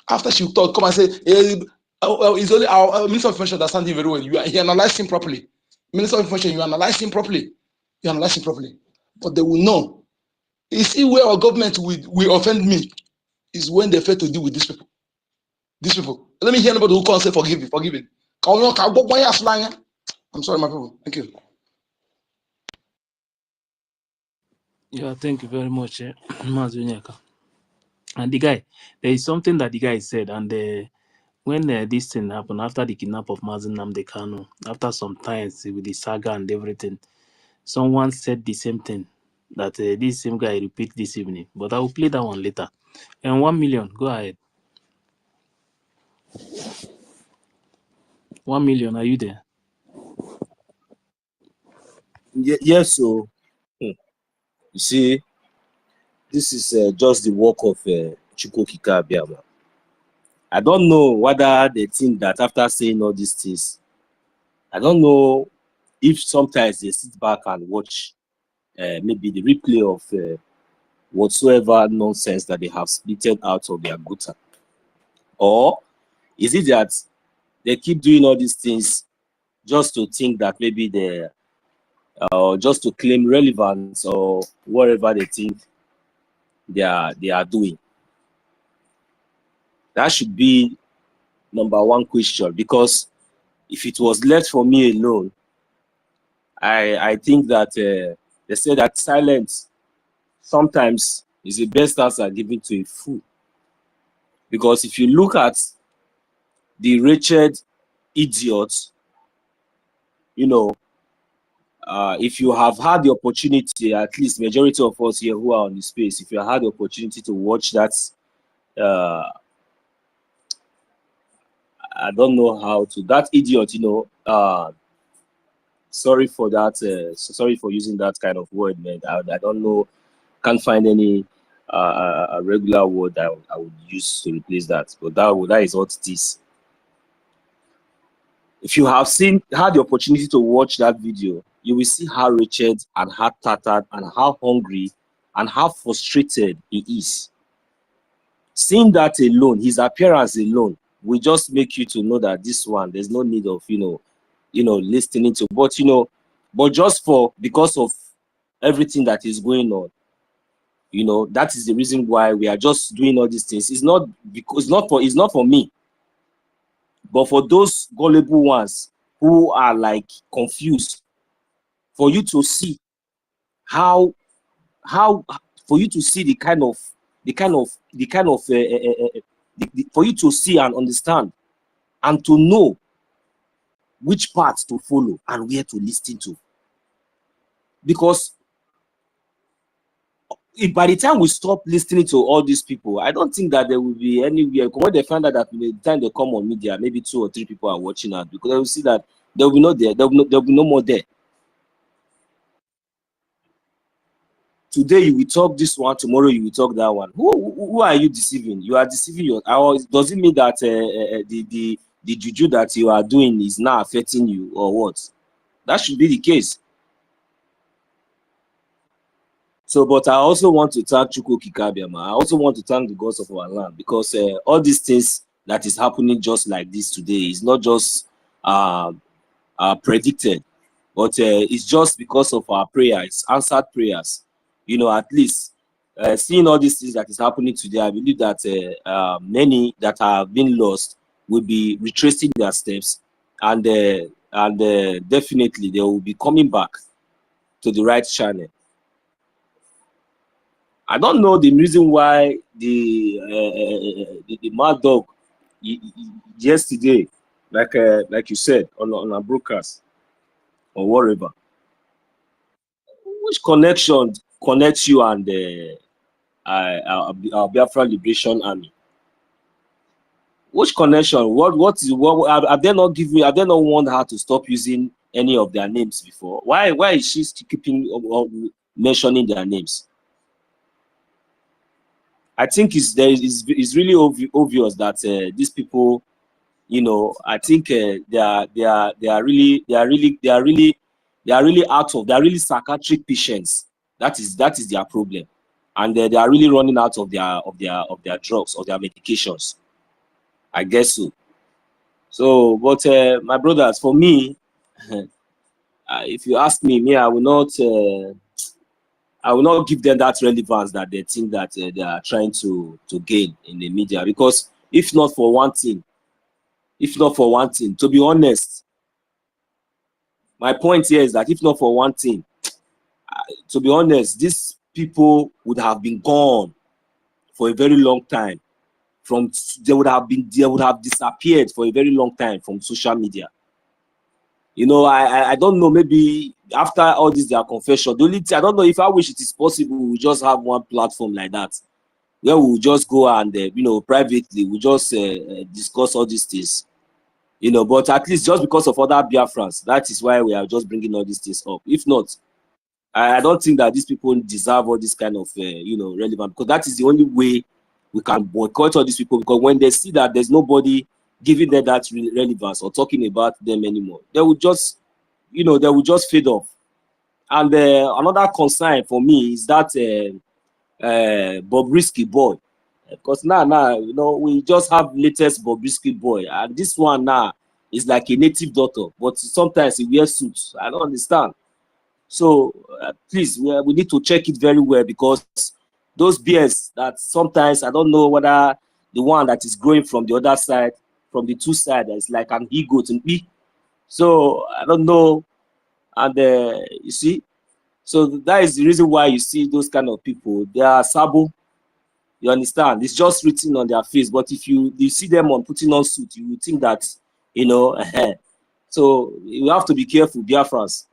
After she talk, come and say, it's only our Minister of Information understand him very well. You analyze him properly. Minister of Information, you analyze him properly. But they will know. You see where our government will offend me is when they fail to deal with these people. Let me hear anybody who can't say forgive me. I'm sorry, my people. Thank you. Yeah, thank you very much, Mazunyaka. And the guy, there is something that the guy said, and when this thing happened after the kidnap of Mazen Nnamdi Kanu, after some times with the saga and everything, someone said the same thing that this same guy repeat this evening. But I will play that one later. And 1 million, go ahead. 1 million, are you there? Yes, so you see, this is just the work of Chukwukika Abiyama. I don't know whether they think that after saying all these things, I don't know if sometimes they sit back and watch maybe the replay of whatsoever nonsense that they have spitted out of their gutter. Or is it that they keep doing all these things just to think that maybe they just to claim relevance or whatever they think they are doing? That should be number one question, because if it was left for me alone, I think that they say that silence sometimes is the best answer given to a fool. Because if you look at the wretched idiots, you know, if you have had the opportunity, at least majority of us here who are on the space, if you had the opportunity to watch that, I don't know how to, that idiot, you know, sorry for that, sorry for using that kind of word, man. I don't know, can't find any a regular word that I would use to replace that, but that is what it is. If you have had the opportunity to watch that video, you will see how wretched and how tattered and how hungry and how frustrated he is. Seeing that alone, his appearance alone, will just make you to know that this one, there's no need of, you know, listening to, but, you know, but just because of everything that is going on, you know, that is the reason why we are just doing all these things. It's not because it's not for me, but for those gullible ones who are like confused, for you to see how for you to see the kind of for you to see and understand and to know which path to follow and where to listen to. Because if by the time we stop listening to all these people, I don't think that there will be anywhere. When they find out that by the time they come on media, maybe 2 or 3 people are watching us, because they will see that there will be no there. There will be no more there. Today you will talk this one, tomorrow you will talk that one. Who are you deceiving? You are deceiving your. Does it mean that the juju that you are doing is now affecting you, or what? That should be the case. So, but I also want to thank Chukwu Kikabiama. I also want to thank the gods of our land, because all these things that is happening just like this today is not just predicted, but it's just because of our prayers, answered prayers. You know, at least seeing all these things that is happening today, I believe that many that have been lost will be retracing their steps, and definitely they will be coming back to the right channel. I don't know the reason why the mad dog yesterday, like you said on a broadcast or whatever, which connection connects you and our Biafra Liberation Army? Which connection? What have they not given? Have they not warned her to stop using any of their names before? Why is she still keeping mentioning their names? I think it's really obvious that these people, you know, I think they are really psychiatric patients. That is their problem, and they are really running out of their drugs or their medications. I guess so. So, but my brothers, for me, if you ask me, I will not give them that relevance that they think that they are trying to gain in the media, because if not for one thing, to be honest, my point here is that if not for one thing, to be honest, these people would have been gone for a very long time. They would have disappeared for a very long time from social media. You know, I don't know, maybe after all this their confession, the only thing, I don't know if I wish it is possible we just have one platform like that where we will just go and you know, privately we just discuss all these things, you know. But at least just because of other Biafrans, that is why we are just bringing all these things up. If not, I don't think that these people deserve all this kind of you know, relevant, because that is the only way we can boycott all these people, because when they see that there's nobody giving them that relevance or talking about them anymore, they will just, you know, they will just fade off. And another concern for me is that Bobrisky boy, because now you know, we just have latest Bobrisky boy, and this one now is like a native doctor, but sometimes he wears suits. I don't understand. So please, we need to check it very well, because those beers that sometimes, I don't know whether the one that is growing from the other side, from the two sides, is like an ego to me. So I don't know. And you see, so that is the reason why you see those kind of people. They are sabo. You understand? It's just written on their face. But if you see them on putting on suit, you would think that, you know. So you have to be careful, Biafrans.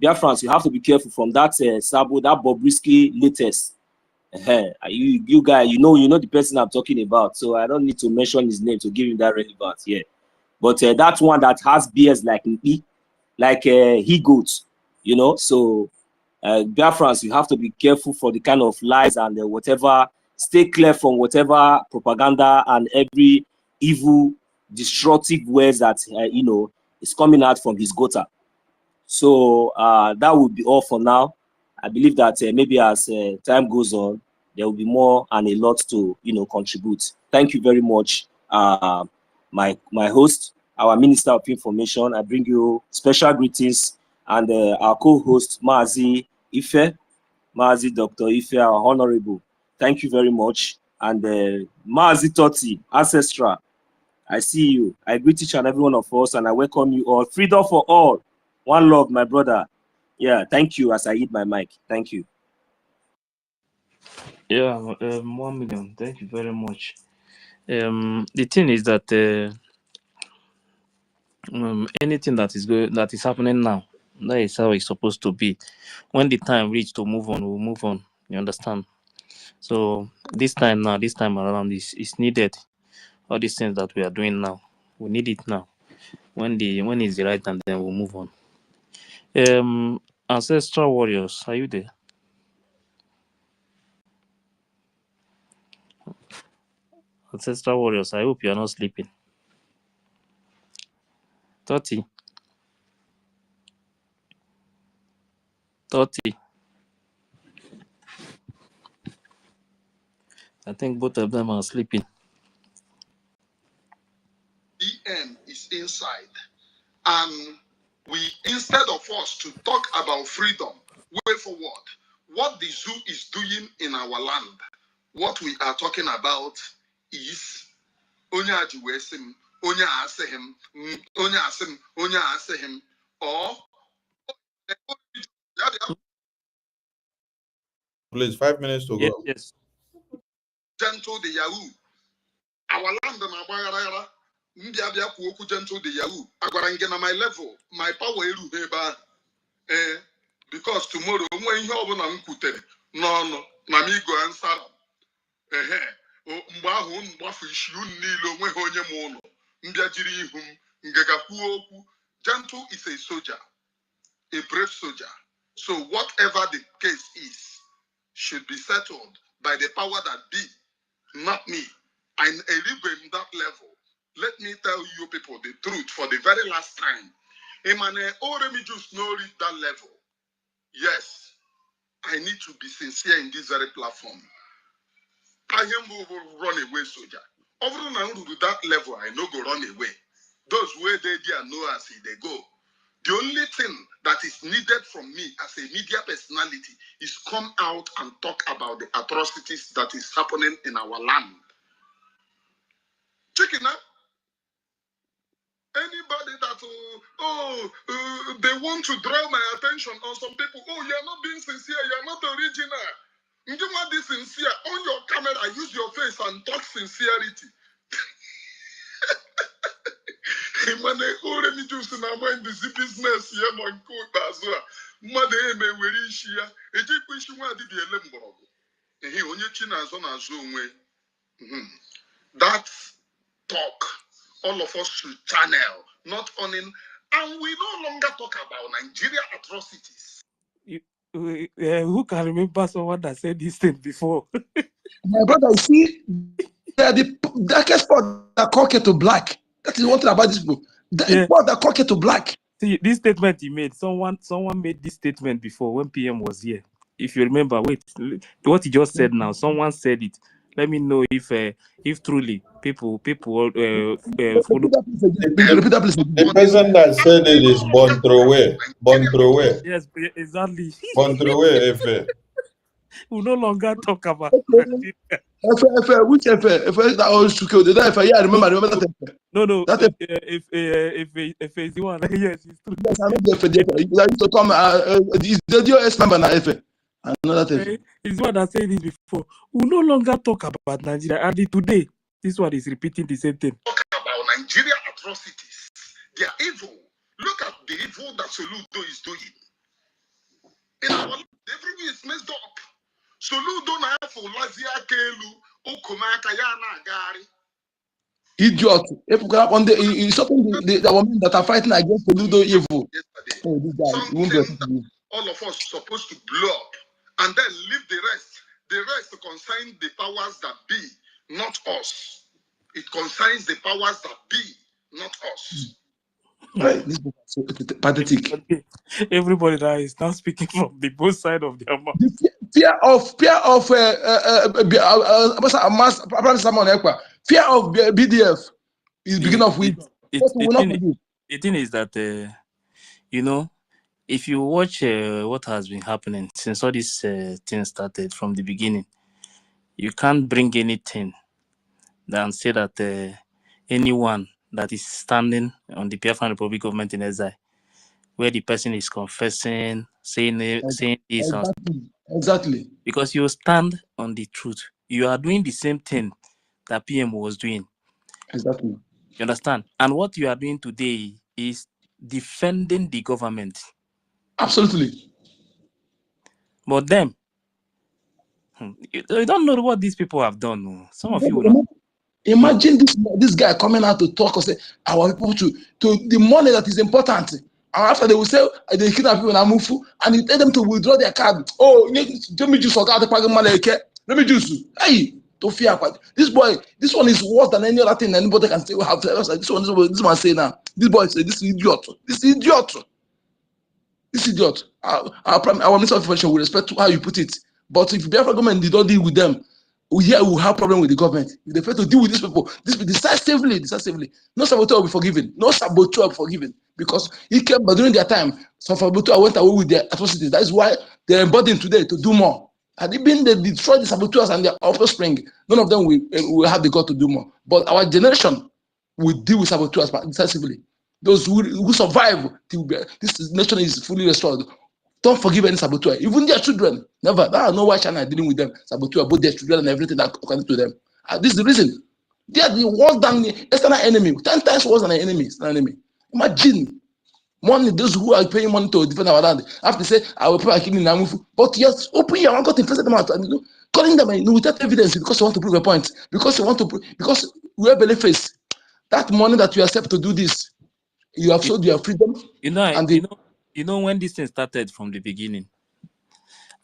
Biafrans, you have to be careful from that sabo, that Bobrisky latest. You guys, you know the person I'm talking about. So I don't need to mention his name to give him that relevance here. But that one that has beers like me, like he goats, you know. So Biafrans, you have to be careful for the kind of lies and whatever. Stay clear from whatever propaganda and every evil, destructive words that you know, is coming out from his gutter. So that would be all for now. I believe that maybe as time goes on, there will be more and a lot to, you know, contribute. Thank you very much, my host, our Minister of Information. I bring you special greetings, and our co-host Mazi Ife, Mazi Dr. Ife, our honorable. Thank you very much, and Mazi Toti, Ancestral. I see you. I greet each and every one of us, and I welcome you all. Freedom for all. One love, my brother. Yeah, thank you as I hit my mic. Thank you. Yeah, 1 million. Thank you very much. The thing is that anything that is happening now, that is how it's supposed to be. When the time reach to move on, we'll move on. You understand? So this time around, is needed. All these things that we are doing now, we need it now. When is the right time, then we'll move on. Ancestral warriors, are you there? Ancestral warriors, I hope you are not sleeping. 30. I think both of them are sleeping. EM is inside. And we, instead of us to talk about freedom, way forward, what the zoo is doing in our land, what we are talking about is onye ajiwesim, onye asehim, onye asim, onye asehim, or Please, 5 minutes to go. Yes. Gentle the Yahoo. Our land na bagara. Ndị abịa kwu okwu gentle the Yahoo. Agwara nge na my level, my power erughị ebe ahụ. Because tomorrow, onwe ihe ọbụla m kwutere n'ọnụ na m igo ansara. Mgbe ahụ unu gbafu isi unu niile onweghị onye ma ụlọ. Mbịa jiri ihu m ngega kwuo okwu. Gentle is a soldier, a brave soldier. So whatever the case is, should be settled by the power that be, not me. I'm a rebel in that level. Let me tell you people the truth for the very last time. Emmanuel Oremi just know reach that level. Yes, I need to be sincere in this very platform. I am will run away, soldier. Over to that level, I know go run away. Those where they there know as they go. The only thing that is needed from me as a media personality is come out and talk about the atrocities that is happening in our land. Check it out. Anybody that they want to draw my attention on some people, you're not being sincere, you're not original. You want this sincere on your camera, use your face and talk sincerity. Mane Oremi just na mind this business here man ko bazo mmadụ eme were isi ya ejikwa isi nwa adị ele mgbọrọgwụ ehe onye chi na-azọ onwe. That talk all of us should channel, not owning, and we no longer talk about Nigeria atrocities. Who can remember someone that said this thing before? My brother, you see, the darkest spot that call to black. That is one thing about this book. The spot that call to black. See, this statement he made, someone made this statement before when PM was here. If you remember, wait, what he just said now, someone said it. Let me know if truly people follow. The person that said it is Bontrowe. Yes, exactly. Bontrowe, We no longer talk about Which that was yeah, I remember that. No. That if is the one. Yes, it's true. Yes, I know the to come. Is the DOS member now? I know that. It's one that said this before. We no longer talk about Nigeria. And today, this one is repeating the same thing. Talk about Nigeria atrocities. They are evil. Look at the evil that Soludo is doing. In our life, everything is messed up. Soludo na for Lazia Kelu, Okumaka Yana Gari. Idiot. If we on the something the women that are fighting against Soludo evil. Yesterday. Oh, this guy. Something all of us supposed to blow up and then leave the rest. The rest concerns the powers that be, not us. It concerns the powers that be, not us. Right. This book is so pathetic. Everybody that is now speaking from the both side of their mouth. Fear of BDF is beginning of week. The thing is that if you watch what has been happening since all this thing started from the beginning, you can't bring anything and say that anyone that is standing on the Biafran Republic government in exile, where the person is confessing, saying this. Exactly. Because you stand on the truth. You are doing the same thing that PM was doing. Exactly. You understand? And what you are doing today is defending the government. Absolutely. But them, you don't know what these people have done. Some of you will not. Imagine this guy coming out to talk or say, our people to the money that is important. And after they will say, they kidnap people and move, and you tell them to withdraw their card. Oh, let me just forget the money. Let me just, hey, to fear. This boy, this one is worse than any other thing anybody can say. We have this one say now. This boy say, this idiot. Our Minister of Information will respect how you put it. But if the Biafra government did not deal with them, here we have problem with the government. If they fail to deal with these people decisively, no saboteur will be forgiven. No saboteur will be forgiven. Because he came, but during their time, some saboteur went away with their atrocities. That is why they're emboldened today to do more. Had it been they destroyed the saboteurs and their offspring, none of them will have the God to do more. But our generation will deal with saboteurs decisively. Those who survive till this nation is fully restored. Don't forgive any saboteur, even their children. Never. I don't know why China is dealing with them. Saboteur, both their children and everything that according to them. This is the reason. They are the worse than the external enemy. 10 times worse than an enemy. Enemy. Imagine money, those who are paying money to defend our land. After say, I will pay a killing Namufu. But yes, open your mouth, got infested them out. And, calling them without evidence because you want to prove a point. Because you want to because we have a face. That money that you accept to do this, you have sold your freedom. You know when this thing started from the beginning,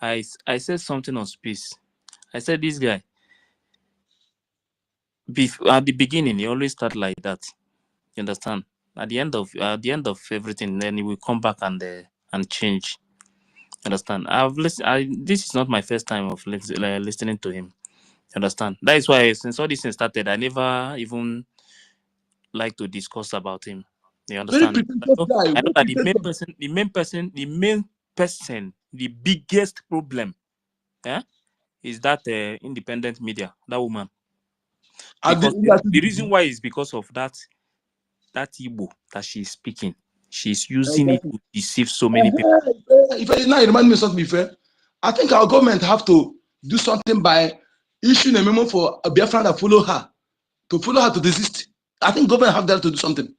I said something on space. I said this guy at the beginning he always start like that. You understand? At the end of everything, then he will come back and change. Understand? I've listened. This is not my first time of listening to him. Understand? That is why since all this thing started, I never even like to discuss about him. You understand? I know that the main person, the biggest problem, is that independent media, that woman. Because the reason why is because of that Igbo that she's speaking. She's using it to deceive so many people. If now you remind me of something fair, I think our government have to do something by issuing a memo for a Biafran that follow her to desist. I think government have that to do something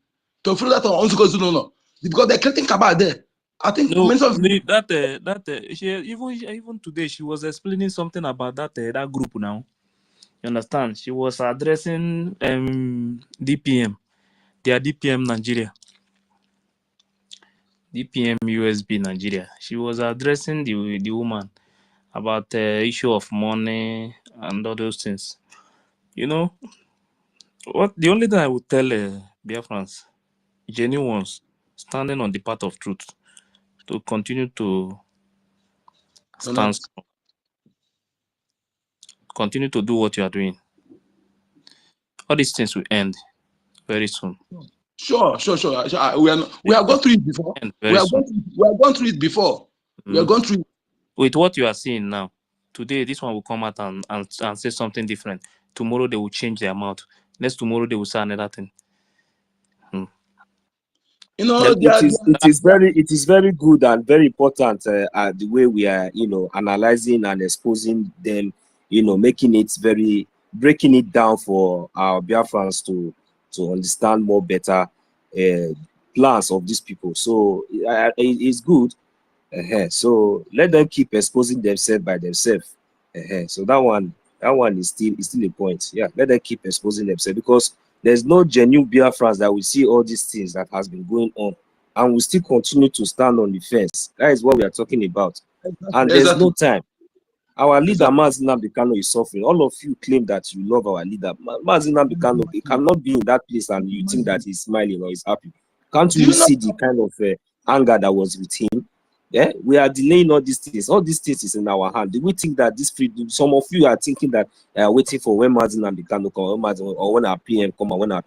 to follow that on no, because they're creating cabal there. I think even today she was explaining something about that group now. You understand? She was addressing DPM, their DPM Nigeria, DPM USB Nigeria. She was addressing the woman about the issue of money and all those things. You know, the only thing I would tell Biafrans, genuine ones, standing on the path of truth, to continue to stand strong. Continue to do what you are doing. All these things will end very soon. Sure. We have gone through it before. We have gone through it before. We have gone through it. With what you are seeing now, today this one will come out and say something different. Tomorrow they will change their mouth. Next tomorrow they will say another thing. You know, it is very good and very important the way we are, analyzing and exposing them, making it breaking it down for our Biafrans to understand more better plans of these people. So it's good. So let them keep exposing themselves by themselves. So that one is still a point. Yeah, let them keep exposing themselves, because there's no genuine Biafrans that will see all these things that has been going on and we still continue to stand on the fence. That is what we are talking about. And there's no time. Our leader, Mazi Nnamdi Kanu, is suffering. All of you claim that you love our leader. Mazi Nnamdi Kanu, he cannot be in that place and you think that he's smiling or he's happy. Can't you see the kind of anger that was with him? Yeah, we are delaying all these things. All these things is in our hand. Do we think that this freedom? Some of you are thinking that waiting for when Mazi Nnamdi Kanu come, or when our PM come, or when our